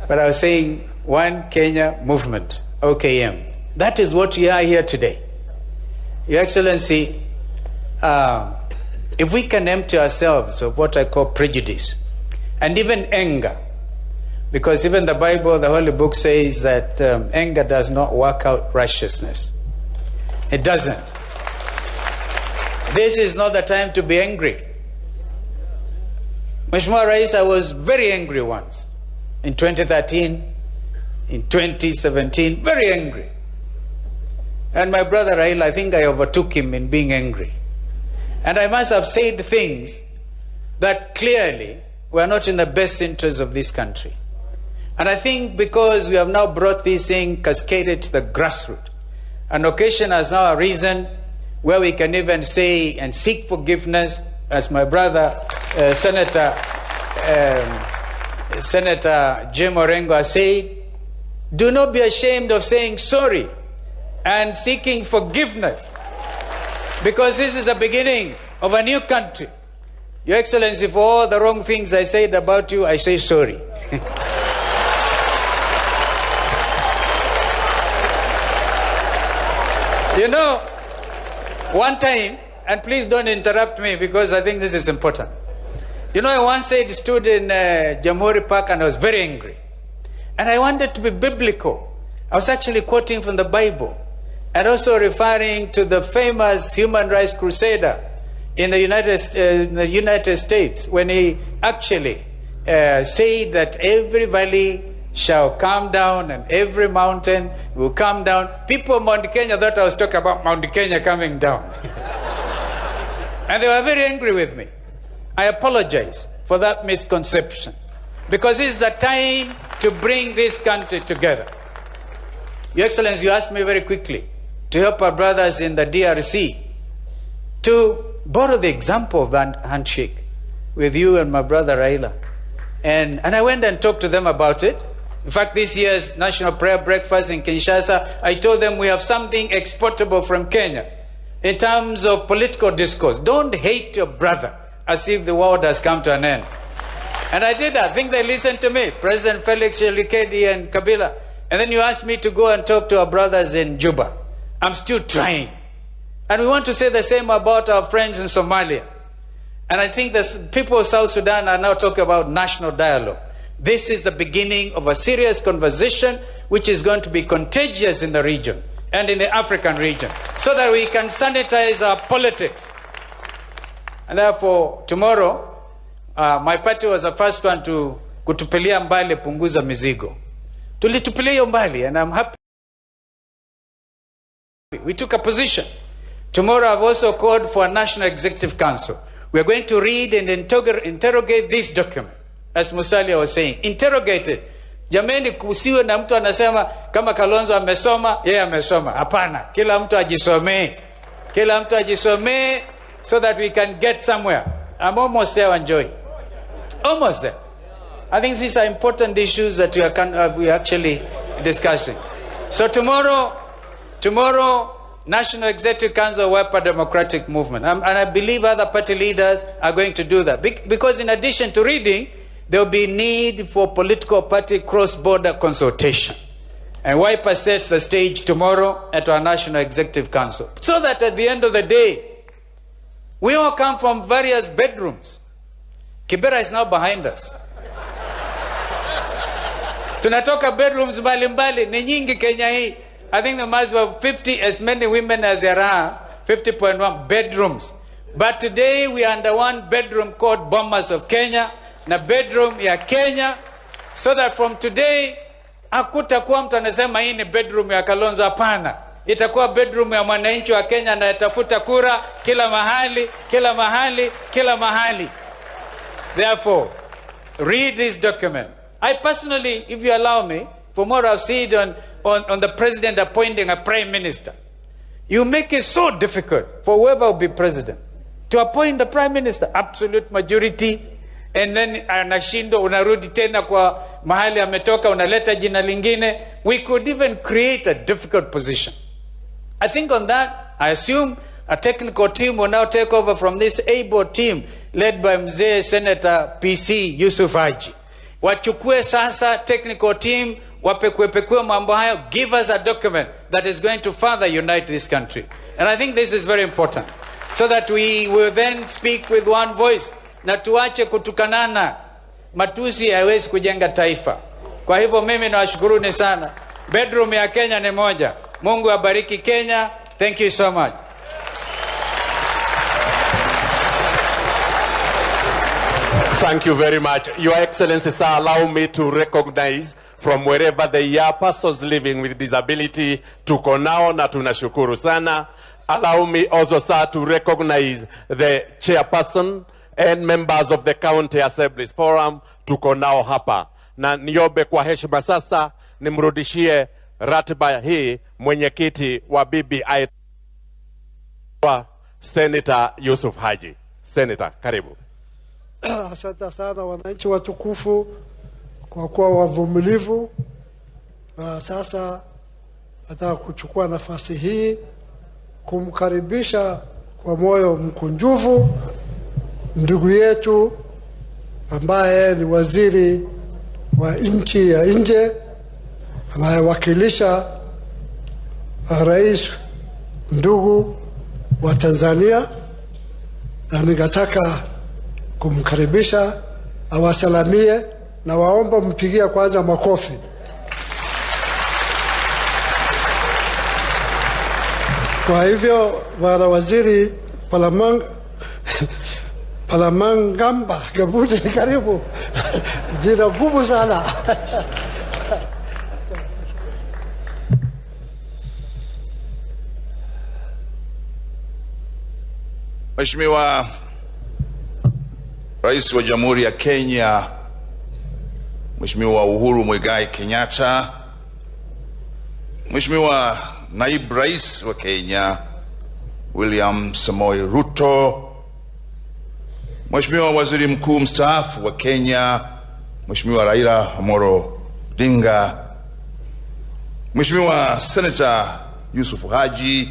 Speaker 23: But I was saying One Kenya Movement, OKM. That is what we are here today. Your Excellency, if we can empty ourselves of what I call prejudice and even anger, because even the Bible, the Holy Book says that anger does not work out righteousness. It doesn't. This is not the time to be angry. Mheshimiwa Rais, I was very angry once. In 2013, in 2017, very angry. And my brother Raila, I think I overtook him in being angry. And I must have said things that clearly were not in the best interest of this country. And I think because we have now brought this thing cascaded to the grassroots, an occasion has now arisen where we can even say and seek forgiveness, as my brother, Senator Jim Orengo has said. Do not be ashamed of saying sorry and seeking forgiveness, because this is the beginning of a new country. Your Excellency, for all the wrong things I said about you, I say sorry. You know, one time, and please don't interrupt me because I think this is important. You know, I once stood in Jamhuri Park and I was very angry. And I wanted to be biblical. I was actually quoting from the Bible and also referring to the famous human rights crusader in the United States when he actually said that every valley shall come down and every mountain will come down. People of Mount Kenya thought I was talking about Mount Kenya coming down. And they were very angry with me. I apologize for that misconception, because it's the time to bring this country together. Your Excellency, you asked me very quickly to help our brothers in the DRC to borrow the example of that handshake with you and my brother Raila. And I went and talked to them about it. In fact, this year's National Prayer Breakfast in Kinshasa, I told them we have something exportable from Kenya in terms of political discourse. Don't hate your brother as if the world has come to an end. And I did that. I think they listened to me, President Felix Tshisekedi and Kabila. And then you asked me to go and talk to our brothers in Juba. I'm still trying. And we want to say the same about our friends in Somalia. And I think the people of South Sudan are now talking about national dialogue. This is the beginning of a serious conversation which is going to be contagious in the region and in the African region, so that we can sanitize our politics. And therefore, tomorrow, my party was the first one to kutupilia mbali punguza mizigo. Tulitupilia mbali, and I'm happy. We took a position. Tomorrow I've also called for a National Executive Council. We're going to read and interrogate this document. As Musalia was saying, interrogate it. Jameni, kusiwe na mtu anasema kama Kalonzo amesoma, yeye amesoma. Hapana, kila mtu ajisomee. Kila mtu ajisomee, so that we can get somewhere. I'm almost there, Wanjoy. Almost there. I think these are important issues that we are actually discussing. So tomorrow, National Executive Council will help a democratic movement. And I believe other party leaders are going to do that. Because in addition to reading, there will be need for political party cross-border consultation. And Wiper sets the stage tomorrow at our National Executive Council. So that at the end of the day, we all come from various bedrooms. Kibera is now behind us. Tunatoka bedrooms mbali ni nyingi Kenya hii. I think there must be 50 as many women as there are, 50.1 bedrooms. But today we are under one bedroom called Bombers of Kenya, na bedroom ya Kenya, so that from today hakutakuwa mtu anasema hii ni bedroom ya Kalonzo. Hapana, itakuwa bedroom ya mwananchi wa Kenya na yatafuta kura kila mahali, kila mahali, kila mahali. Therefore, read this document. I personally, if you allow me, from what I've seen on the president appointing a prime minister, you make it so difficult for whoever will be president to appoint the prime minister. Absolute majority, and then anashindo unarudi tena kwa mahali ametoka unaleta jina lingine. We could even create a difficult position. I think on that, I assume a technical team will now take over from this able team led by Mzee Senator PC Yusuf Haji. Wachukue sasa technical team, wapekue mambo hayo, give us a document that is going to further unite this country. And I think this is very important, so that we will then speak with one voice, na tuache kutukanana. Matusi haiwezi kujenga taifa. Kwa hivyo mimi nawashukuruni sana. Bedroom ya Kenya ni moja. Mungu abariki Kenya. Thank you so much.
Speaker 8: Thank you very much. Your Excellency, sir, allow me to recognize from wherever they are persons living with disability. Tuko nao na tunashukuru sana. Allow me also, sir, to recognize the chairperson and members of the County Assemblies Forum. Tuko nao hapa. na niombe kwa heshima sasa nimrudishie ratiba hii mwenyekiti wa BBI Senator Yusuf Haji. Senator, karibu.
Speaker 6: Asante sana wananchi watukufu kwa kuwa wavumilivu, na sasa nataka kuchukua nafasi hii kumkaribisha kwa moyo mkunjufu ndugu yetu ambaye ni waziri wa nchi ya nje anayewakilisha rais ndugu wa Tanzania, na ningetaka kumkaribisha awasalamie, na waomba mpigie kwanza makofi. Kwa hivyo bwana waziri Palamagamba Kabudi, karibu. Jina gumu sana.
Speaker 5: Mheshimiwa Rais wa Jamhuri ya Kenya, Mheshimiwa Uhuru Muigai Kenyatta, Mheshimiwa Naibu Rais wa Kenya William Samoei Ruto, Mheshimiwa Waziri Mkuu mstaafu wa Kenya Mheshimiwa Raila Amolo Odinga, Mheshimiwa Senator Yusuf Haji,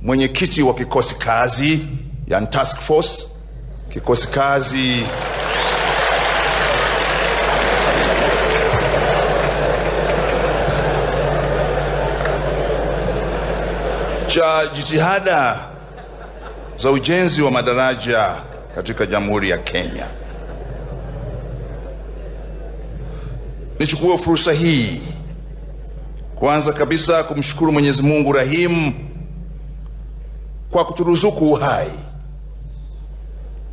Speaker 5: mwenyekiti wa kikosi kazi ya task force, kikosi kazi cha jitihada za ujenzi wa madaraja katika Jamhuri ya Kenya. Nichukue fursa hii kwanza kabisa kumshukuru Mwenyezi Mungu Rahim kwa kuturuzuku uhai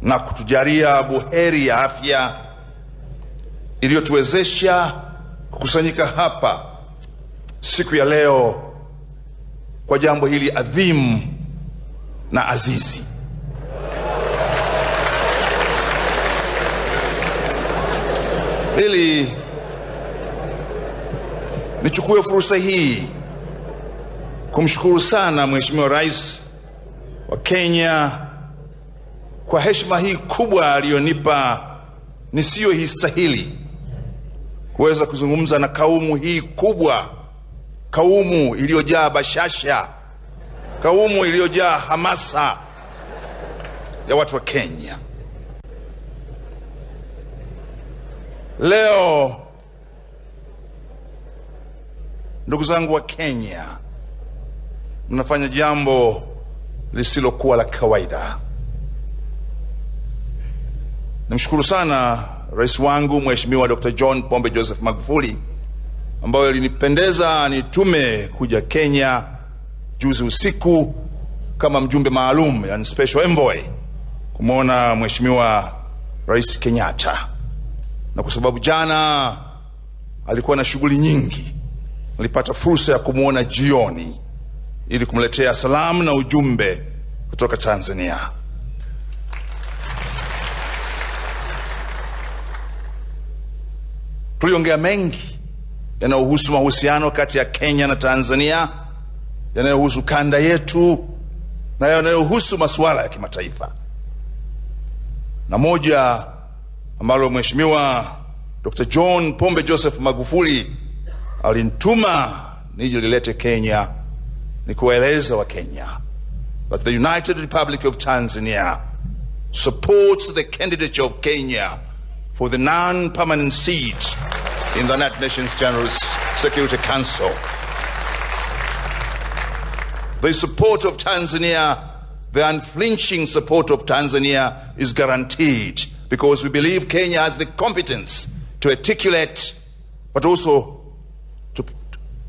Speaker 5: na kutujalia buheri ya afya iliyotuwezesha kukusanyika hapa siku ya leo kwa jambo hili adhimu na azizi. Pili, nichukue fursa hii kumshukuru sana Mheshimiwa Rais wa Kenya kwa heshima hii kubwa aliyonipa nisiyoistahili kuweza kuzungumza na kaumu hii kubwa, kaumu iliyojaa bashasha, kaumu iliyojaa hamasa ya watu wa Kenya. Leo ndugu zangu wa Kenya, mnafanya jambo lisilokuwa la kawaida. Namshukuru sana rais wangu Mheshimiwa Dr. John Pombe Joseph Magufuli ambaye alinipendeza nitume kuja Kenya juzi usiku kama mjumbe maalum, yani special envoy, kumwona Mheshimiwa Rais Kenyatta. Na kwa sababu jana alikuwa na shughuli nyingi, nilipata fursa ya kumwona jioni ili kumletea salamu na ujumbe kutoka Tanzania. Tuliongea mengi yanayohusu mahusiano kati ya Kenya na Tanzania, yanayohusu kanda yetu na yanayohusu masuala ya kimataifa. Na moja ambalo Mheshimiwa Dr. John Pombe Joseph Magufuli alinituma nije lilete Kenya ni kueleza wa Kenya that the United Republic of Tanzania supports the candidature of Kenya for the non-permanent seat in the United Nations General Security Council. The support of Tanzania, the unflinching support of Tanzania is guaranteed because we believe Kenya has the competence to articulate but also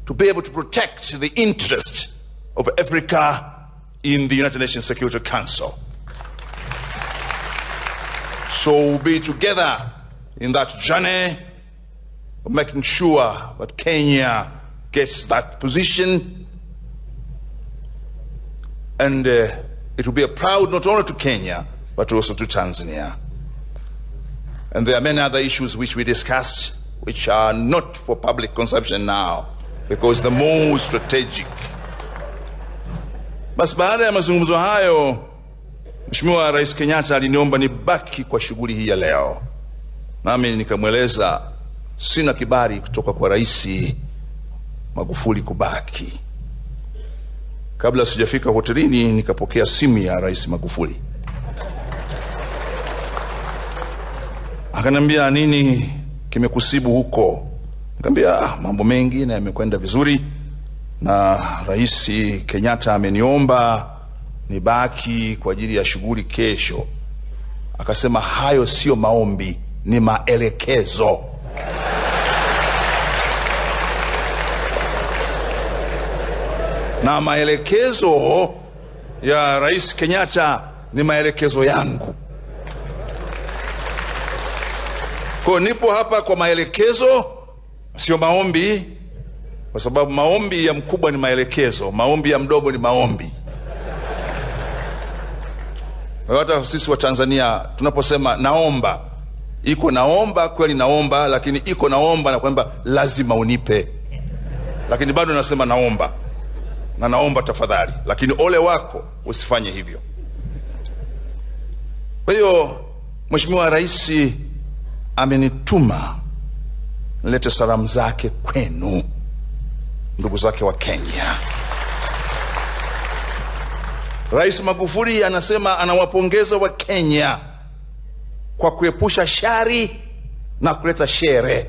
Speaker 5: to be able to protect the interest of Africa in the United Nations Security Council. So we'll be together in that journey of making sure that Kenya gets that position, and it will be a proud not only to Kenya but also to Tanzania. And there are many other issues which we discussed which are not for public consumption now because the more strategic. Basi baada ya mazungumzo hayo, Mheshimiwa Rais Kenyatta aliniomba nibaki kwa shughuli hii ya leo. Nami nikamweleza sina kibali kutoka kwa Rais Magufuli kubaki. Kabla sijafika hotelini nikapokea simu ya Rais Magufuli. Akaniambia, nini kimekusibu huko? Nikamwambia mambo mengi na yamekwenda vizuri, na Rais Kenyatta ameniomba nibaki kwa ajili ya shughuli kesho. Akasema hayo sio maombi, ni maelekezo. Na maelekezo ya Rais Kenyatta ni maelekezo yangu. Kwa nipo hapa kwa maelekezo, sio maombi, kwa sababu maombi ya mkubwa ni maelekezo, maombi ya mdogo ni maombi. Hata sisi wa Tanzania tunaposema naomba, iko naomba kweli naomba, lakini iko naomba na kwamba lazima unipe. Lakini bado nasema naomba. Na naomba tafadhali, lakini ole wako usifanye hivyo. Kwa hiyo Mheshimiwa Rais amenituma nilete salamu zake kwenu, ndugu zake wa Kenya. Rais Magufuli anasema anawapongeza wa Kenya kwa kuepusha shari na kuleta shere.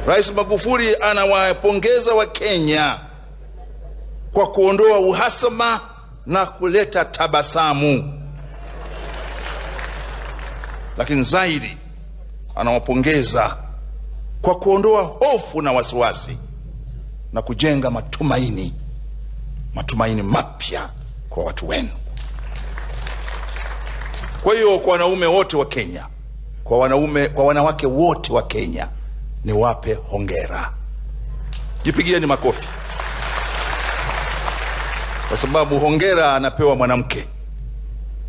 Speaker 5: Rais Magufuli anawapongeza wa Kenya kwa kuondoa uhasama na kuleta tabasamu. Lakini zaidi anawapongeza kwa kuondoa hofu na wasiwasi na kujenga matumaini mapya kwa watu wenu. Kwa hiyo kwa wanaume wote wa Kenya, kwa wanawake wote wa Kenya, niwape hongera. Jipigieni makofi. Kwa sababu hongera anapewa mwanamke.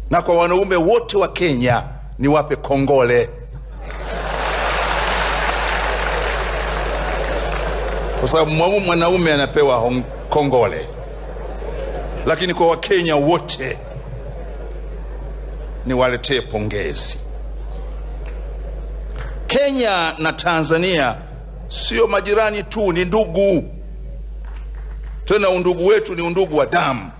Speaker 5: Na kwa wanaume wote wa Kenya niwape kongole. Kwa sababu mwanaume anapewa kongole. Lakini kwa Wakenya wote niwaletee pongezi. Kenya na Tanzania sio majirani tu, ni ndugu. Tena undugu wetu ni undugu wa damu.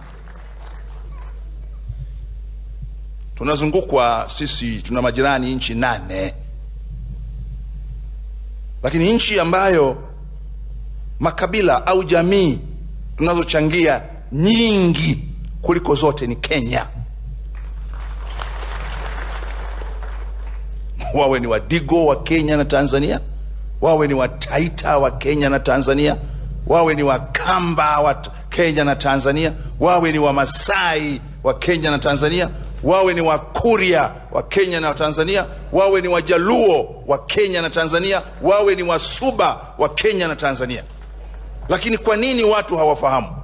Speaker 5: Tunazungukwa sisi, tuna majirani nchi 8. Lakini nchi ambayo makabila au jamii tunazochangia nyingi kuliko zote ni Kenya. Wawe ni Wadigo wa Kenya na Tanzania, wawe ni Wataita wa Kenya na Tanzania, wawe ni Wakamba wa Kenya na Tanzania, wawe ni Wamasai wa Kenya na Tanzania, wawe ni Wakuria wa Kenya na Tanzania, wawe ni Wajaluo wa Kenya na Tanzania, wawe ni Wasuba wa Kenya na Tanzania. Lakini kwa nini watu hawafahamu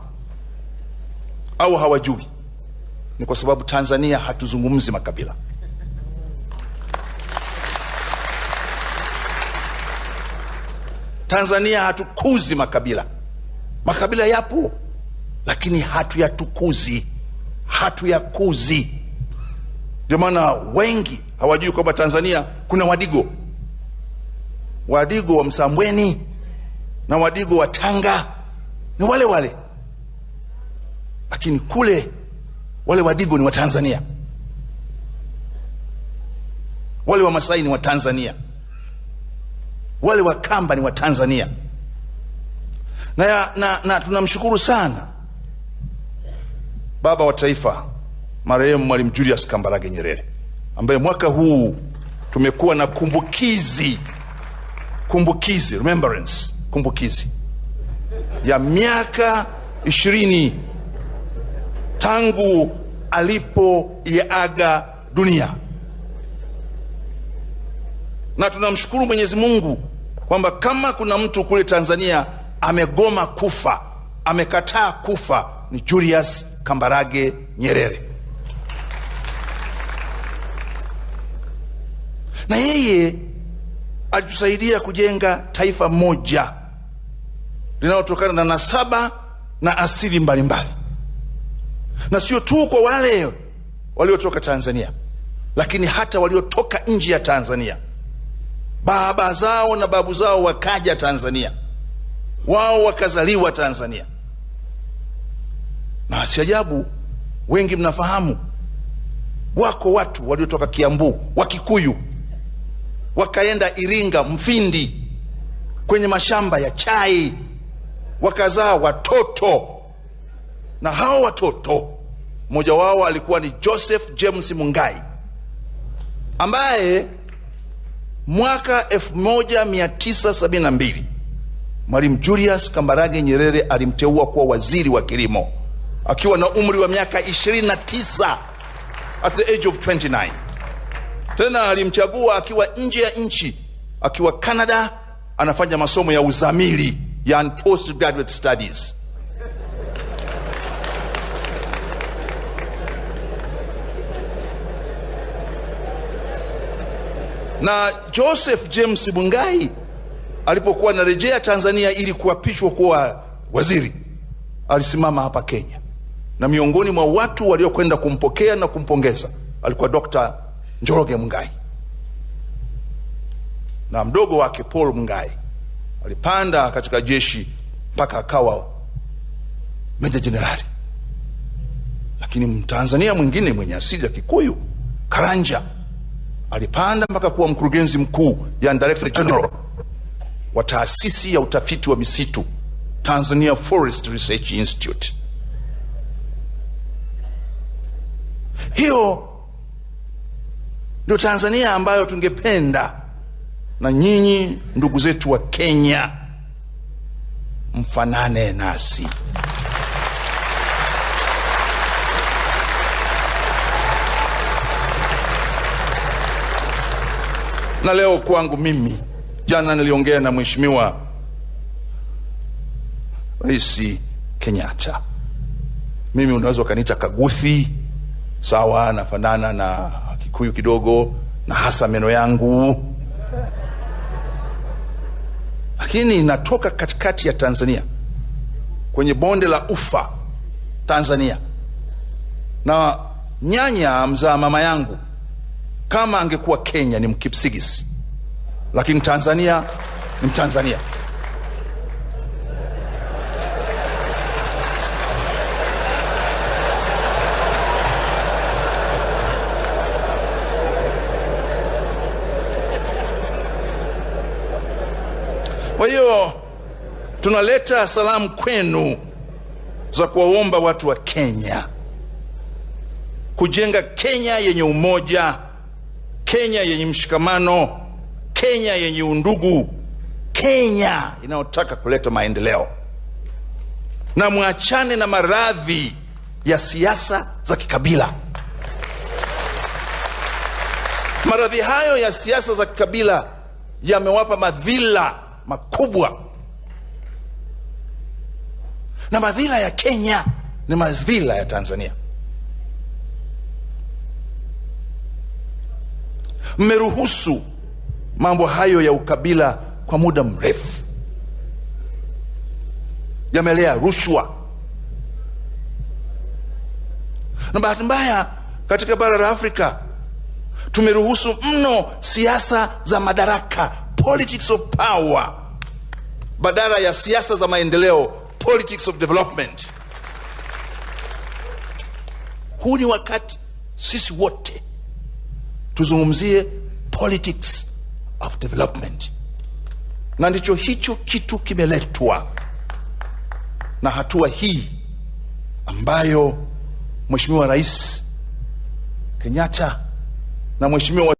Speaker 5: au hawajui? Ni kwa sababu Tanzania hatuzungumzi makabila. Tanzania hatukuzi makabila. Makabila yapo, lakini hatuyakuzi. Ndio maana wengi hawajui kwamba Tanzania kuna Wadigo. Wadigo wa Msambweni na Wadigo wa Tanga ni wale wale. Lakini kule wale Wadigo ni wa Tanzania. Wale wa Masai ni wa Tanzania. Wale Wakamba ni wa Tanzania. Na tunamshukuru sana baba wa taifa marehemu Mwalimu Julius Kambarage Nyerere, ambaye mwaka huu tumekuwa na kumbukizi ya miaka 20 tangu alipoiaga dunia. Na tunamshukuru Mwenyezi Mungu kwamba kama kuna mtu kule Tanzania amegoma kufa, amekataa kufa, ni Julius Kambarage Nyerere. Na yeye alitusaidia kujenga taifa moja linalotokana na nasaba na asili mbalimbali, na sio tu kwa wale waliotoka Tanzania, lakini hata waliotoka nje ya Tanzania. Baba zao na babu zao wakaja Tanzania, wao wakazaliwa Tanzania. Na si ajabu wengi mnafahamu, wako watu waliotoka Kiambu, Wakikuyu, wakaenda Iringa, Mfindi, kwenye mashamba ya chai, wakazaa watoto. Na hao watoto, mmoja wao alikuwa ni Joseph James Mungai, ambaye mwaka 1972 Mwalimu Julius Kambarage Nyerere alimteua kuwa waziri wa kilimo akiwa na umri wa miaka 29, at the age of 29. Tena alimchagua akiwa nje ya nchi, akiwa Canada, anafanya masomo ya uzamili, yani postgraduate studies. Na Joseph James Mungai alipokuwa anarejea Tanzania ili kuapishwa kuwa waziri, alisimama hapa Kenya, na miongoni mwa watu waliokwenda kumpokea na kumpongeza alikuwa Dr. Njoroge Mungai, na mdogo wake Paul Mungai alipanda katika jeshi mpaka akawa meja jenerali. Lakini Mtanzania mwingine mwenye asili ya Kikuyu, Karanja, alipanda mpaka kuwa mkurugenzi mkuu, yani Director General wa taasisi ya utafiti wa misitu, Tanzania Forest Research Institute. Hiyo ndio Tanzania ambayo tungependa na nyinyi ndugu zetu wa Kenya mfanane nasi. Na leo kwangu mimi, jana niliongea na Mheshimiwa Rais Kenyatta. Mimi unaweza kaniita Kaguthi, sawa, nafanana na Kikuyu kidogo, na hasa meno yangu, lakini natoka katikati ya Tanzania, kwenye bonde la Ufa Tanzania, na nyanya mzaa mama yangu kama angekuwa Kenya ni Mkipsigis, lakini Tanzania ni Mtanzania. Kwa hiyo tunaleta salamu kwenu za kuwaomba watu wa Kenya kujenga Kenya yenye umoja, Kenya yenye mshikamano, Kenya yenye undugu, Kenya inayotaka kuleta maendeleo. Na muachane na maradhi ya siasa za kikabila. Maradhi hayo ya siasa za kikabila yamewapa madhila makubwa, na madhila ya Kenya ni madhila ya Tanzania. Mmeruhusu mambo hayo ya ukabila kwa muda mrefu, yamelea rushwa, na bahati mbaya katika bara la Afrika tumeruhusu mno siasa za madaraka, politics of power, badala ya siasa za maendeleo, politics of development. Huu ni wakati sisi wote tuzungumzie politics of development, na ndicho hicho kitu kimeletwa na hatua hii ambayo Mheshimiwa Rais Kenyatta na Mheshimiwa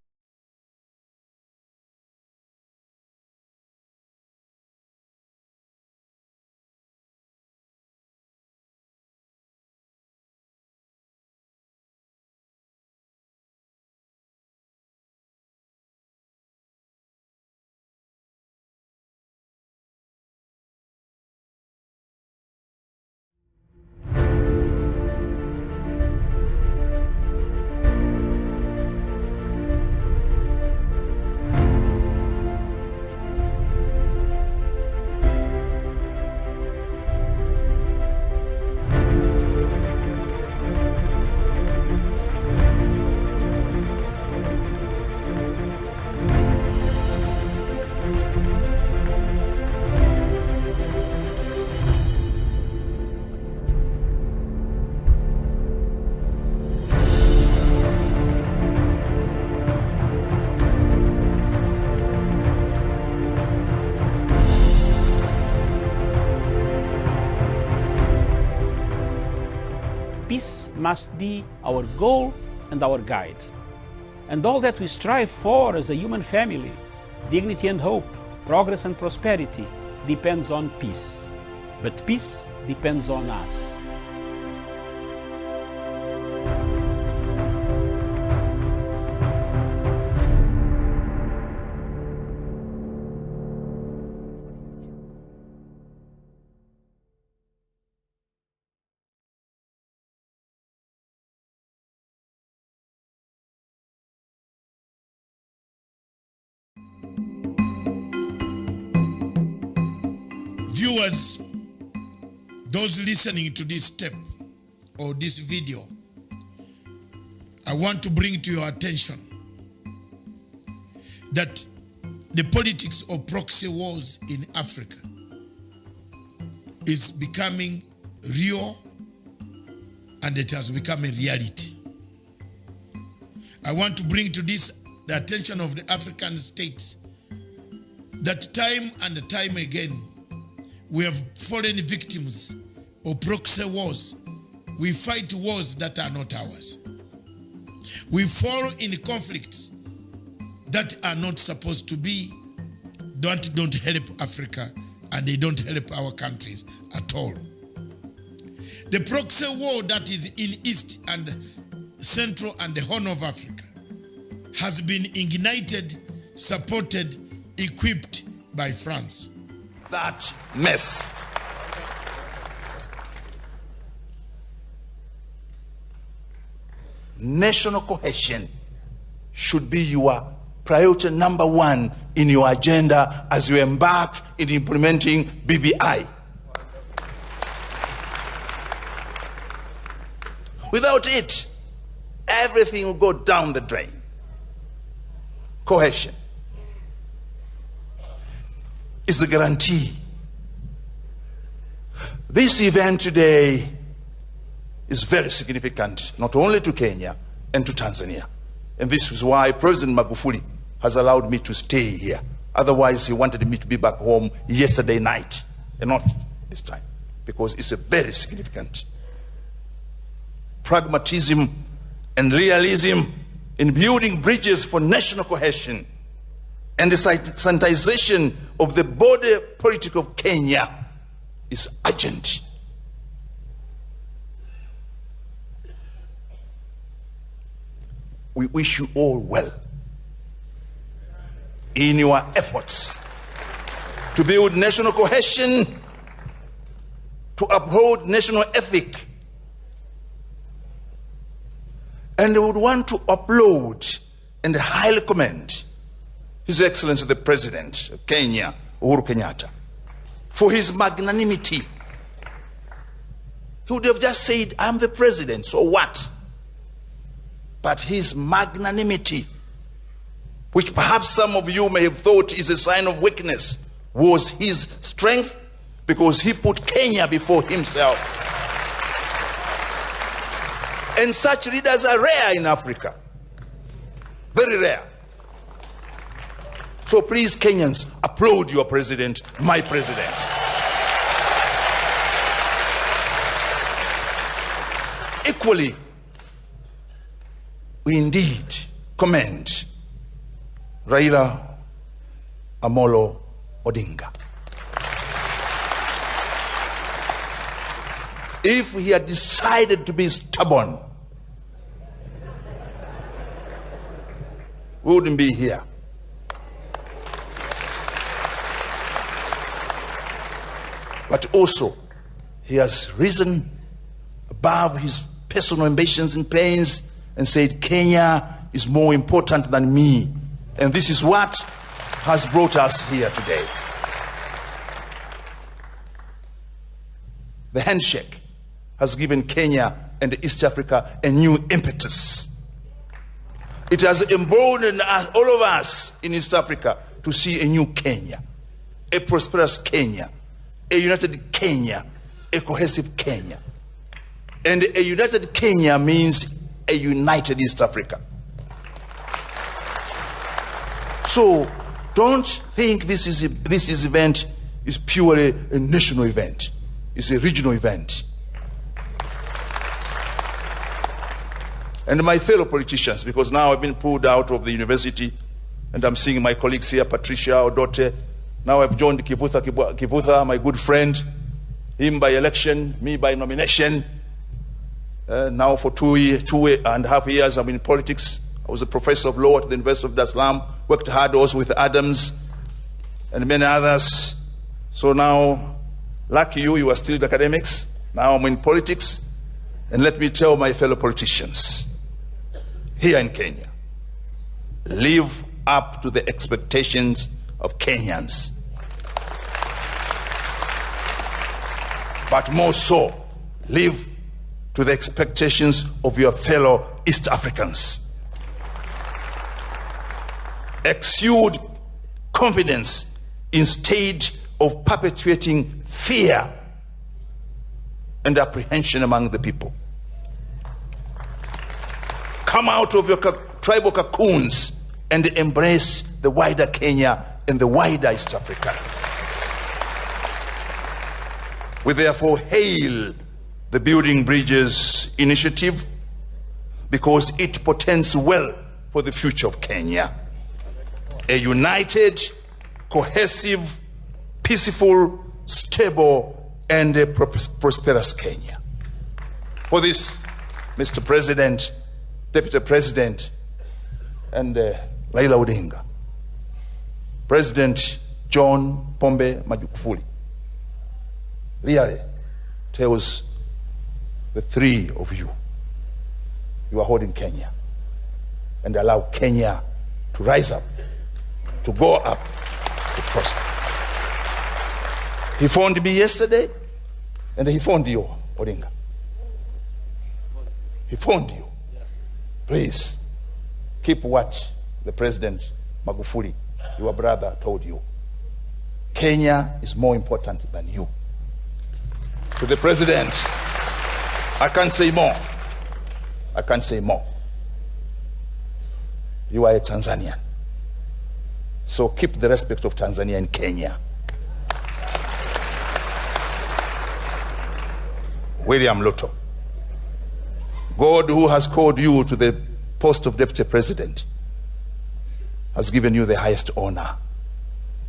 Speaker 22: peace must be our goal and our guide. And all that we strive for as a human family, dignity and hope, progress and prosperity, depends on peace. But peace depends on us.
Speaker 7: Viewers, those listening to this tape or this video, I want to bring to your attention that the politics of proxy wars in Africa is becoming real, and it has become a reality. I want to bring to this the attention of the African states that time and time again we have fallen victims of proxy wars. We fight wars that are not ours. We fall in conflicts that are not supposed to be, don't help Africa, and they don't help our countries at all. The proxy war that is in East and Central and the Horn of Africa has been ignited, supported, equipped by France.
Speaker 5: That mess. National cohesion should be your priority number one in your agenda as you embark in implementing BBI. Without it, everything will go down the drain. Cohesion is the guarantee. This event today is very significant, not only to Kenya and to Tanzania. And this is why President Magufuli has allowed me to stay here. Otherwise, he wanted me to be back home yesterday night, and not this time, because it's a very significant. Pragmatism and realism in building bridges for national cohesion and the sanitization of the border politics of Kenya is urgent. We wish you all well in your efforts to build national cohesion, to uphold national ethic. And I would want to applaud and highly commend His Excellency the President of Kenya, Uhuru Kenyatta, for his magnanimity. He would have just said, I'm the president, so what? But his magnanimity, which perhaps some of you may have thought is a sign of weakness, was his strength, because he put Kenya before himself. And such leaders are rare in Africa. Very rare. So please, Kenyans, applaud your president, my president. Equally, we indeed commend Raila Amolo Odinga. If he had decided to be stubborn, we wouldn't be here. But also, he has risen above his personal ambitions and pains and said, Kenya is more important than me. And this is what has brought us here today. The handshake has given Kenya and East Africa a new impetus. It has emboldened us, all of us in East Africa, to see a new Kenya, a prosperous Kenya, a united Kenya, a cohesive Kenya. And a united Kenya means a united East Africa. So don't think this event is purely a national event. It's a regional event. and my fellow politicians, because now I've been pulled out of the university and I'm seeing my colleagues here, Patricia Odote. Now I've joined Kivutha, my good friend, him by election, me by nomination. Now for 2.5 years I'm in politics. I was a professor of law at the University of Dar es Salaam, worked hard also with Adams and many others. So now, lucky you are still in academics. Now I'm in politics. And let me tell my fellow politicians here in Kenya, live up to the expectations of Kenyans. But more so, live to the expectations of your fellow East Africans. Exude confidence instead of perpetuating fear and apprehension among the people. Come out of your tribal cocoons and embrace the wider Kenya and the wider East Africa. We therefore hail the Building Bridges initiative because it portends well for the future of Kenya. A united, cohesive, peaceful, stable, and a prosperous Kenya. For this, Mr. President, Deputy President, and Raila Odinga, President John Pombe Magufuli really tells the three of you, you are holding Kenya and allow Kenya to rise up, to go up, to prosper. He phoned me yesterday and he phoned you, Odinga. He phoned you. Please, keep what the President Magufuli, your brother, told you. Kenya is more important than you. To the President, I can't say more. I can't say more. You are a Tanzanian. So keep the respect of Tanzania and Kenya. William Ruto, God, who has called you to the post of Deputy President, has given you the highest honor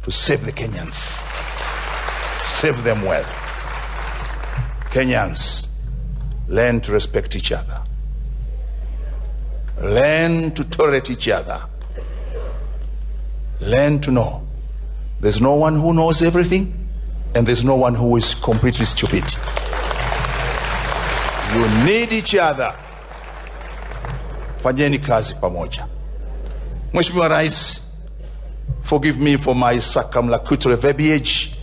Speaker 5: to save the Kenyans. Save them well. Kenyans, learn to respect each other. Learn to tolerate each other. Learn to know there's no one who knows everything and there's no one who is completely stupid. You need each other. Fanyeni kazi pamoja. Mheshimiwa Rais, forgive me for my circumlocutory verbiage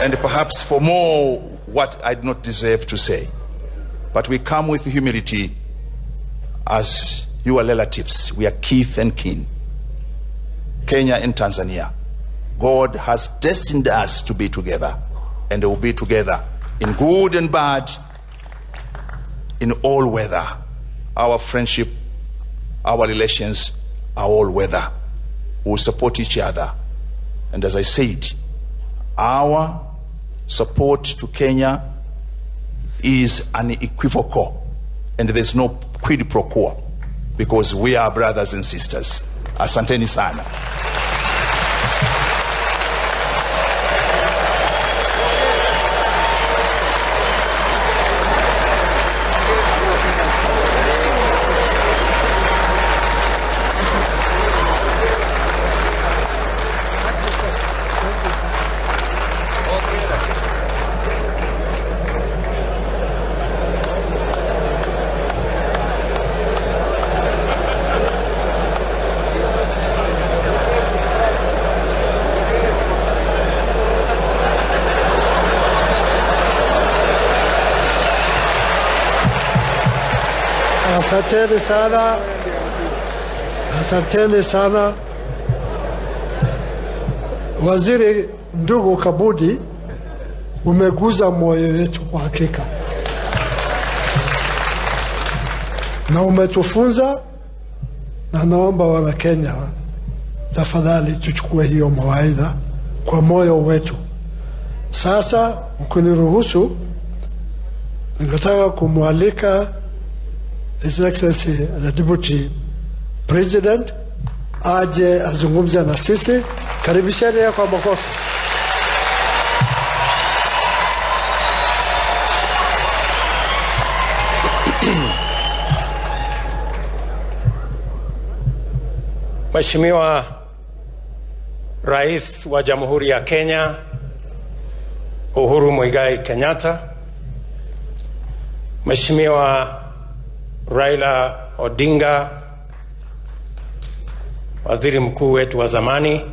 Speaker 5: and perhaps for more what I do not deserve to say. But we come with humility as your relatives. We are kith and kin. Kenya and Tanzania, God has destined us to be together, and they will be together in good and bad, in all weather. Our friendship, our relations are all weather. We will support each other. And as I said, our support to Kenya is unequivocal, and there's no quid pro quo, because we are brothers and sisters. Asanteni sana.
Speaker 6: Asanteni sana, asanteni sana. Waziri ndugu Kabudi, umeguza moyo wetu kwa hakika, na umetufunza, na naomba wana Kenya tafadhali tuchukue hiyo mawaidha kwa moyo wetu. Sasa ukiniruhusu, ningetaka kumwalika His Excellency the Deputy President aje azungumze na sisi. Karibisheni kwa makofi.
Speaker 9: Mheshimiwa Rais wa Jamhuri ya Kenya Uhuru Muigai Kenyatta, Mheshimiwa Raila Odinga, waziri mkuu wetu wa zamani,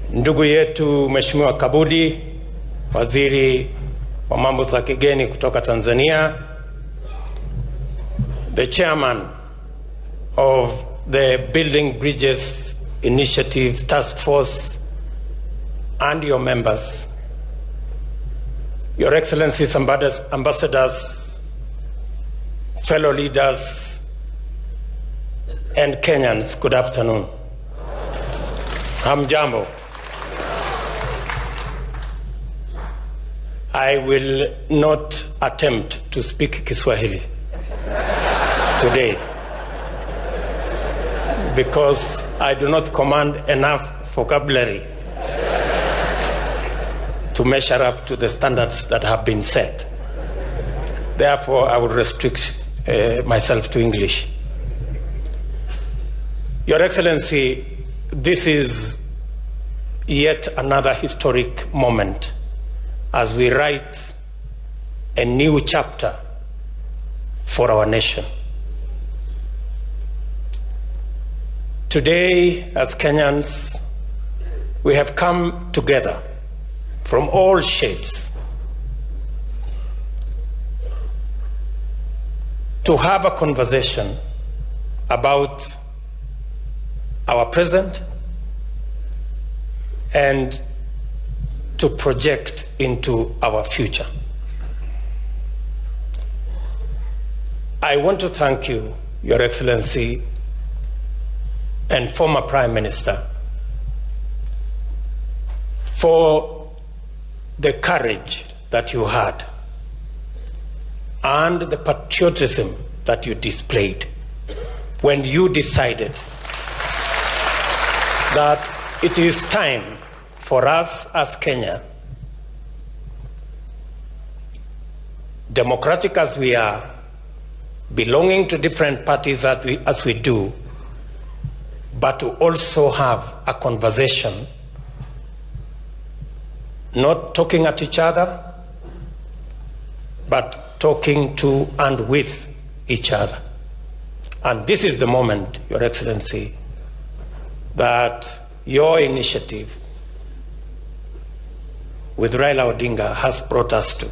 Speaker 9: ndugu yetu Mheshimiwa Kabudi, waziri wa mambo za kigeni kutoka Tanzania, the chairman of the Building Bridges Initiative Task Force, and your members, Your Excellencies, ambassadors, fellow leaders, and Kenyans, good afternoon. Hamjambo. I will not attempt to speak Kiswahili today because I do not command enough vocabulary to measure up to the standards that have been set. Therefore, I will restrict myself to English. Your Excellency, this is yet another historic moment as we write a new chapter for our nation. Today, as Kenyans, we have come together from all shades to have a conversation about our present and to project into our future. I want to thank you, Your Excellency, and former Prime Minister, for the courage that you had and the patriotism that you displayed when you decided that it is time for us as Kenya, democratic as we are, belonging to different parties as we do, but to also have a conversation, not talking at each other, but talking to and with each other. And this is the moment, Your Excellency, that your initiative with Raila Odinga has brought us to.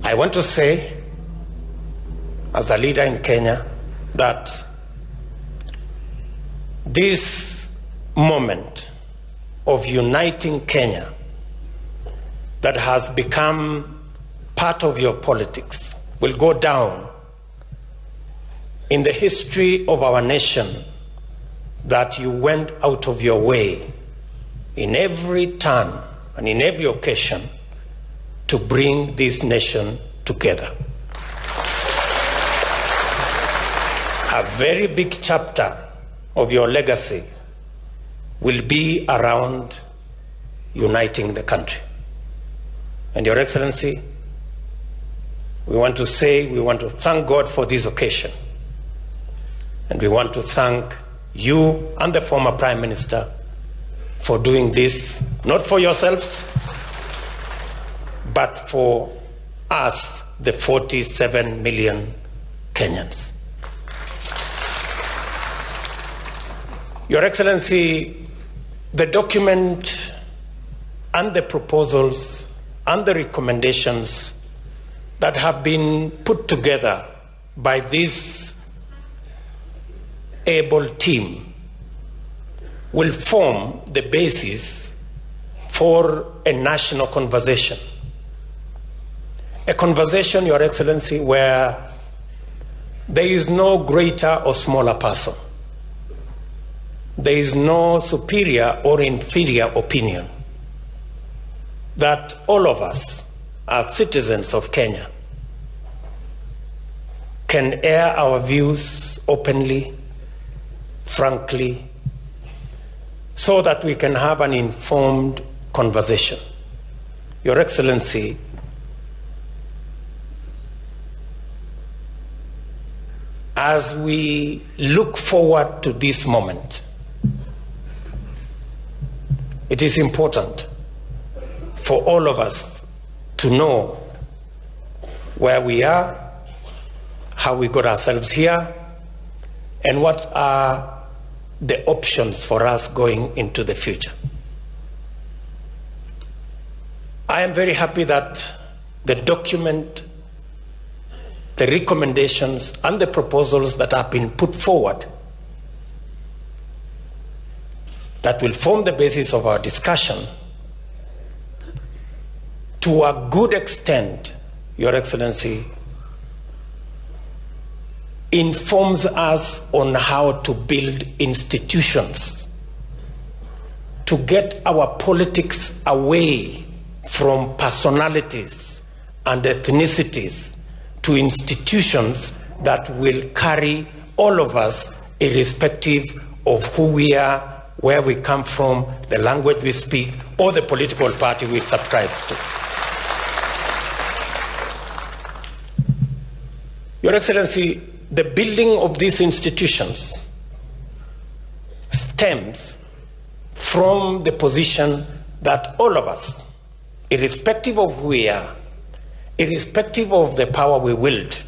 Speaker 9: I want to say, as a leader in Kenya, that this moment of uniting Kenya that has become part of your politics will go down in the history of our nation, that you went out of your way in every turn and in every occasion to bring this nation together. A very big chapter of your legacy will be around uniting the country. And Your Excellency, we want to thank God for this occasion. And we want to thank you and the former Prime Minister for doing this, not for yourselves, but for us, the 47 million Kenyans. Your Excellency, the document and the proposals and the recommendations that have been put together by this able team will form the basis for a national conversation. A conversation, Your Excellency, where there is no greater or smaller person. There is no superior or inferior opinion. That all of us as citizens of Kenya, can air our views openly, frankly, so that we can have an informed conversation. Your Excellency, as we look forward to this moment, it is important for all of us to know where we are, how we got ourselves here, and what are the options for us going into the future. I am very happy that the document, the recommendations, and the proposals that have been put forward that will form the basis of our discussion, to a good extent, Your Excellency, informs us on how to build institutions to get our politics away from personalities and ethnicities to institutions that will carry all of us, irrespective of who we are, where we come from, the language we speak, or the political party we subscribe to. Your Excellency, the building of these institutions stems from the position that all of us, irrespective of who we are, irrespective of the power we wield,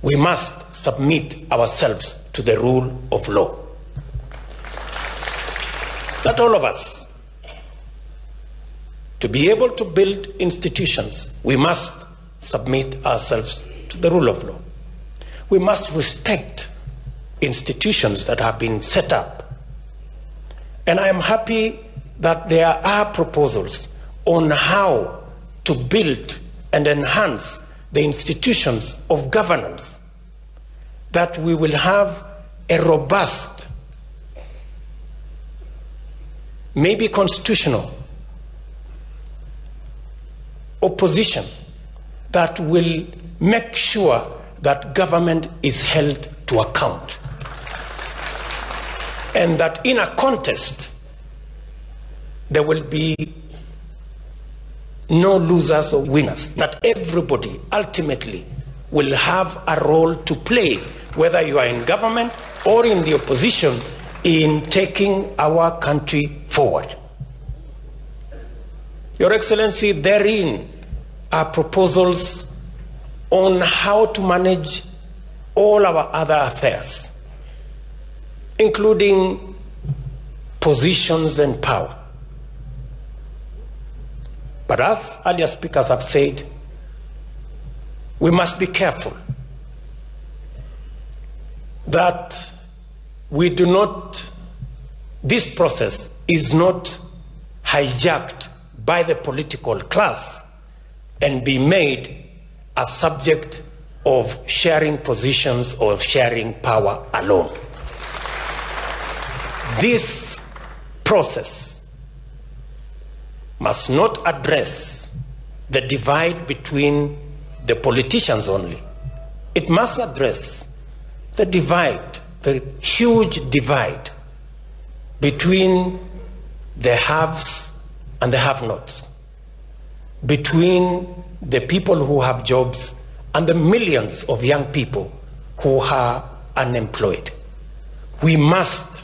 Speaker 9: we must submit ourselves to the rule of law. Not all of us. To be able to build institutions, we must submit ourselves to the rule of law. We must respect institutions that have been set up. And I am happy that there are proposals on how to build and enhance the institutions of governance, that we will have a robust, maybe constitutional, opposition that will make sure that government is held to account. And that in a contest, there will be no losers or winners. That everybody ultimately will have a role to play, whether you are in government or in the opposition, in taking our country forward. Your Excellency, therein are proposals on how to manage all our other affairs, including positions and power. But as earlier speakers have said, we must be careful that we do not, this process is not hijacked by the political class and be made a subject of sharing positions or sharing power alone. This process must not address the divide between the politicians only. It must address the divide, the huge divide between the haves and the have-nots, between the people who have jobs and the millions of young people who are unemployed. We must,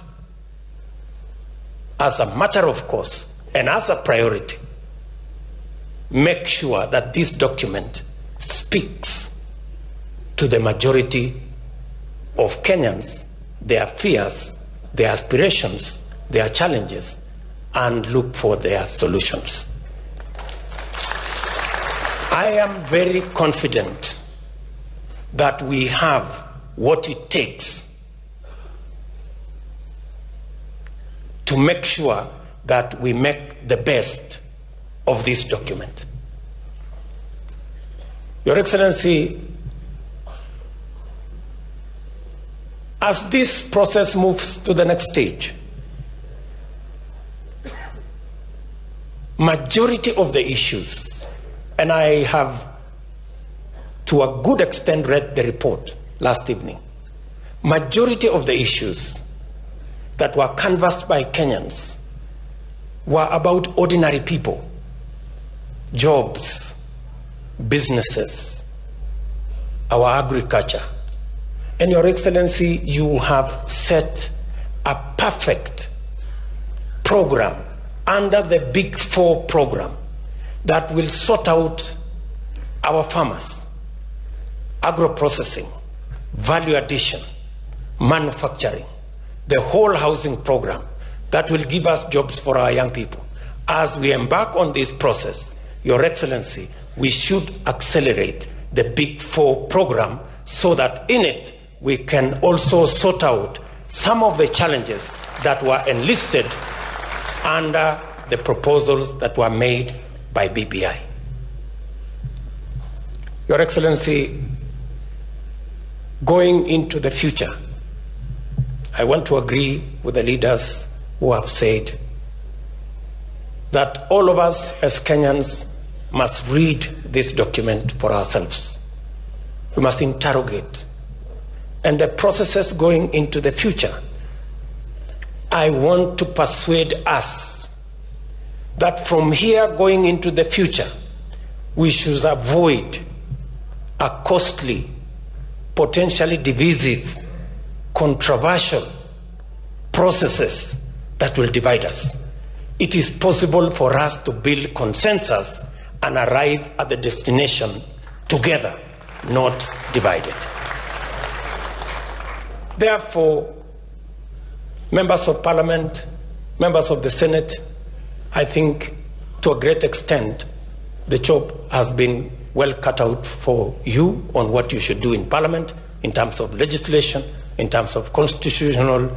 Speaker 9: as a matter of course and as a priority, make sure that this document speaks to the majority of Kenyans, their fears, their aspirations, their challenges, and look for their solutions. I am very confident that we have what it takes to make sure that we make the best of this document. Your Excellency, as this process moves to the next stage, majority of the issues and I have to a good extent read the report last evening. Majority of the issues that were canvassed by Kenyans were about ordinary people, jobs, businesses, our agriculture. And Your Excellency, you have set a perfect program under the Big Four program that will sort out our farmers, agro-processing, value addition, manufacturing, the whole housing program that will give us jobs for our young people. As we embark on this process, Your Excellency, we should accelerate the Big Four program so that in it we can also sort out some of the challenges that were enlisted under the proposals that were made by BBI. Your Excellency, going into the future, I want to agree with the leaders who have said that all of us as Kenyans must read this document for ourselves. We must interrogate. And the processes going into the future, I want to persuade us that from here going into the future, we should avoid a costly, potentially divisive, controversial processes that will divide us. It is possible for us to build consensus and arrive at the destination together, not divided. Therefore, members of Parliament, members of the Senate, I think to a great extent the job has been well cut out for you on what you should do in Parliament in terms of legislation, in terms of constitutional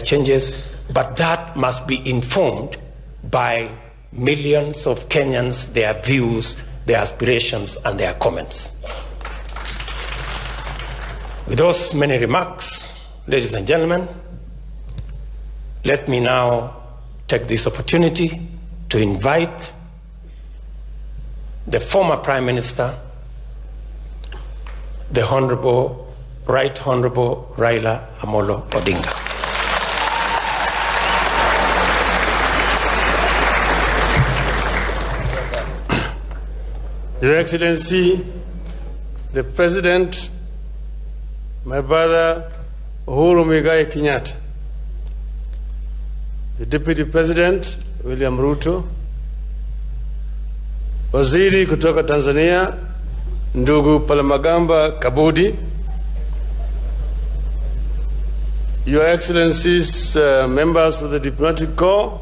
Speaker 9: changes, but that must be informed by millions of Kenyans, their views, their aspirations, and their comments. With those many remarks, ladies and gentlemen, let me now take this opportunity to invite the former Prime Minister, the Right Honorable Raila Amolo Odinga.
Speaker 4: Your Excellency, the President, my brother Uhuru Kenyatta, the Deputy President William Ruto, Waziri kutoka Tanzania ndugu Palamagamba Kabudi, Your Excellencies, members of the Diplomatic Corps,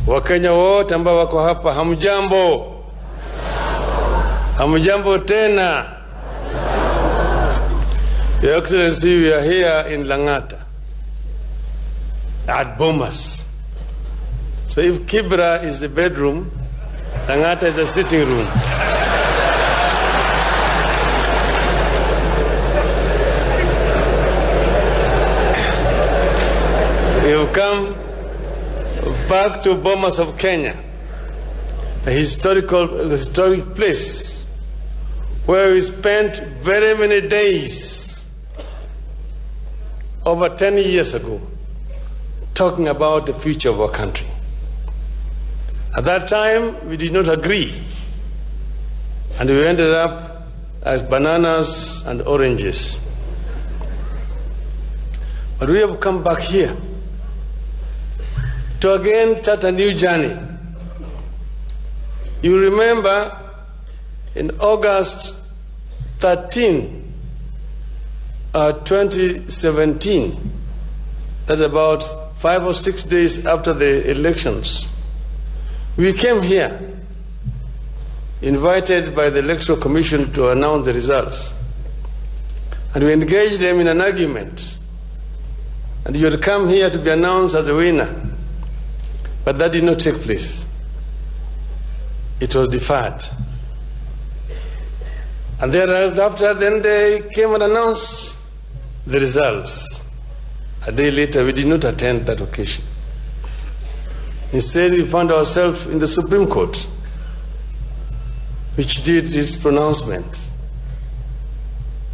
Speaker 4: Wakenya wote ambao wako hapa, hamjambo. Hamjambo tena. Your Excellency, we are here in Langata at Bomas. So if Kibra is the bedroom, Langata is the sitting room. We have come back to Bomas of Kenya, a historic place where we spent very many days over 10 years ago talking about the future of our country. At that time, we did not agree, and we ended up as bananas and oranges. But we have come back here to again start a new journey. You remember in August 13, 2017, that's about 5 or 6 days after the elections, we came here, invited by the Electoral Commission to announce the results. And we engaged them in an argument. And you had come here to be announced as a winner. But that did not take place. It was deferred. And thereafter, then they came and announced the results. A day later, we did not attend that occasion. Instead, we found ourselves in the Supreme Court.
Speaker 10: which did its pronouncement.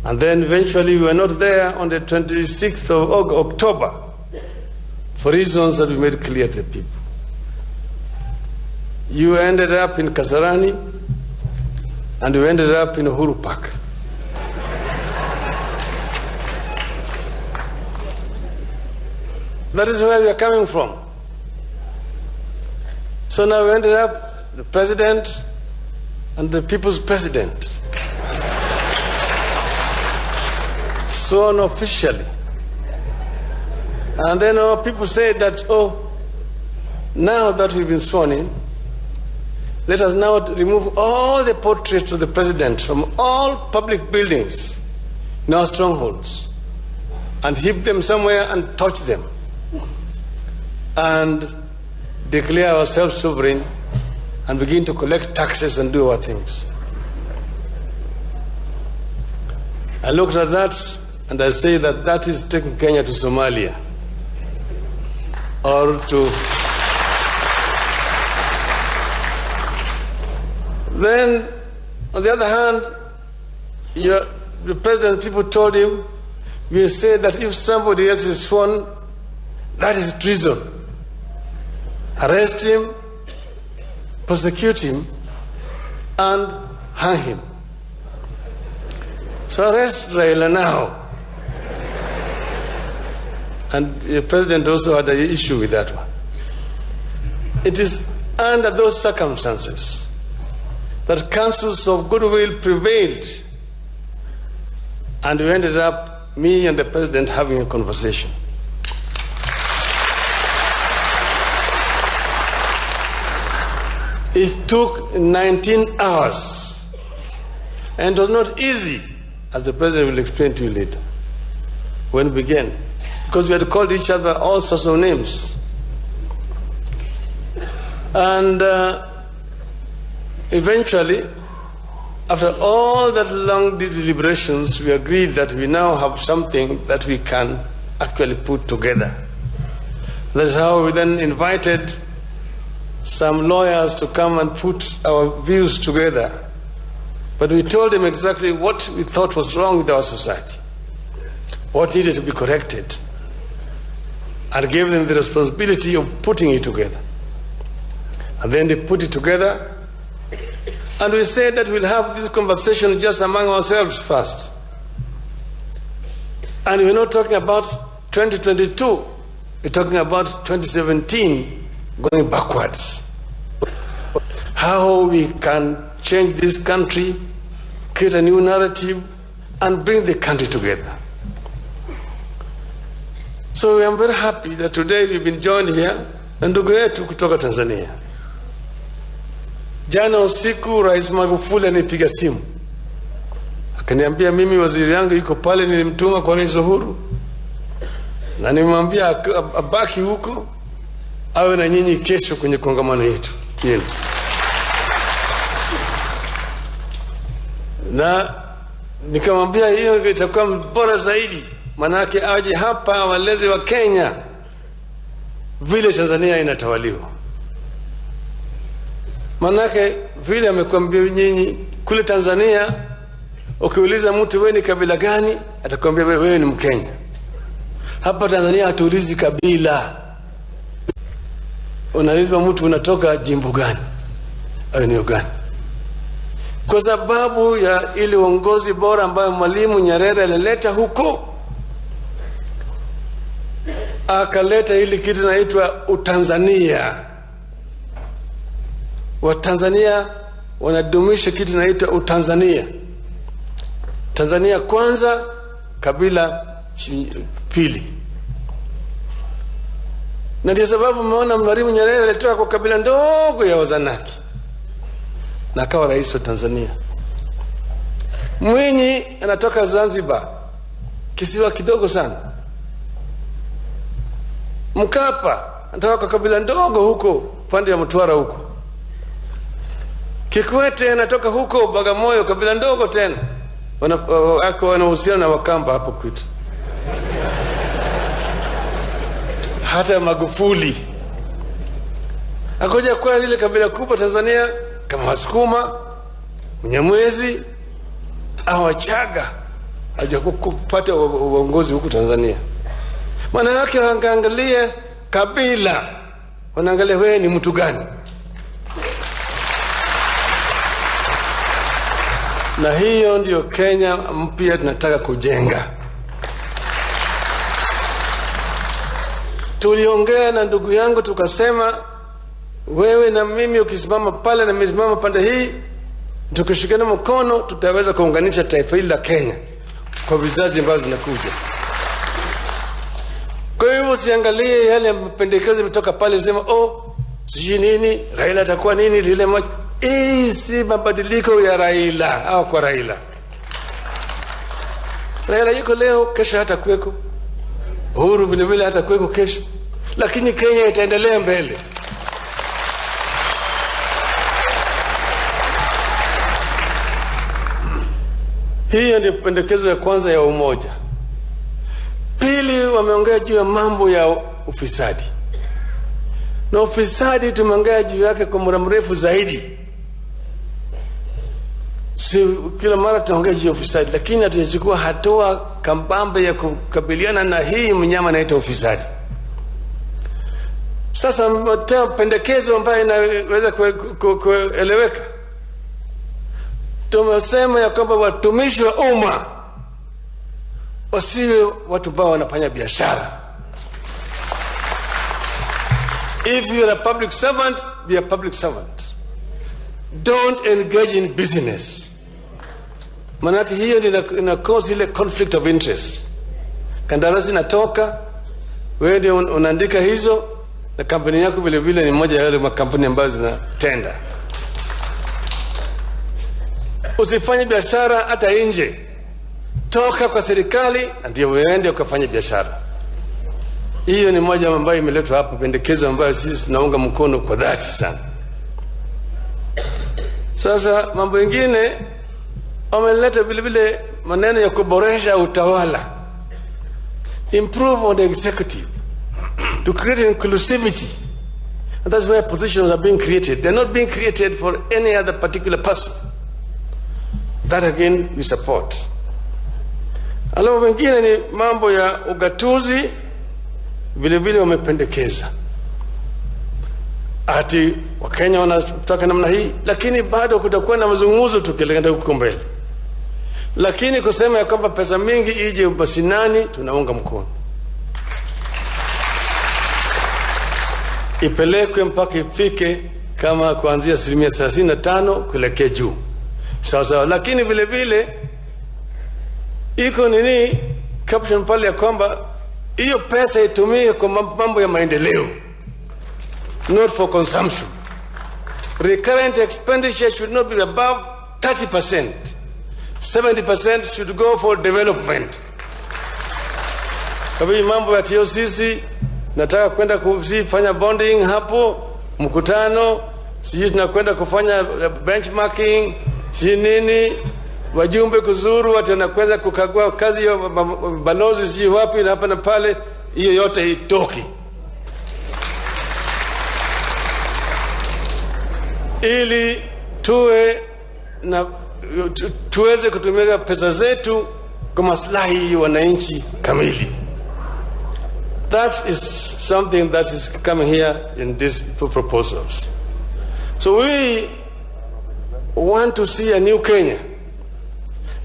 Speaker 10: And then eventually we were not there on the 26th of October for reasons that we made clear to the people. You ended up in Kasarani and you ended up in Uhuru Park. That is where we are coming from. So now we ended up the president and the people's president. Sworn officially. And then people say that, oh, now that we've been sworn in, let us now remove all the portraits of the president from all public buildings in our strongholds and heap them somewhere and touch them and declare ourselves sovereign and begin to collect taxes and do our things. I looked at that and I say that that is taking Kenya to Somalia or to... Then, on the other hand, the president, people told him, we say that if somebody else is sworn, that is treason. Arrest him, prosecute him, and hang him. So arrest Raila now. And the president also had an issue with that one. It is under those circumstances that councils of goodwill prevailed, and we ended up, me and the president, having a conversation. It took 19 hours, and it was not easy, as the president will explain to you later, when we began, because we had called each other all sorts of names. And eventually, after all that long deliberations, we agreed that we now have something that we can actually put together. That's how we then invited some lawyers to come and put our views together. But we told them exactly what we thought was wrong with our society, what needed to be corrected, and gave them the responsibility of putting it together. And then they put it together. And we said that we'll have this conversation just among ourselves first. And we're not talking about 2022, we're talking about 2017, going backwards. How we can change this country, create a new narrative, and bring the country together. So I'm very happy that today we've been joined here na ndugu yetu kutoka Tanzania. Jana usiku Rais Magufuli anipiga simu. Akaniambia mimi waziri yangu yuko pale, nilimtuma kwa Rais Uhuru. Na nimemwambia abaki huko awe na nyinyi kesho kwenye kongamano yetu. Na nikamwambia hiyo itakuwa bora zaidi, manake aje hapa walezi wa Kenya vile Tanzania inatawaliwa. Manake vile amekwambia nyinyi kule Tanzania, ukiuliza mtu wewe ni kabila gani, atakwambia wewe ni Mkenya. Hapa Tanzania hatuulizi kabila. Unauliza mtu unatoka jimbo gani au eneo gani. Kwa sababu ya ile uongozi bora ambayo Mwalimu Nyerere alileta huko, akaleta ile kitu inaitwa Utanzania. Watanzania wanadumisha kitu inaitwa Utanzania. Tanzania kwanza, kabila pili. Na ndio sababu mmeona Mwalimu Nyerere alitoka kwa kabila ndogo ya Wazanaki na akawa rais wa Tanzania. Mwinyi anatoka Zanzibar, kisiwa kidogo sana. Mkapa anatoka kwa kabila ndogo huko pande ya Mtwara huko. Kikwete anatoka huko Bagamoyo, kabila ndogo tena. Wanahusiana na Wakamba hapo kwetu. Hata Magufuli akoja kwa lile kabila kubwa Tanzania kama Wasukuma, Mnyamwezi au Wachaga hajakupata uongozi huku Tanzania. Maana yake wanaangalia kabila, wanaangalia wewe ni mtu gani. Na hiyo ndio Kenya mpya tunataka kujenga. Tuliongea na ndugu yangu tukasema, wewe na mimi ukisimama pale na mimi simama pande hii, tukishikana mkono tutaweza kuunganisha taifa hili la Kenya kwa vizazi ambavyo zinakuja. Kwa hivyo usiangalie yale mapendekezo yametoka pale sema sijui nini, Raila atakuwa nini lile moja. Hii si mabadiliko ya Raila au kwa Raila. Raila yuko leo, kesho hata kuweko. Uhuru vile vile hata kuweko kesho. Lakini Kenya itaendelea mbele. Hii ndio pendekezo ya kwanza ya umoja. Pili, wameongea juu ya mambo ya ufisadi. Na ufisadi tumeongea juu yake kwa muda mrefu zaidi. Si kila mara tunaongea juu ya ufisadi, lakini hatujachukua hatua kambambe ya kukabiliana na hii mnyama anaitwa ufisadi. Sasa pendekezo ambayo inaweza kueleweka. Tumesema ya kwamba watumishi wa umma wasiwe watu ambao wanafanya biashara. If you're a public servant, be a public servant. Don't engage in business. Manake hiyo ina cause ile conflict of interest. Kandarasi inatoka, wewe ndio unaandika hizo, na kampuni yako vile vile ni moja ya yale makampuni ambazo zinatenda. Usifanye biashara hata nje. Toka kwa serikali ndio uende ukafanye biashara. Hiyo ni moja ambayo imeletwa hapa, pendekezo ambayo sisi tunaunga mkono kwa dhati sana. Sasa mambo mengine wameleta vile vile maneno ya kuboresha utawala. Improve on the executive to create inclusivity. And that's why positions are being created. They're not being created for any other particular person. That again we support. Alafu mengine ni mambo ya ugatuzi vile vile wamependekeza. Ati Wakenya wanataka namna hii, lakini bado kutakuwa na mazungumzo tukielekea huko mbele. Lakini kusema ya kwamba pesa mingi ije mashinani tunaunga mkono. Ipelekwe mpaka ifike kama kuanzia 35% kuelekea juu. Sawa, lakini vile vile iko nini caption pale ya kwamba hiyo pesa itumie kwa mambo ya maendeleo, not for consumption. Recurrent expenditure should not be above 30%. 70% should go for development. Kwa hivyo mambo ya TOCC nataka kwenda kufanya bonding hapo, mkutano, sisi tunakwenda kufanya benchmarking, si nini, wajumbe kuzuru, watu wanakwenda kukagua kazi ya balozi si wapi na hapa na pale, hiyo yote itoki. Ili tuweze kutumia pesa zetu kwa maslahi ya wananchi kamili. That is something that is coming here in these proposals. So we want to see a new Kenya.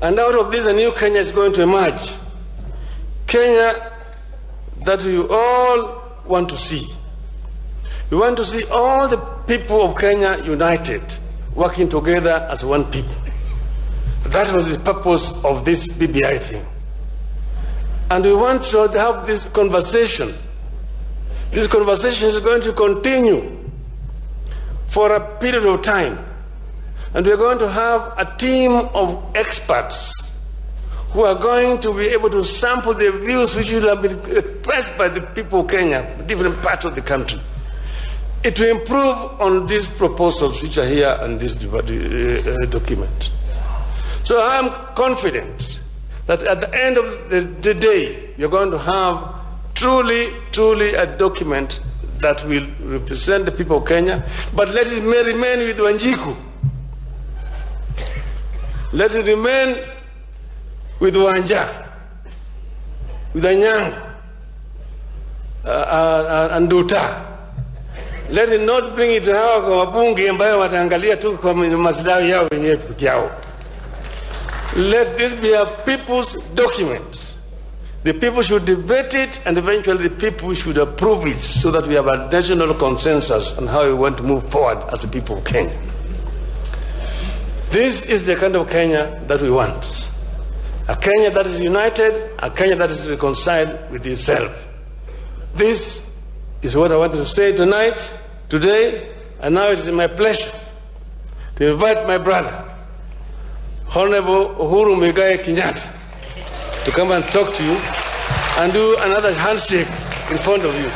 Speaker 10: And out of this, a new Kenya is going to emerge. Kenya that we all want to see. We want to see all the people of Kenya united, working together as one people. That was the purpose of this BBI thing. And we want to have this conversation. This conversation is going to continue for a period of time. And we're going to have a team of experts who are going to be able to sample the views which will have been expressed by the people of Kenya, different parts of the country. It will improve on these proposals which are here in this document. So I am confident that at the end of the day, you're going to have truly a document that will represent the people of Kenya. But let it remain with Wanjiku. Let it remain with Wanja, with Anyang, and Duta. Let it not bring it to hawa kwa wabunge ambayo wataangalia tu kwa maslahi yao wenyewe peke yao. Let this be a people's document. The people should debate it, and eventually the people should approve it, so that we have a national consensus on how we want to move forward as the people of Kenya. This is the kind of Kenya that we want. A Kenya that is united, a Kenya that is reconciled with itself. This is what I wanted to say tonight, today, and now it is my pleasure to invite my brother, Honorable Uhuru Kenyatta, to come and talk to you and do another handshake in front of you.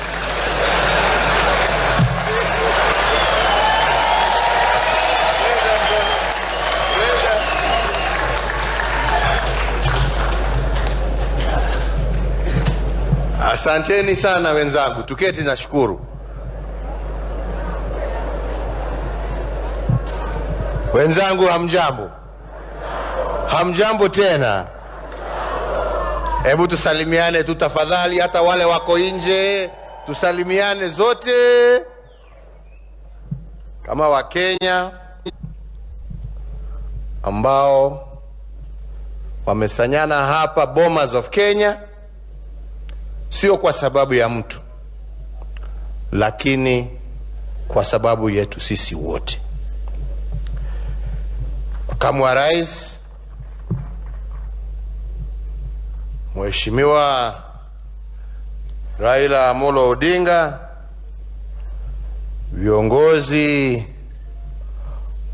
Speaker 12: Asanteni sana wenzangu, tuketi na shukuru. Wenzangu hamjambo? Hamjambo tena? Hebu tusalimiane tu tafadhali, hata wale wako nje tusalimiane zote kama wa Kenya ambao wamesanyana hapa Bomas of Kenya, sio kwa sababu ya mtu, lakini kwa sababu yetu sisi wote. Makamu wa Rais Mheshimiwa Raila Amolo Odinga, viongozi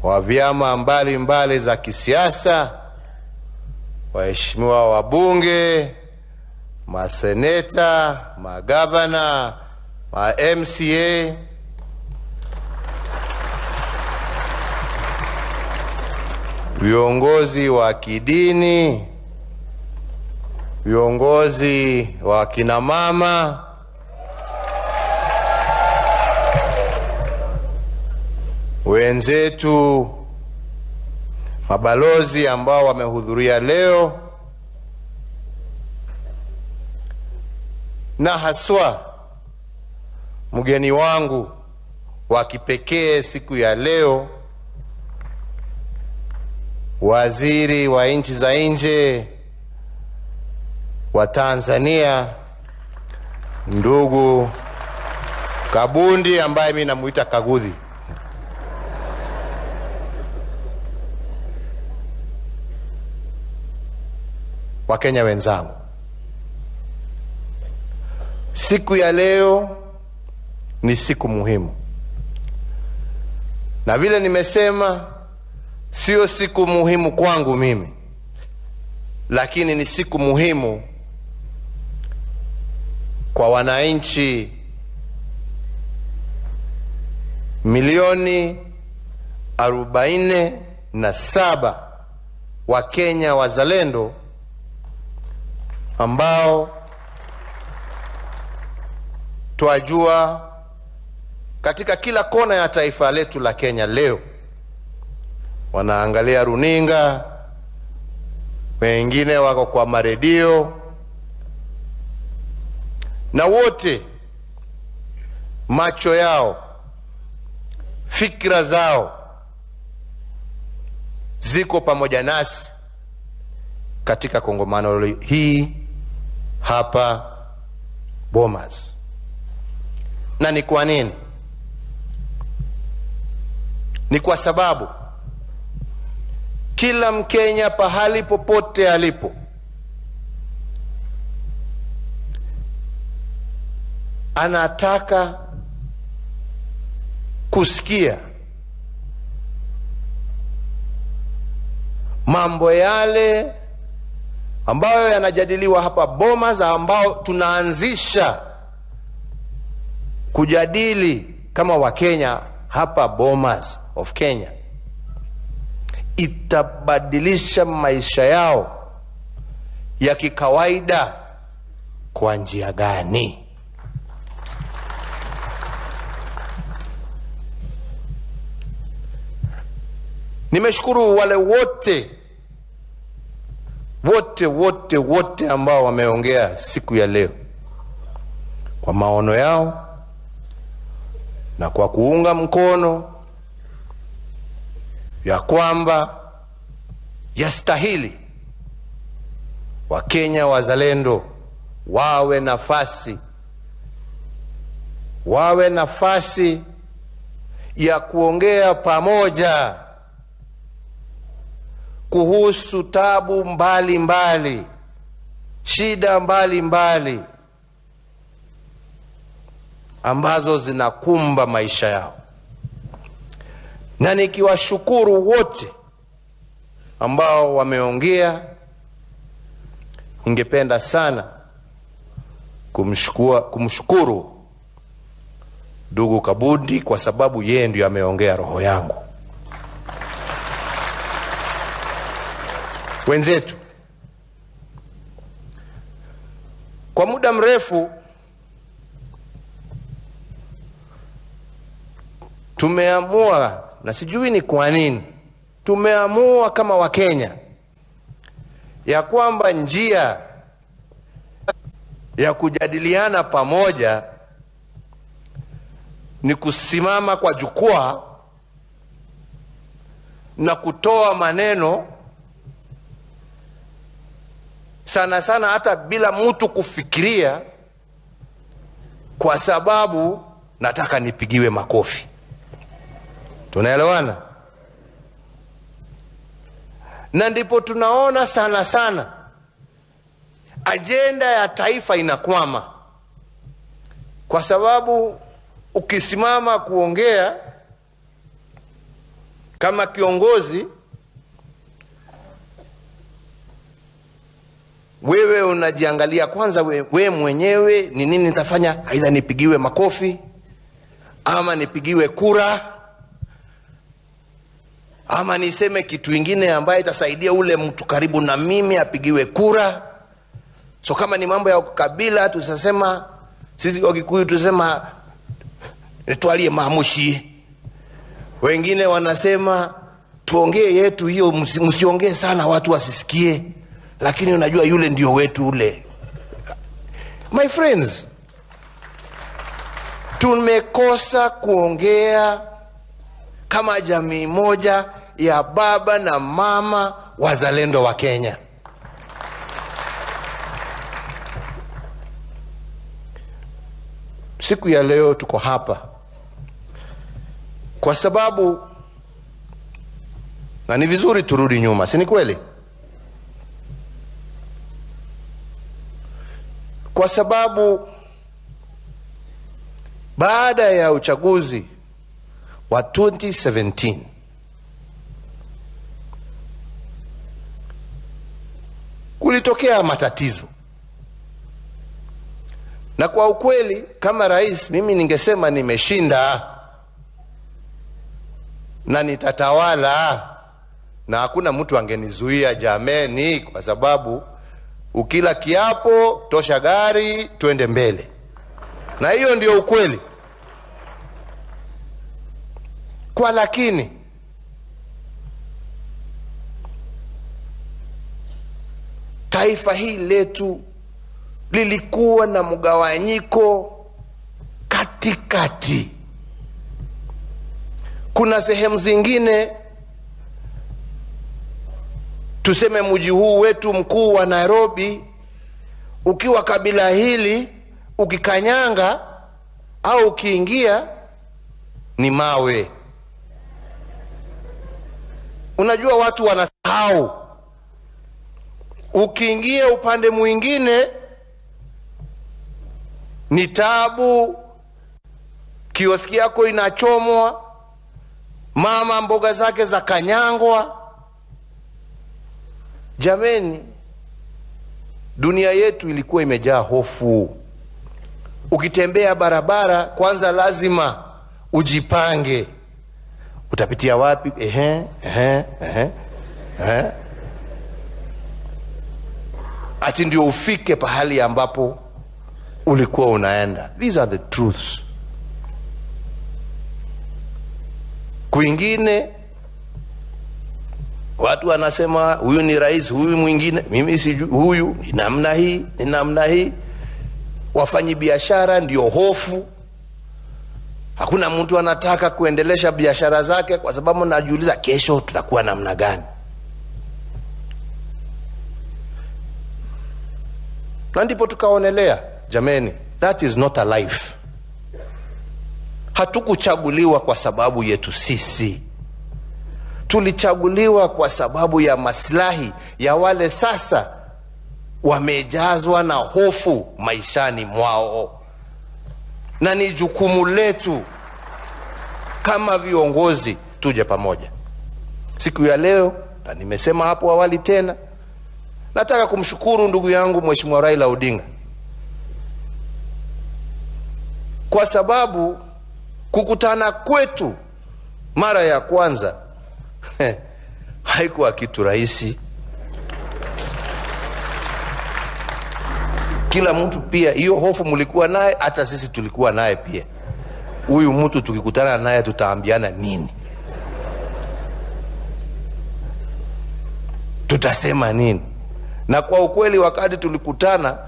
Speaker 12: wa vyama mbalimbali za kisiasa, waheshimiwa wabunge, maseneta, magavana, ma MCA, viongozi wa kidini, viongozi wa kina mama, wenzetu mabalozi ambao wamehudhuria leo, na haswa mgeni wangu wa kipekee siku ya leo, waziri wa nchi za nje wa Tanzania, ndugu Kabundi, ambaye mimi namuita Kagudhi. Wakenya wenzangu, siku ya leo ni siku muhimu, na vile nimesema, sio siku muhimu kwangu mimi, lakini ni siku muhimu kwa wananchi milioni 47 wa Kenya wazalendo ambao twajua katika kila kona ya taifa letu la Kenya leo wanaangalia runinga, wengine wako kwa maredio, na wote macho yao, fikra zao ziko pamoja nasi katika kongamano hii hapa Bomas. Na ni kwa nini? Ni kwa sababu kila Mkenya pahali popote alipo anataka kusikia mambo yale ambayo yanajadiliwa hapa Bomas, ambao tunaanzisha kujadili kama Wakenya hapa Bomas of Kenya, itabadilisha maisha yao ya kikawaida kwa njia gani? Nimeshukuru wale wote wote ambao wameongea siku ya leo kwa maono yao na kwa kuunga mkono ya kwamba yastahili Wakenya wazalendo wawe nafasi ya kuongea pamoja kuhusu tabu mbalimbali, shida mbalimbali ambazo zinakumba maisha yao. Na nikiwashukuru wote ambao wameongea, ningependa sana kumshukuru ndugu Kabudi kwa sababu yeye ndiye ameongea roho yangu. Wenzetu, kwa muda mrefu tumeamua, na sijui ni kwa nini tumeamua kama Wakenya, ya kwamba njia ya kujadiliana pamoja ni kusimama kwa jukwaa na kutoa maneno sana sana hata bila mtu kufikiria, kwa sababu nataka nipigiwe makofi. Tunaelewana? Na ndipo tunaona sana sana ajenda ya taifa inakwama, kwa sababu ukisimama kuongea kama kiongozi, wewe unajiangalia kwanza wewe mwenyewe, ni nini nitafanya, aidha nipigiwe makofi ama nipigiwe kura ama niseme kitu kingine ambaye itasaidia ule mtu karibu na mimi apigiwe kura. So kama ni mambo ya kabila, tutasema sisi Wakikuyu tusema nitwalie mamushi. Wengine wanasema tuongee yetu hiyo, msiongee sana watu wasisikie, lakini unajua yule ndio wetu ule. My friends, tumekosa kuongea kama jamii moja ya baba na mama wazalendo wa Kenya. Siku ya leo tuko hapa kwa sababu, na ni vizuri turudi nyuma, si ni kweli? Kwa sababu baada ya uchaguzi wa 2017 kulitokea matatizo, na kwa ukweli kama rais mimi ningesema nimeshinda na nitatawala na hakuna mtu angenizuia jameni, kwa sababu ukila kiapo tosha gari twende mbele, na hiyo ndio ukweli. Kwa lakini taifa hili letu lilikuwa na mgawanyiko katikati. Kuna sehemu zingine, tuseme mji huu wetu mkuu wa Nairobi, ukiwa kabila hili ukikanyanga au ukiingia ni mawe. Unajua watu wanasahau, ukiingia upande mwingine ni tabu, kioski yako inachomwa, mama mboga zake za kanyangwa. Jameni, dunia yetu ilikuwa imejaa hofu. Ukitembea barabara kwanza lazima ujipange, utapitia wapi? Ati ndio ufike pahali ambapo ulikuwa unaenda. These are the truths. Kwingine Watu wanasema huyu ni rais, huyu mwingine, mimi sijui, huyu ni namna hii, ni namna hii. Wafanyi biashara ndio hofu. Hakuna mtu anataka kuendelesha biashara zake kwa sababu najiuliza kesho tutakuwa namna gani. Na ndipo tukaonelea, jameni, that is not a life. Hatukuchaguliwa kwa sababu yetu sisi. Tulichaguliwa kwa sababu ya maslahi ya wale sasa wamejazwa na hofu maishani mwao. Na ni jukumu letu kama viongozi tuje pamoja. Siku ya leo, na nimesema hapo awali tena, nataka kumshukuru ndugu yangu Mheshimiwa Raila Odinga kwa sababu kukutana kwetu mara ya kwanza haikuwa kitu rahisi. Kila mtu pia, hiyo hofu mlikuwa naye, hata sisi tulikuwa naye pia. Huyu mtu tukikutana naye tutaambiana nini? Tutasema nini? Na kwa ukweli wakati tulikutana,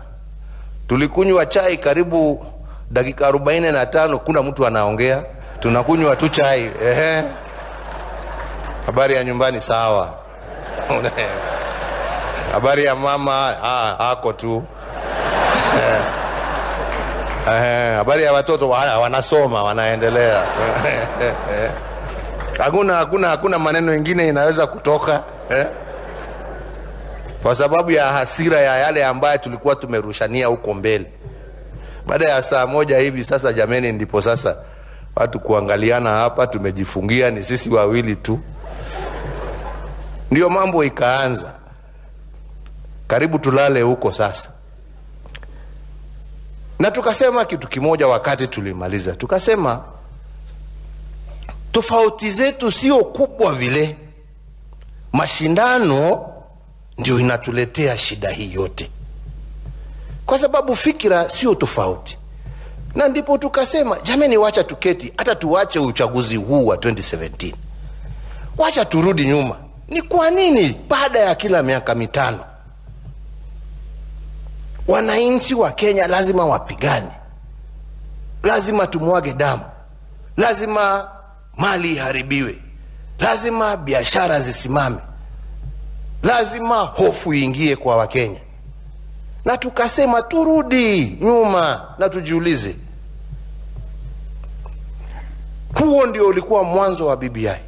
Speaker 12: tulikunywa chai karibu dakika 45, kuna mtu anaongea, tunakunywa tu chai. Habari ya nyumbani sawa. Habari ya mama hako tu. Habari ya watoto wanasoma, wanaendelea. Hakuna maneno mengine inaweza kutoka kwa sababu ya hasira ya yale ambayo tulikuwa tumerushania huko mbele. Baada ya saa moja hivi sasa, jameni, ndipo sasa watu kuangaliana hapa, tumejifungia ni sisi wawili tu. Ndio mambo ikaanza. Karibu tulale huko sasa. Na tukasema kitu kimoja wakati tulimaliza. Tukasema tofauti zetu sio kubwa vile. Mashindano ndio inatuletea shida hii yote. Kwa sababu fikira sio tofauti. Na ndipo tukasema, jameni, wacha tuketi, hata tuache uchaguzi huu wa 2017. Wacha turudi nyuma. Ni kwa nini baada ya kila miaka 5 wananchi wa Kenya lazima wapigane? Lazima tumwage damu. Lazima mali iharibiwe. Lazima biashara zisimame. Lazima hofu iingie kwa Wakenya. Na tukasema turudi nyuma na tujiulize. Huo ndio ulikuwa mwanzo wa BBI.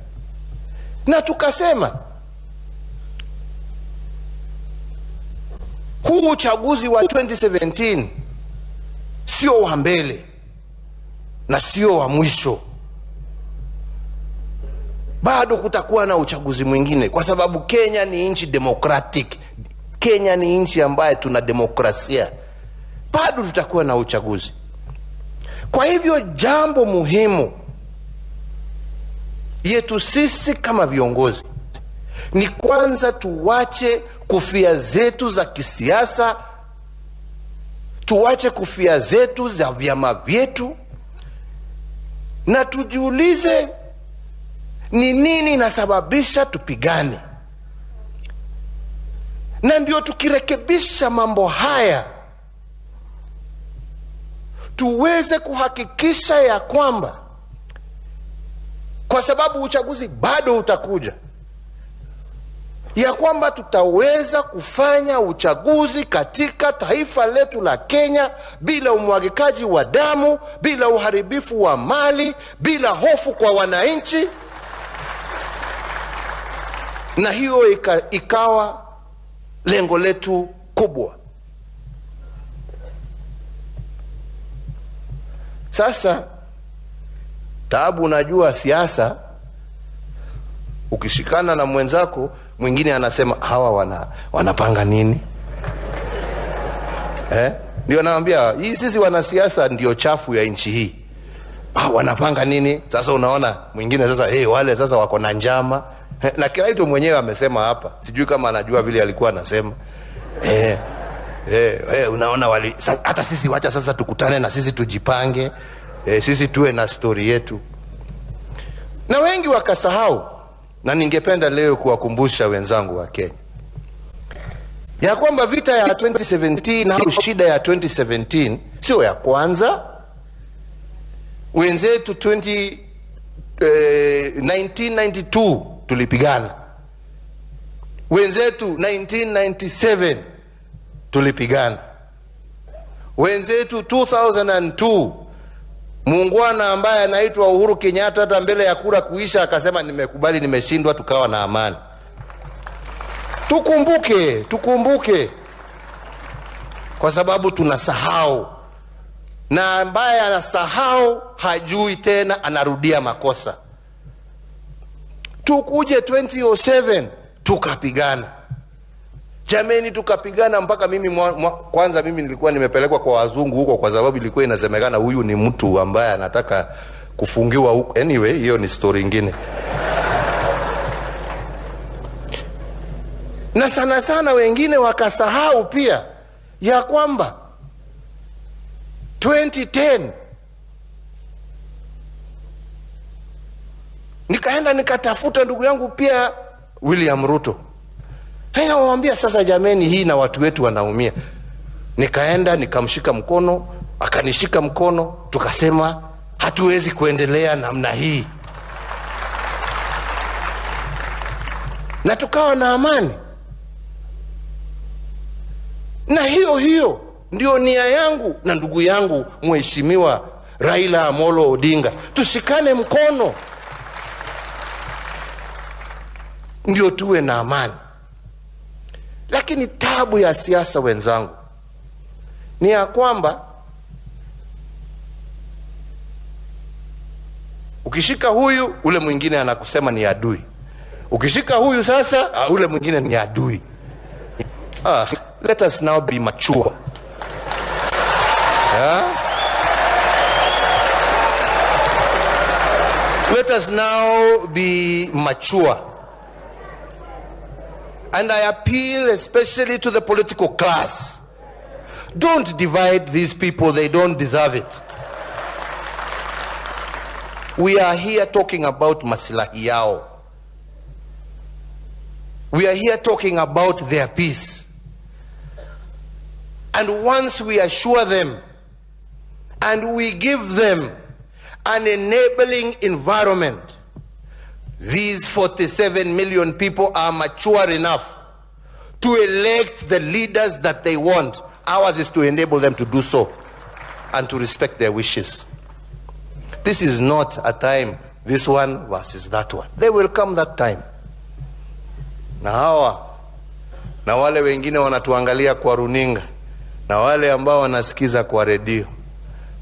Speaker 12: Na tukasema huu uchaguzi wa 2017 sio wa mbele na sio wa mwisho. Bado kutakuwa na uchaguzi mwingine kwa sababu Kenya ni nchi democratic. Kenya ni nchi ambayo tuna demokrasia. Bado tutakuwa na uchaguzi. Kwa hivyo jambo muhimu yetu sisi kama viongozi ni kwanza tuwache kufia zetu za kisiasa, tuwache kufia zetu za vyama vyetu, na tujiulize ni nini inasababisha tupigane. Na ndio tukirekebisha mambo haya tuweze kuhakikisha ya kwamba, kwa sababu uchaguzi bado utakuja, ya kwamba tutaweza kufanya uchaguzi katika taifa letu la Kenya bila umwagikaji wa damu, bila uharibifu wa mali, bila hofu kwa wananchi. Na hiyo ikawa lengo letu kubwa. Sasa taabu, unajua siasa, ukishikana na mwenzako mwingine anasema hawa wanapanga nini? Ndio naambia, hii sisi wanasiasa ndio chafu ya nchi hii. Wanapanga nini? Sasa unaona mwingine sasa, wale sasa wako na njama. Na kila mtu mwenyewe amesema hapa, sijui kama anajua vile alikuwa anasema. Unaona hata sisi wacha sasa tukutane na sisi tujipange, sisi tuwe na story yetu. Na wengi wakasahau Na ningependa leo kuwakumbusha wenzangu wa Kenya ya kwamba vita ya 2017 au shida ya 2017 sio ya kwanza. Wenzetu 1992 tulipigana. Wenzetu 1997 tulipigana. Wenzetu 2002 muungwana ambaye anaitwa Uhuru Kenyatta hata mbele ya kura kuisha akasema nimekubali, nimeshindwa, tukawa na amani. Tukumbuke kwa sababu tunasahau, na ambaye anasahau hajui tena, anarudia makosa. Tukuje 2007 tukapigana. Jameni, tukapigana mpaka mimi kwanza mimi nilikuwa nimepelekwa kwa wazungu huko kwa sababu ilikuwa inasemekana huyu ni mtu ambaye anataka kufungiwa huko. Anyway, hiyo ni story nyingine. Na sana wengine wakasahau pia ya kwamba 2010 nikaenda nikatafuta ndugu yangu pia William Ruto. Haya, waambia sasa jameni, hii na watu wetu wanaumia. Nikaenda nikamshika mkono, akanishika mkono, tukasema hatuwezi kuendelea namna hii. Na tukawa na amani. Na hiyo ndio nia yangu na ndugu yangu Mheshimiwa Raila Amolo Odinga. Tushikane mkono ndio tuwe na amani. Lakini tabu ya siasa wenzangu ni ya kwamba ukishika huyu, ule mwingine anakusema ni adui. Ukishika huyu sasa, ule mwingine ni adui. Let us now be mature. Let us now be mature. And I appeal especially to the political class. Don't divide these people, they don't deserve it. We are here talking about maslahi yao. We are here talking about their peace. And once we assure them and we give them an enabling environment, these 47 million people are mature enough to elect the leaders that they want. Ours is to enable them to do so and to respect their wishes. This is not a time, this one versus that one. They will come that time. Na hawa, na wale wengine wanatuangalia kwa runinga, na wale ambao wanasikiza kwa redio,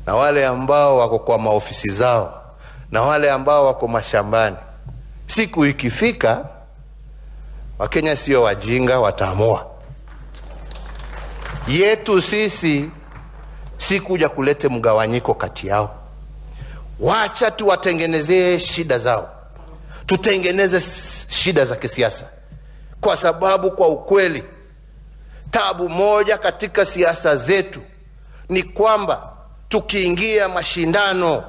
Speaker 12: na wale ambao wako kwa maofisi zao, na wale ambao wako mashambani. Siku ikifika, Wakenya sio wajinga, wataamua. Yetu sisi si kuja kulete mgawanyiko kati yao. Wacha tuwatengenezee shida zao. Tutengeneze shida za kisiasa. Kwa sababu kwa ukweli, tabu moja katika siasa zetu ni kwamba tukiingia mashindano,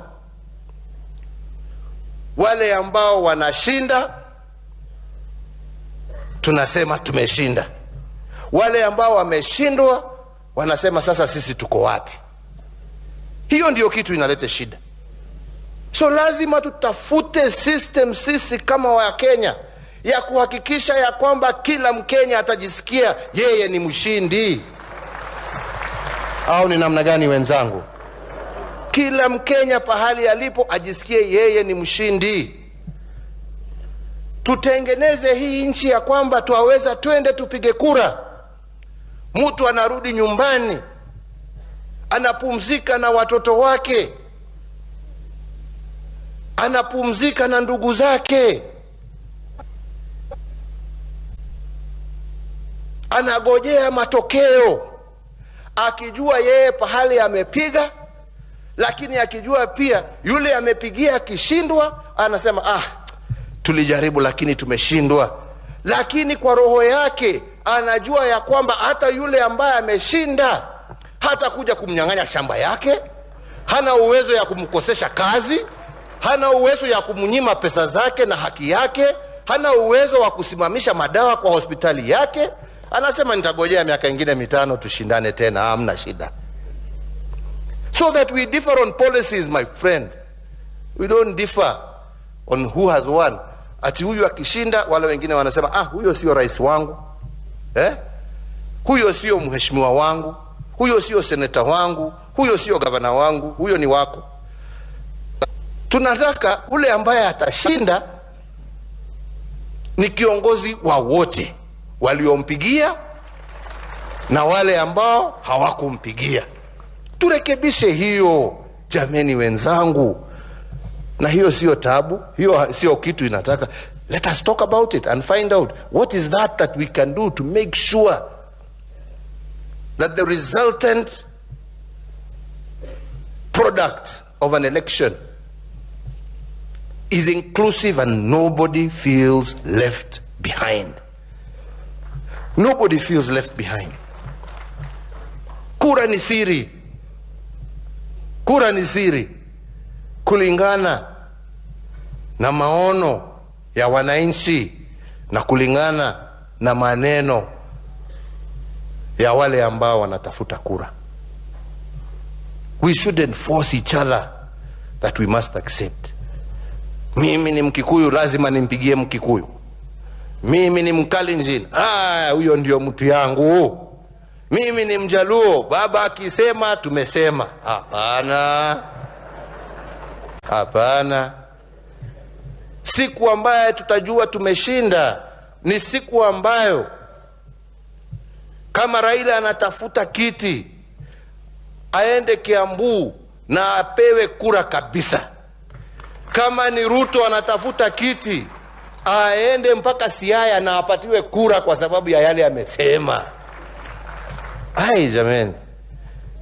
Speaker 12: wale ambao wanashinda tunasema tumeshinda. Wale ambao wameshindwa wanasema sasa sisi tuko wapi? Hiyo ndio kitu inaleta shida. So lazima tutafute system sisi kama wa Kenya ya kuhakikisha ya kwamba kila Mkenya atajisikia yeye ni mshindi. Au ni namna gani wenzangu? Kila Mkenya pahali alipo ajisikie yeye ni mshindi. Tutengeneze hii nchi ya kwamba tuwaweza twende tupige kura. Mtu anarudi nyumbani, anapumzika na watoto wake, anapumzika na ndugu zake, anagojea matokeo akijua yeye pahali amepiga, lakini akijua pia yule amepigia akishindwa anasema tulijaribu lakini tumeshindwa. Lakini kwa roho yake anajua ya kwamba hata yule ambaye ameshinda hata kuja kumnyang'anya shamba yake, hana uwezo ya kumkosesha kazi, hana uwezo ya kumnyima pesa zake na haki yake, hana uwezo wa kusimamisha madawa kwa hospitali yake, anasema nitagojea miaka ingine 5 tushindane tena, hamna shida. So that we differ on policies, my friend. We don't differ on who has won. Ati huyu akishinda wale wengine wanasema huyo sio rais wangu. Huyo sio mheshimiwa wangu. Huyo sio seneta wangu. Huyo sio gavana wangu. Huyo ni wako. Tunataka ule ambaye atashinda ni kiongozi wa wote, waliompigia na wale ambao hawakumpigia. Turekebishe hiyo, jameni wenzangu. Na hiyo sio tabu, hiyo sio kitu inataka. Let us talk about it and find out what is that we can do to make sure that the resultant product of an election is inclusive and nobody feels left behind. Nobody feels left behind. Kura ni siri. Kura ni siri. Kulingana na maono ya wananchi na kulingana na maneno ya wale ambao wanatafuta kura. We shouldn't force each other that we must accept. Mimi ni Mkikuyu, lazima nimpigie Mkikuyu. Mimi ni Mkalenjin, huyo ndio mtu yangu. Mimi ni Mjaluo, baba akisema tumesema. Hapana. Hapana. Siku ambayo tutajua tumeshinda ni siku ambayo kama Raila anatafuta kiti aende Kiambu na apewe kura kabisa. Kama ni Ruto anatafuta kiti aende mpaka Siaya na apatiwe kura kwa sababu ya yale amesema. Jameni.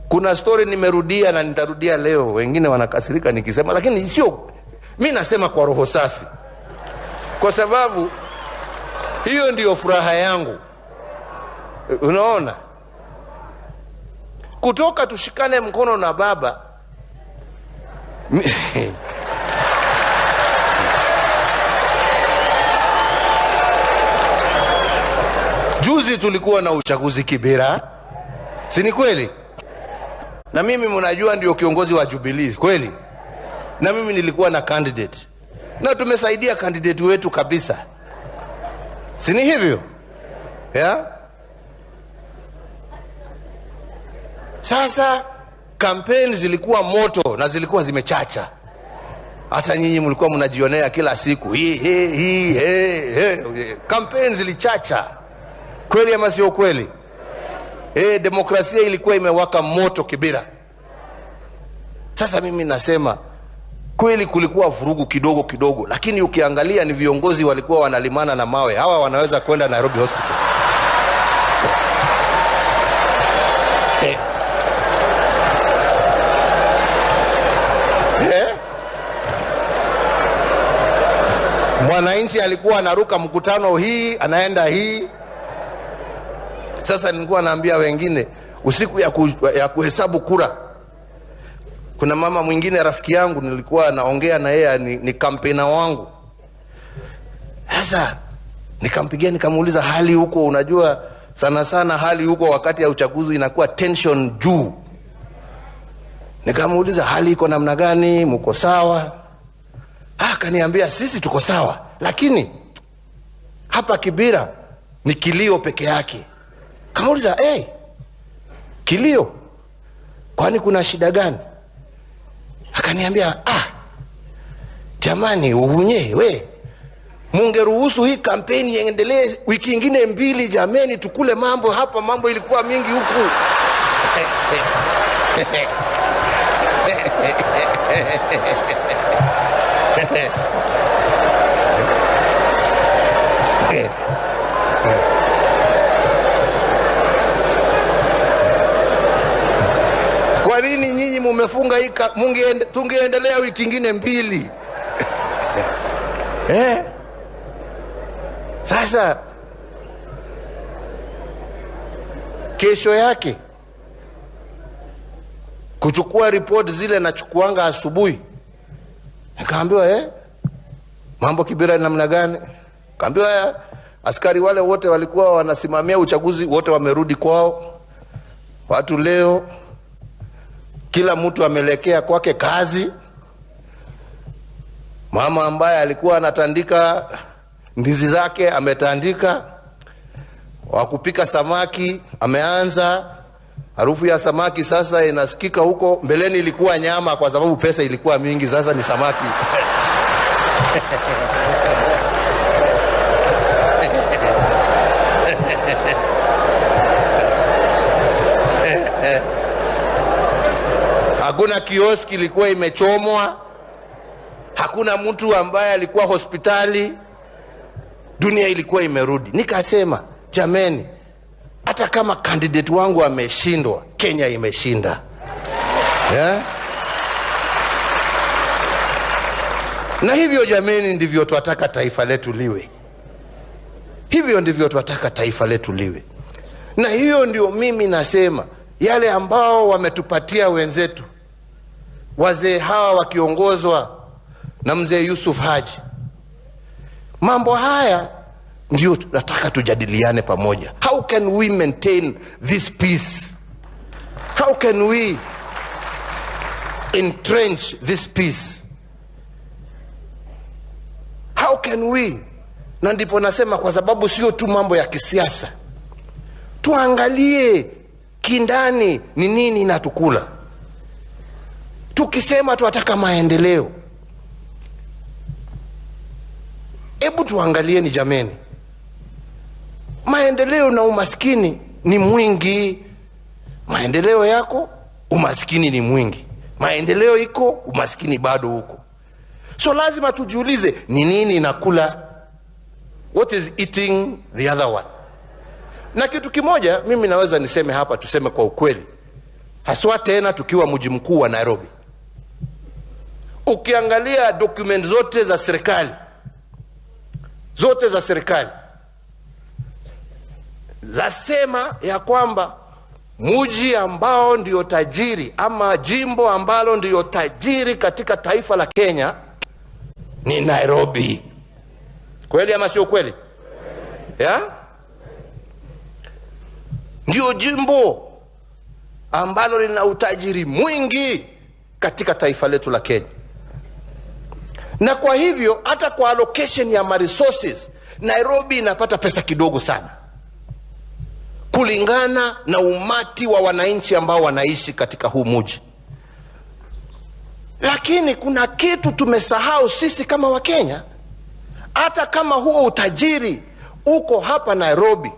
Speaker 12: Kuna story nimerudia na nitarudia leo, wengine wanakasirika nikisema, lakini sio, mimi nasema kwa roho safi. Kwa sababu hiyo ndio furaha yangu. Unaona? Kutoka tushikane mkono na baba. Juzi tulikuwa na uchaguzi Kibera. Si ni kweli? Na mimi mnajua ndio kiongozi wa Jubilee, kweli? Na mimi nilikuwa na candidate. Na tumesaidia candidate wetu kabisa. Si ni hivyo? Sasa kampeni zilikuwa moto na zilikuwa zimechacha. Hata nyinyi mlikuwa mnajionea kila siku. Kampeni zilichacha. Kweli ama sio kweli? Demokrasia ilikuwa imewaka moto Kibera. Sasa mimi nasema kweli kulikuwa vurugu kidogo kidogo, lakini ukiangalia ni viongozi walikuwa wanalimana na mawe. Hawa wanaweza kwenda Nairobi hospital. Mwananchi alikuwa anaruka mkutano hii, anaenda hii. Sasa nilikuwa naambia wengine, usiku ya kuhesabu kura, kuna mama mwingine rafiki yangu nilikuwa naongea na yeye, ni kampena wangu. Sasa nikampigia nikamuuliza hali huko, unajua sana sana hali huko wakati ya uchaguzi inakuwa tension juu. Nikamuuliza hali iko namna gani, mko sawa? Akaniambia sisi tuko sawa, lakini hapa Kibera ni kilio peke yake. Kamuuliza kilio, kwani kuna shida gani? Akaniambia jamani uhunye mungeruhusu hii kampeni iendelee wiki nyingine 2 jameni, tukule mambo hapa, mambo ilikuwa mingi huku. Kwa nini nyinyi mumefunga hii tungeendelea wiki nyingine 2? Sasa kesho yake kuchukua report zile nachukuanga asubuhi, nikaambiwa mambo Kibera namna gani? Kaambiwa askari wale wote walikuwa wanasimamia uchaguzi wote wamerudi kwao. Watu leo kila mtu amelekea kwake kazi. Mama ambaye alikuwa anatandika ndizi zake ametandika. Wakupika samaki ameanza. Harufu ya samaki sasa inasikika huko. Mbeleni ilikuwa nyama kwa sababu pesa ilikuwa mingi, sasa ni samaki. Hakuna kioski ilikuwa imechomwa. Hakuna mtu ambaye alikuwa hospitali. Dunia ilikuwa imerudi. Nikasema, jameni, hata kama candidate wangu ameshindwa, Kenya imeshinda. Yeah? Na hivyo jameni ndivyo tunataka taifa letu liwe. Hivyo ndivyo tunataka taifa letu liwe. Na hiyo ndio mimi nasema, yale ambao wametupatia wenzetu, wazee hawa wakiongozwa na mzee Yusuf Haji, mambo haya ndio tunataka tujadiliane pamoja. How can we maintain this peace? How can we entrench this peace? How can we? Na ndipo nasema, kwa sababu sio tu mambo ya kisiasa. Tuangalie kindani ni nini inatukula. Tukisema tunataka maendeleo, hebu tuangalie ni jameni, maendeleo na umaskini ni mwingi. Maendeleo yako, umaskini ni mwingi. Maendeleo iko, umaskini bado huko. So lazima tujiulize ni nini inakula, what is eating the other one. Na kitu kimoja mimi naweza niseme hapa, tuseme kwa ukweli, haswa tena tukiwa mji mkuu wa Nairobi. Ukiangalia document zote za serikali zasema ya kwamba mji ambao ndio tajiri ama jimbo ambalo ndio tajiri katika taifa la Kenya ni Nairobi. Kweli ama sio kweli? Yeah? Ndio jimbo ambalo lina utajiri mwingi katika taifa letu la Kenya. Na kwa hivyo hata kwa allocation ya resources, Nairobi inapata pesa kidogo sana kulingana na umati wa wananchi ambao wanaishi katika huu mji. Lakini kuna kitu tumesahau sisi kama Wakenya. Hata kama huo utajiri uko hapa Nairobi,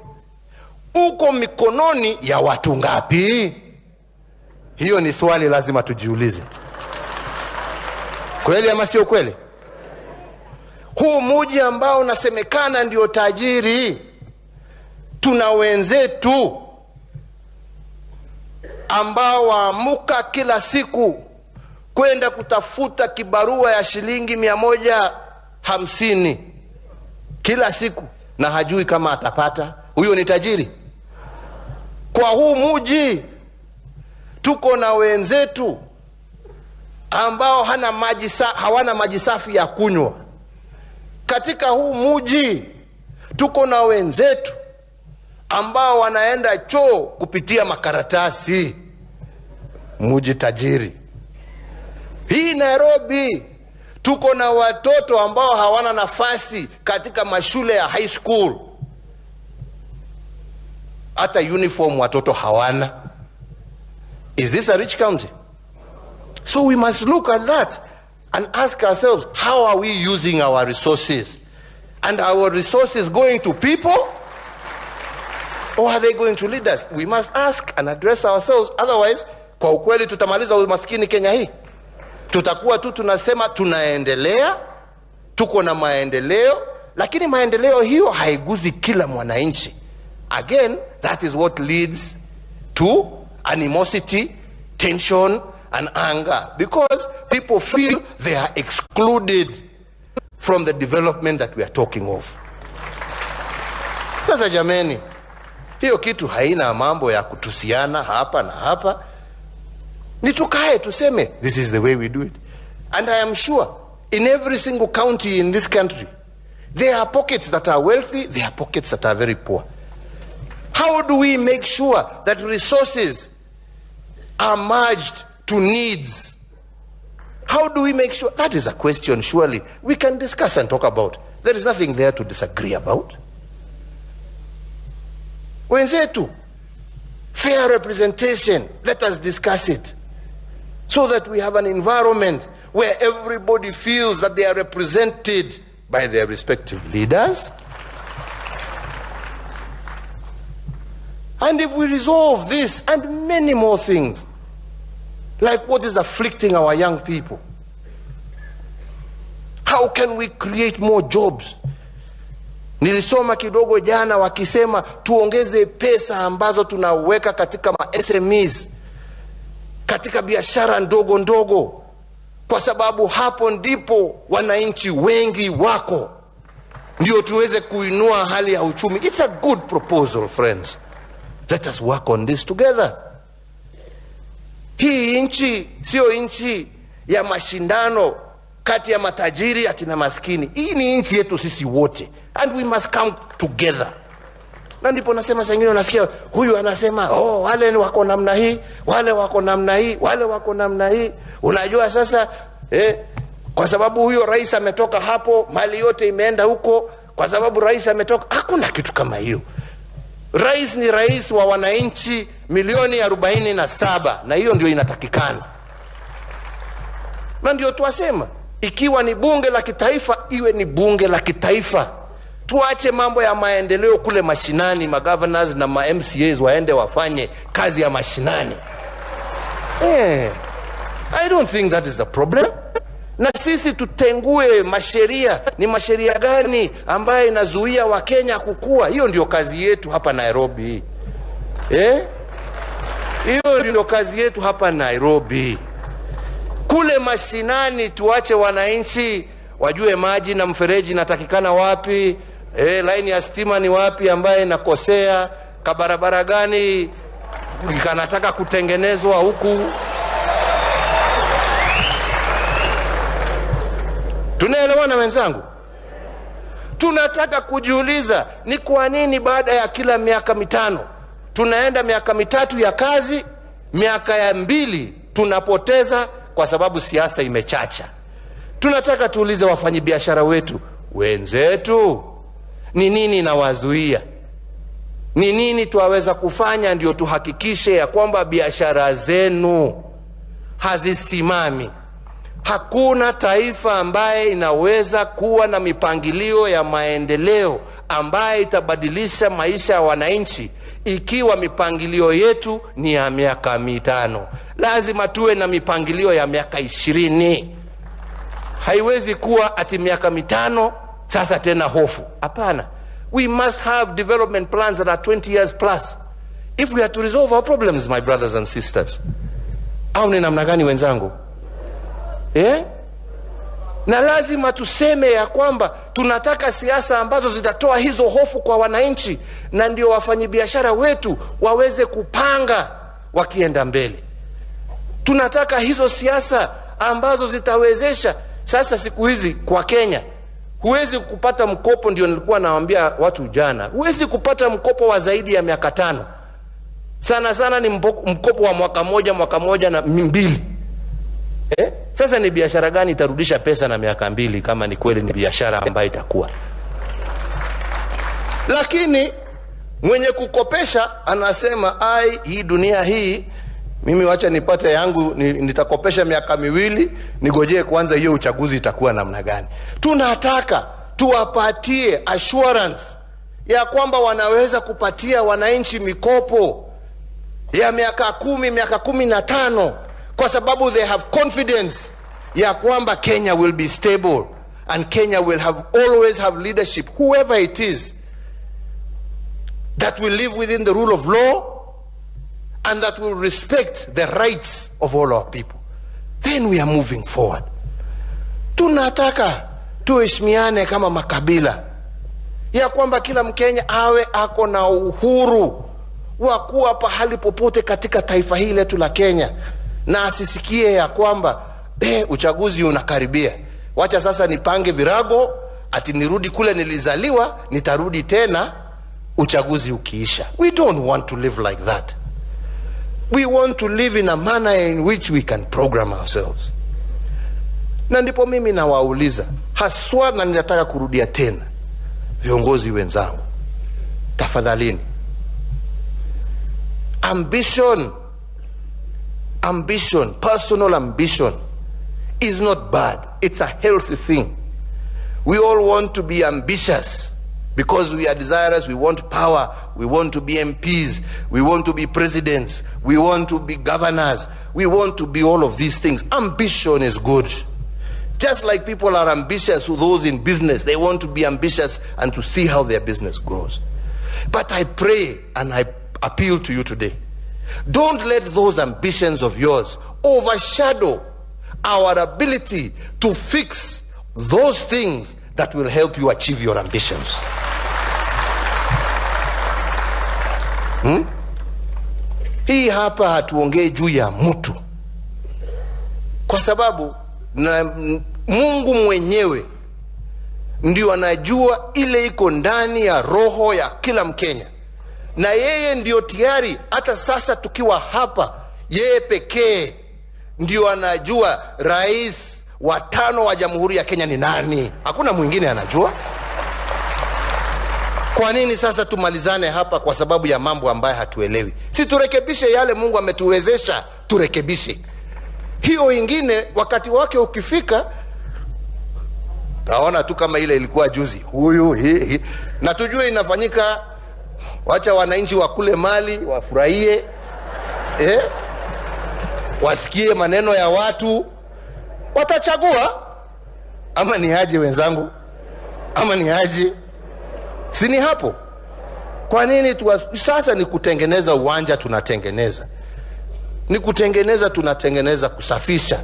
Speaker 12: uko mikononi ya watu ngapi? Hiyo ni swali lazima tujiulize. Kweli ama sio kweli? Huu mji ambao unasemekana ndio tajiri, tuna wenzetu ambao waamuka kila siku kwenda kutafuta kibarua ya shilingi 150 kila siku na hajui kama atapata. Huyo ni tajiri? Kwa huu mji tuko na wenzetu ambao hawana maji safi ya kunywa. Katika huu mji tuko na wenzetu ambao wanaenda choo kupitia makaratasi. Mji tajiri. Hii Nairobi tuko na watoto ambao hawana nafasi katika mashule ya high school. Hata uniform watoto hawana. Is this a rich county? So we must look at that and ask ourselves, how are we using our resources? And our resources going to people? Or are they going to leaders? We must ask and address ourselves. Otherwise, kwa ukweli tutamaliza umaskini Kenya hii. Tutakuwa tu tunasema tunaendelea, tuko na maendeleo, lakini maendeleo hiyo haiguzi kila mwananchi. Again, that is what leads to animosity, tension and anger, because people feel they are excluded from the development that we are talking of. Sasa jameni, hiyo kitu haina mambo ya kutusiana hapa na hapa. Ni tukae tuseme this is the way we do it. And I am sure in every single county in this country, There are pockets that are wealthy, there are pockets that are very poor. How do we make sure that resources are merged to needs? How do we make sure? That is a question surely we can discuss and talk about. There is nothing there to disagree about. Wenzetu, fair representation, let us discuss it so that we have an environment where everybody feels that they are represented by their respective leaders. And if we resolve this and many more things, like what is afflicting our young people, how can we create more jobs? Nilisoma kidogo jana wakisema tuongeze pesa ambazo tunaweka katika ma SMEs, katika biashara ndogo ndogo, kwa sababu hapo ndipo wananchi wengi wako, ndio tuweze kuinua hali ya uchumi. It's a good proposal, friends. Let us work on this together. Hii nchi sio nchi ya mashindano kati ya matajiri ati na maskini. Hii ni nchi yetu sisi wote, and we must come together. Na ndipo nasema sangine unasikia huyu anasema wale wako namna hii, wale wako namna hii, wale wako namna hii. Unajua sasa kwa sababu huyo rais ametoka hapo, mali yote imeenda huko, kwa sababu rais ametoka. Hakuna kitu kama hiyo. Rais ni rais wa wananchi milioni 47, na hiyo ndio inatakikana. Na ndio tuwasema, ikiwa ni bunge la kitaifa, iwe ni bunge la kitaifa. Tuache mambo ya maendeleo kule mashinani, magovernors na ma MCAs waende wafanye kazi ya mashinani. I don't think that is a problem. Na sisi tutengue masheria, ni masheria gani ambaye inazuia wa Kenya kukua. Hiyo ndio kazi yetu hapa Nairobi. Hiyo ndio kazi yetu hapa Nairobi. Kule mashinani tuache wananchi wajue maji na mfereji natakikana wapi, line ya stima ni wapi ambaye inakosea, kabarabara gani kanataka kutengenezwa huku. Tunaelewana wenzangu? Tunataka kujiuliza ni kwa nini baada ya kila miaka 5 tunaenda miaka 3 ya kazi, miaka ya 2 tunapoteza kwa sababu siasa imechacha. Tunataka tuulize wafanyabiashara wetu, wenzetu, ni nini inawazuia? Ni nini tuwaweza kufanya ndio tuhakikishe ya kwamba biashara zenu hazisimami? Hakuna taifa ambaye inaweza kuwa na mipangilio ya maendeleo ambaye itabadilisha maisha ya wananchi ikiwa mipangilio yetu ni ya miaka 5. Lazima tuwe na mipangilio ya miaka 20. Haiwezi kuwa ati miaka 5 sasa tena hofu. Hapana. We must have development plans that are 20 years plus if we are to resolve our problems, my brothers and sisters. Au ni namna gani wenzangu? Na lazima tuseme ya kwamba tunataka siasa ambazo zitatoa hizo hofu kwa wananchi, na ndio wafanyabiashara wetu waweze kupanga wakienda mbele. Tunataka hizo siasa ambazo zitawezesha. Sasa siku hizi kwa Kenya huwezi kupata mkopo, ndio nilikuwa nawaambia watu jana, huwezi kupata mkopo wa zaidi ya miaka 5. Sana sana ni mkopo wa mwaka moja na 2. Sasa ni biashara gani itarudisha pesa na miaka 2 kama ni kweli ni biashara ambayo itakuwa? Lakini mwenye kukopesha anasema hii dunia hii, mimi wacha nipate yangu, nitakopesha miaka 2, nigojee kwanza hiyo uchaguzi itakuwa namna gani. Tunataka tuwapatie assurance ya kwamba wanaweza kupatia wananchi mikopo ya miaka 10, miaka 15, kwa sababu they have confidence ya kwamba Kenya will be stable and Kenya will always have leadership, whoever it is, that will live within the rule of law and that will respect the rights of all our people. Then we are moving forward. Tunataka tuheshimiane kama makabila, ya kwamba kila Mkenya awe ako na uhuru wa kuwa pahali popote katika taifa hili letu la Kenya, na asisikie ya kwamba uchaguzi unakaribia, wacha sasa nipange virago ati nirudi kule nilizaliwa, nitarudi tena uchaguzi ukiisha. We don't want to live like that. We want to live in a manner in which we can program ourselves. Na ndipo mimi nawauliza haswa, na ninataka kurudia tena, viongozi wenzangu, tafadhalini, ambition, personal ambition is not bad. It's a healthy thing. We all want to be ambitious because we are desirous. We want power. We want to be MPs. We want to be presidents. We want to be governors. We want to be all of these things. Ambition is good. Just like people are ambitious, those in business, they want to be ambitious and to see how their business grows. But I pray and I appeal to you today, don't let those ambitions of yours overshadow our ability to fix those things that will help you achieve your ambitions. Hii hapa hatuongei juu ya mtu, kwa sababu na Mungu mwenyewe ndio anajua ile iko ndani ya roho ya kila Mkenya, na yeye ndio tayari hata sasa tukiwa hapa, yeye pekee ndio anajua rais wa 5 wa Jamhuri ya Kenya ni nani. Hakuna mwingine anajua. Kwa nini sasa tumalizane hapa kwa sababu ya mambo ambayo hatuelewi? Si turekebishe yale Mungu ametuwezesha, turekebishe. Hiyo ingine wakati wake ukifika, naona tu kama ile ilikuwa juzi, huyu hii, na tujue inafanyika. Wacha wananchi wakule mali, wafurahie, wasikie maneno ya watu, watachagua. Ama ni aje wenzangu? Ama ni aje? Sini hapo. Kwa nini sasa ni kutengeneza uwanja, tunatengeneza. Ni kutengeneza, tunatengeneza, kusafisha.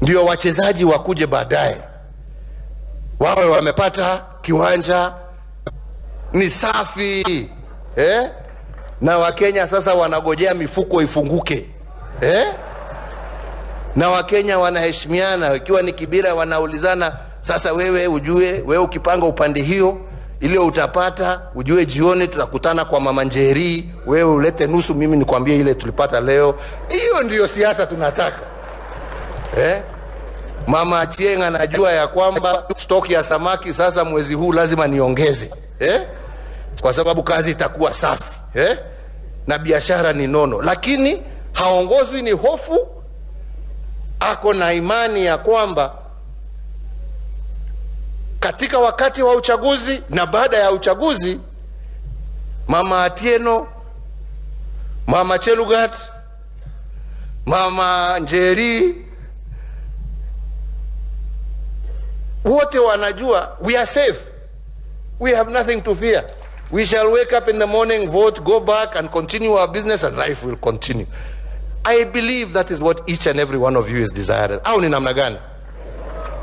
Speaker 12: Ndio wachezaji wakuje baadaye, wawe wamepata kiwanja ni safi. Na Wakenya sasa wanagojea mifuko ifunguke. Na Wakenya wanaheshimiana. Ikiwa ni Kibira wanaulizana, sasa wewe ujue, wewe ukipanga upande hiyo ile utapata, ujue jioni tutakutana kwa Mama Njeri, wewe ulete nusu, mimi nikwambie ile tulipata leo. Hiyo ndiyo siasa tunataka. Mama Achieng' anajua ya kwamba stock ya samaki sasa mwezi huu lazima niongeze. Kwa sababu kazi itakuwa safi. Na biashara ni nono. Lakini haongozwi ni hofu. Ako na imani ya kwamba katika wakati wa uchaguzi na baada ya uchaguzi, Mama Atieno, Mama Chelugat, Mama Njeri, wote wanajua we are safe. We have nothing to fear. We shall wake up in the morning, vote, go back and continue our business, and life will continue. I believe that is what each and every one of you is desiring. Au ni namna gani?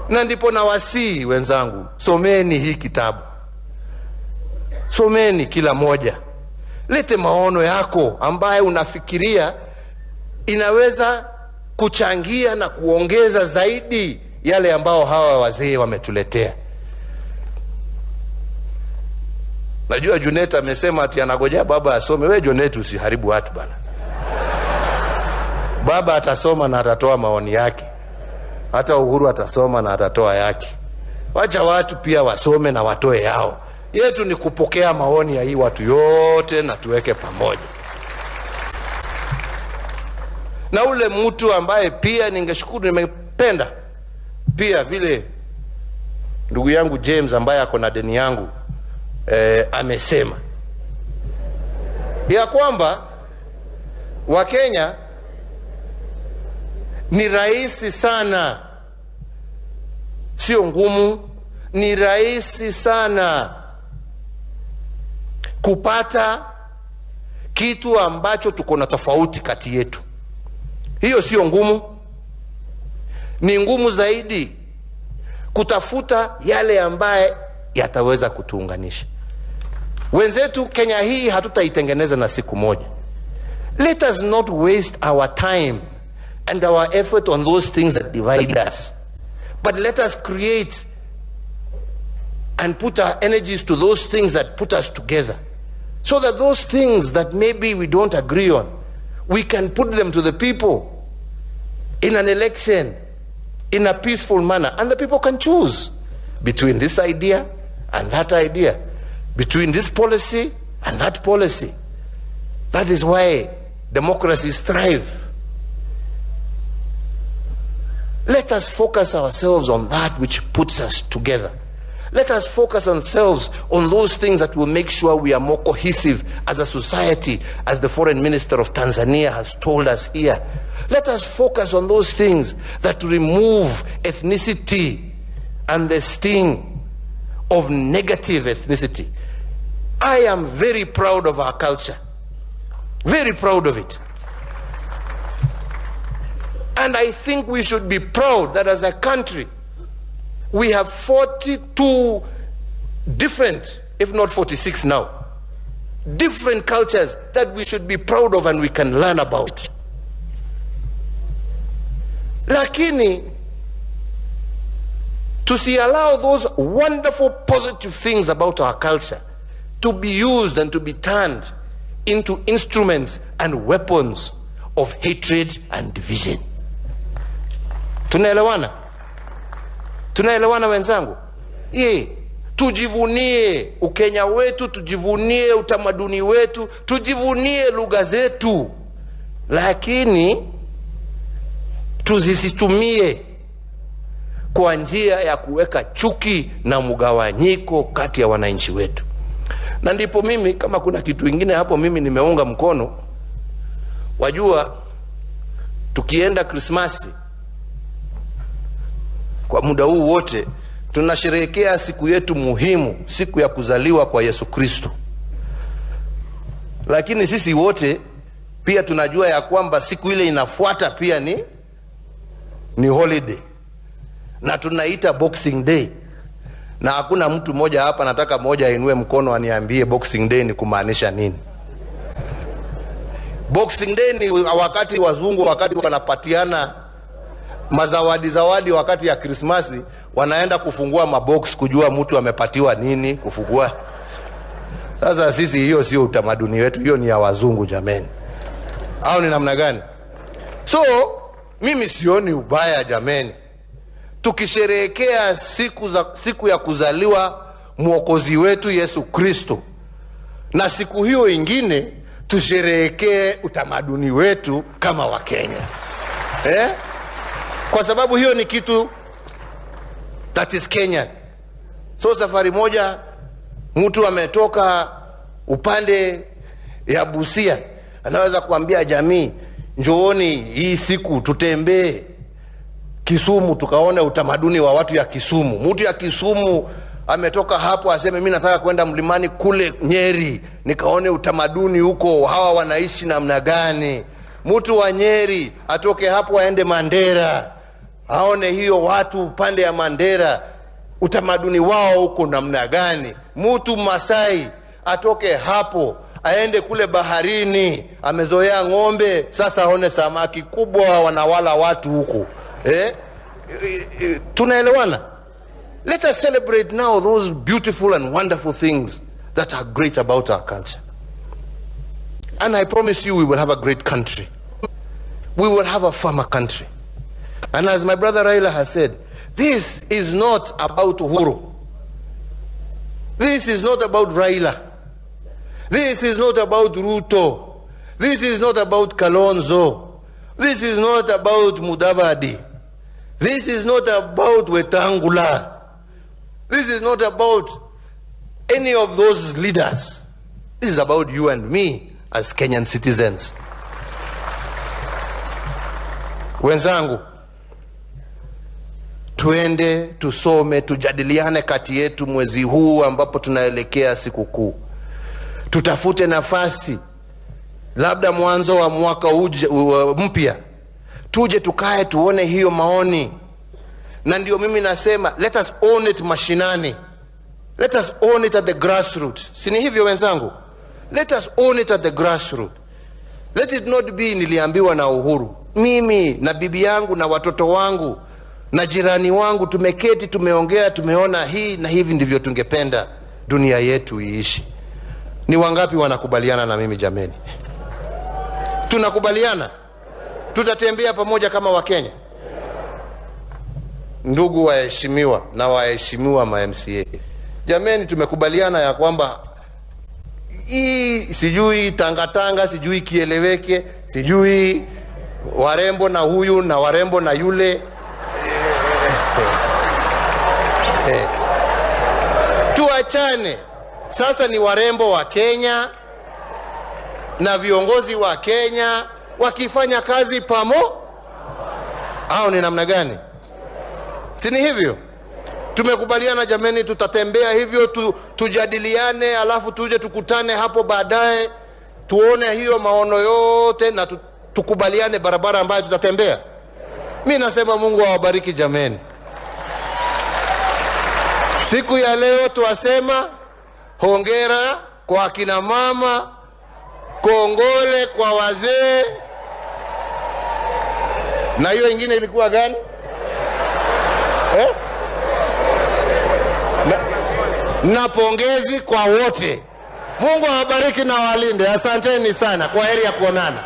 Speaker 12: Na ndipo nawasihi wenzangu, someni hii kitabu. Someni kila moja. Lete maono yako ambaye unafikiria inaweza kuchangia na kuongeza zaidi yale ambao hawa wazee wametuletea. Najua Juneta amesema ati anagojea baba asome. Wewe Juneta usiharibu watu bana. Baba atasoma na atatoa maoni yake. Hata Uhuru atasoma na atatoa yake. Wacha watu pia wasome na watoe yao. Yetu ni kupokea maoni ya hii watu yote na tuweke pamoja. Na ule mtu ambaye pia ningeshukuru, nimependa pia vile ndugu yangu James ambaye ako na deni yangu amesema ya kwamba Wakenya ni rahisi sana, sio ngumu, ni rahisi sana kupata kitu ambacho tuko na tofauti kati yetu. Hiyo sio ngumu. Ni ngumu zaidi kutafuta yale ambaye yataweza kutuunganisha. Wenzetu Kenya hii hatutaitengeneza na siku moja. Let us not waste our time and our effort on those things that divide us. But let us create and put our energies to those things that put us together, so that those things that maybe we don't agree on, we can put them to the people in an election in a peaceful manner, and the people can choose between this idea and that idea, between this policy and that policy. That is why democracies thrive. Let us focus ourselves on that which puts us together. Let us focus ourselves on those things that will make sure we are more cohesive as a society, as the Foreign Minister of Tanzania has told us here. Let us focus on those things that remove ethnicity and the sting of negative ethnicity. I am very proud of our culture. Very proud of it. And I think we should be proud that as a country, we have 42 different, if not 46 now, different cultures that we should be proud of and we can learn about. Lakini, to see allow those wonderful positive things about our culture to be used and to be turned into instruments and weapons of hatred and division. Tunaelewana? Tunaelewana wenzangu? Tujivunie Ukenya wetu, tujivunie utamaduni wetu, tujivunie lugha zetu. Lakini tuzisitumie kwa njia ya kuweka chuki na mgawanyiko kati ya wananchi wetu. Na ndipo mimi, kama kuna kitu kingine hapo, mimi nimeunga mkono. Wajua, tukienda Krismasi, kwa muda huu wote tunasherehekea siku yetu muhimu, siku ya kuzaliwa kwa Yesu Kristo. Lakini sisi wote pia tunajua ya kwamba siku ile inafuata pia ni holiday, na tunaita Boxing Day. Na hakuna mtu mmoja hapa, nataka mmoja ainue mkono aniambie Boxing Day ni kumaanisha nini. Boxing Day ni wakati wazungu, wakati wanapatiana zawadi wakati ya Krismasi, wanaenda kufungua mabox kujua mtu amepatiwa nini kufungua. Sasa sisi hiyo sio utamaduni wetu, hiyo ni ya wazungu jameni. Au ni namna gani? So mimi sioni ubaya jameni tukisherehekea siku ya kuzaliwa mwokozi wetu Yesu Kristo, na siku hiyo ingine tusherehekee utamaduni wetu kama wa Kenya. Kwa sababu hiyo ni kitu that is Kenyan. So safari moja mtu ametoka upande ya Busia, anaweza kuambia jamii, njooni hii siku tutembee Kisumu tukaone utamaduni wa watu ya Kisumu. Mtu ya Kisumu ametoka hapo aseme mimi nataka kwenda mlimani kule Nyeri nikaone utamaduni huko, hawa wanaishi namna gani. Mtu wa Nyeri atoke hapo aende Mandera aone hiyo watu pande ya Mandera utamaduni wao huko namna gani. Mtu Masai atoke hapo aende kule baharini, amezoea ng'ombe, sasa aone samaki kubwa wanawala watu huko. Tunaelewana? Let us celebrate now those beautiful and wonderful things that are great about our culture. And I promise you we will have a great country. We will have a farmer country. And as my brother Raila has said, this is not about Uhuru. This is not about Raila. This is not about Ruto. This is not about Kalonzo. This is not about Mudavadi. This is not about Wetangula. This is not about any of those leaders. This is about you and me as Kenyan citizens. Wenzangu, tuende, tusome, tujadiliane kati yetu mwezi huu ambapo tunaelekea sikukuu. Tutafute nafasi, labda mwanzo wa mwaka mpya, tuje tukae tuone hiyo maoni. Na ndio mimi nasema, let us own it mashinani. Let us own it at the grassroots. Sini hivyo wenzangu? Let us own it at the grassroots. Let it not be niliambiwa na Uhuru. Mimi na bibi yangu na watoto wangu na jirani wangu, tumeketi, tumeongea, tumeona hii na hivi ndivyo tungependa dunia yetu iishi. Ni wangapi wanakubaliana na mimi jameni? Tunakubaliana? Tutatembea pamoja kama Wakenya? Ndugu waheshimiwa na waheshimiwa ma MCA, jameni, tumekubaliana ya kwamba hii sijui tangatanga, sijui kieleweke, sijui warembo na huyu na warembo na yule, tuachane. Sasa ni warembo wa Kenya na viongozi wa Kenya wakifanya kazi au ni namna gani? Si ni hivyo? Tumekubaliana jameni, tutatembea hivyo, tujadiliane, alafu tuje tukutane hapo baadaye, tuone hiyo maono yote na tukubaliane barabara ambayo tutatembea. Mimi nasema Mungu awabariki jameni. Siku ya leo tuwasema hongera kwa akina mama, kongole kwa wazee, na hiyo ingine ilikuwa gani? Na pongezi kwa wote. Mungu awabariki na walinde. Asanteni sana. Kwa heri ya kuonana.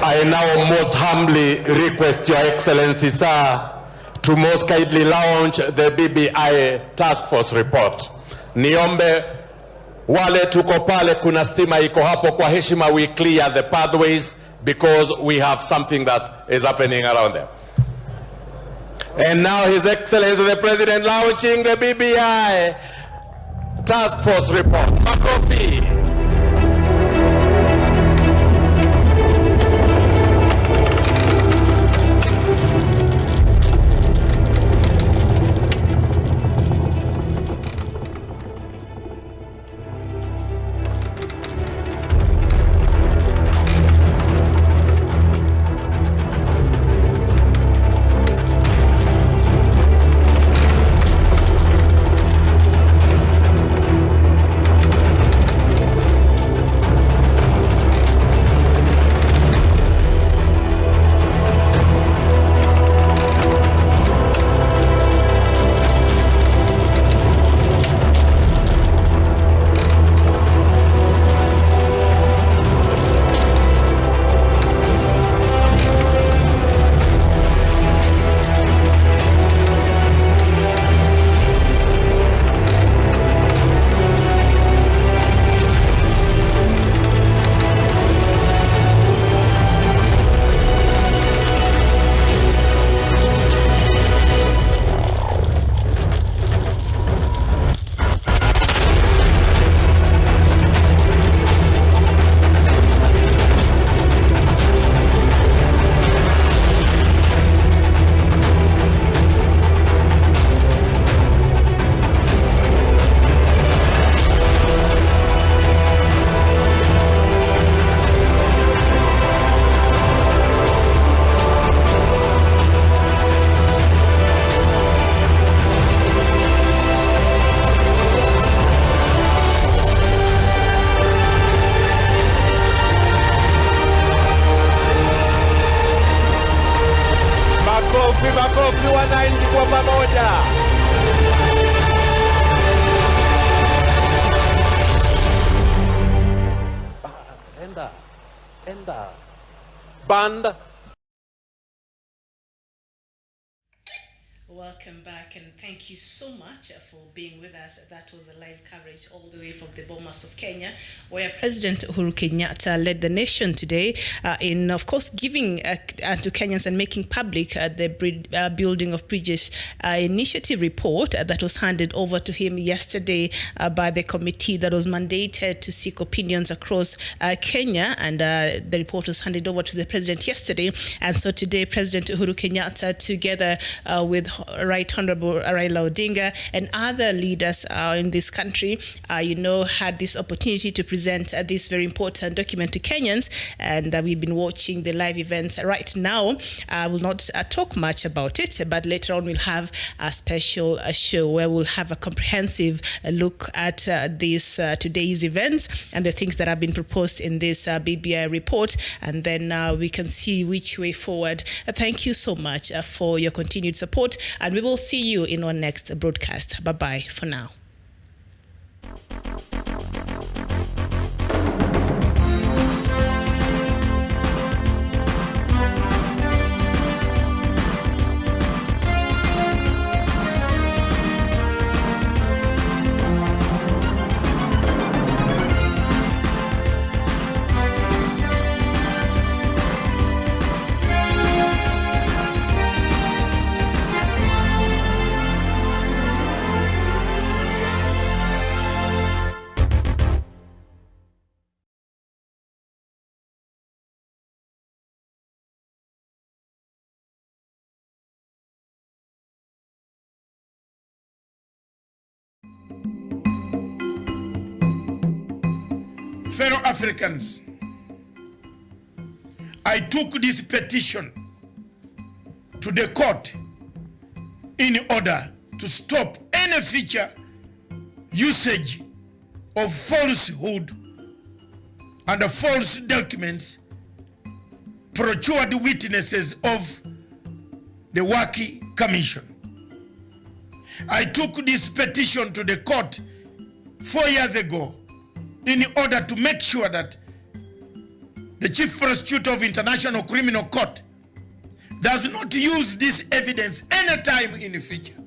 Speaker 8: I now most humbly request Your Excellency, sir, to most kindly launch the BBI task force report. Niombe wale tuko pale, kuna stima iko hapo, kwa heshima we clear the pathways because we have something that is happening around there. And now His Excellency the President launching the BBI task force report. Makofi. Makofi wananchi kwa pamoja. Enda. Band.
Speaker 13: Welcome back and thank you so much for being with us. That was a live coverage all the way from the Bomas of Kenya, where President Uhuru Kenyatta led the nation today in, of course, giving to Kenyans and making public the Building of Bridges initiative report that was handed over to him yesterday by the committee that was mandated to seek opinions across Kenya, and the report was handed over to the president yesterday. And so today, President Uhuru Kenyatta, together with Right Honorable Raila Odinga, and other leaders in this country, had this opportunity to present this very important document to Kenyans. And we've been watching the live events right now. I will not talk much about it, but later on we'll have a special show where we'll have a comprehensive look at this today's events and the things that have been proposed in this BBI report, and then we can see which way forward. Thank you so much for your continued support, and we will see you in our next broadcast. Bye-bye for now.
Speaker 7: Fellow Africans, I took this petition to the court in order to stop any future usage of falsehood and false documents, procured witnesses of the Waki Commission. I took this petition to the court 4 years ago in order to make sure that the Chief Prosecutor of International Criminal Court does not use this evidence anytime in the future,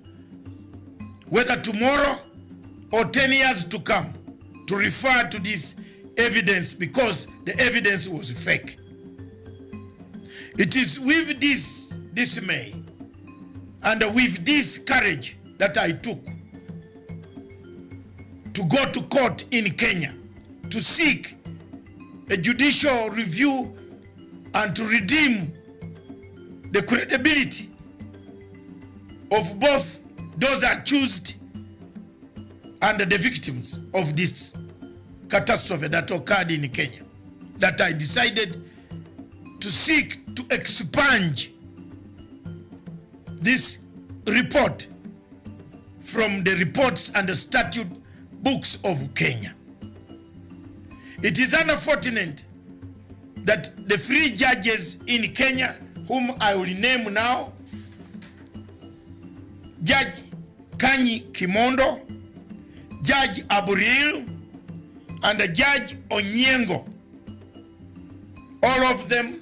Speaker 7: whether tomorrow or 10 years to come, to refer to this evidence because the evidence was fake. It is with this dismay and with this courage that I took to go to court in Kenya to seek a judicial review and to redeem the credibility of both those accused and the victims of this catastrophe that occurred in Kenya, that I decided to seek to expunge this report from the reports and the statute books of Kenya. It is unfortunate that the three judges in Kenya, whom I will name now, Judge Kanyi Kimondo, Judge Aburil, and Judge Onyengo, all of them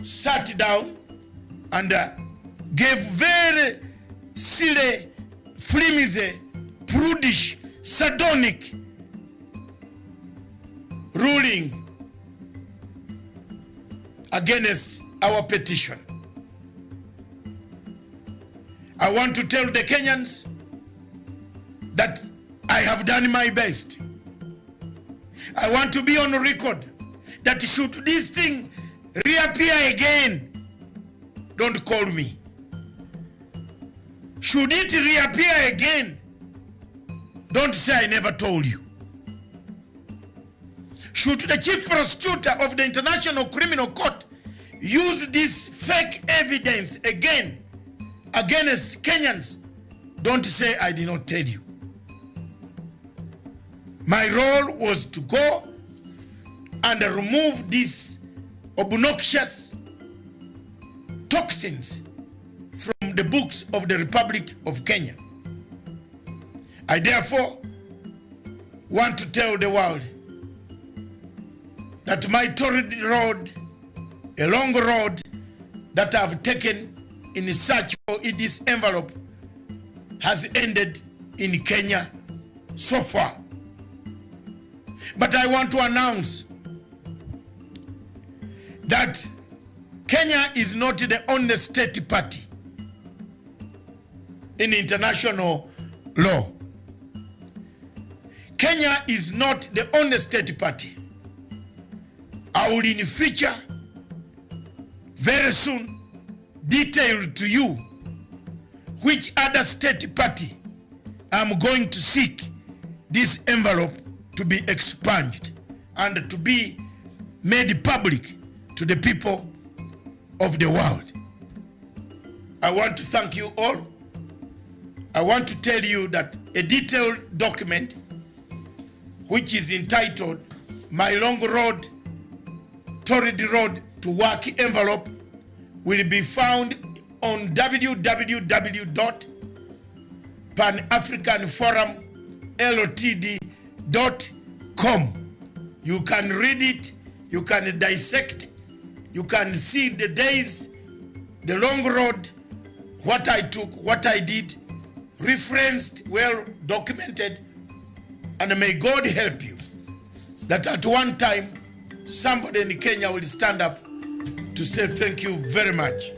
Speaker 7: sat down and gave very silly, flimsy, prudish, sardonic ruling against our petition. I want to tell the Kenyans that I have done my best. I want to be on record that should this thing reappear again, don't call me. Should it reappear again, don't say I never told you. Should the Chief Prosecutor of the International Criminal Court use this fake evidence again against Kenyans, don't say I did not tell you. My role was to go and remove these obnoxious toxins from the books of the Republic of Kenya. I therefore want to tell the world that my torrid road, a long road that I've taken in search for this envelope, has ended in Kenya so far. But I want to announce that Kenya is not the only state party in international law. Kenya is not the only state party. I will in the future, very soon, detail to you which other state party I'm going to seek this envelope to be expunged and to be made public to the people of the world. I want to thank you all. I want to tell you that a detailed document which is entitled My Long Road, Torrid Road to Work envelope will be found on www.panafricanforumltd.com. You can read it, you can dissect, you can see the days, the long road, what I took, what I did, referenced, well documented, and may God help you that at one time somebody in Kenya will stand up to say thank you very much.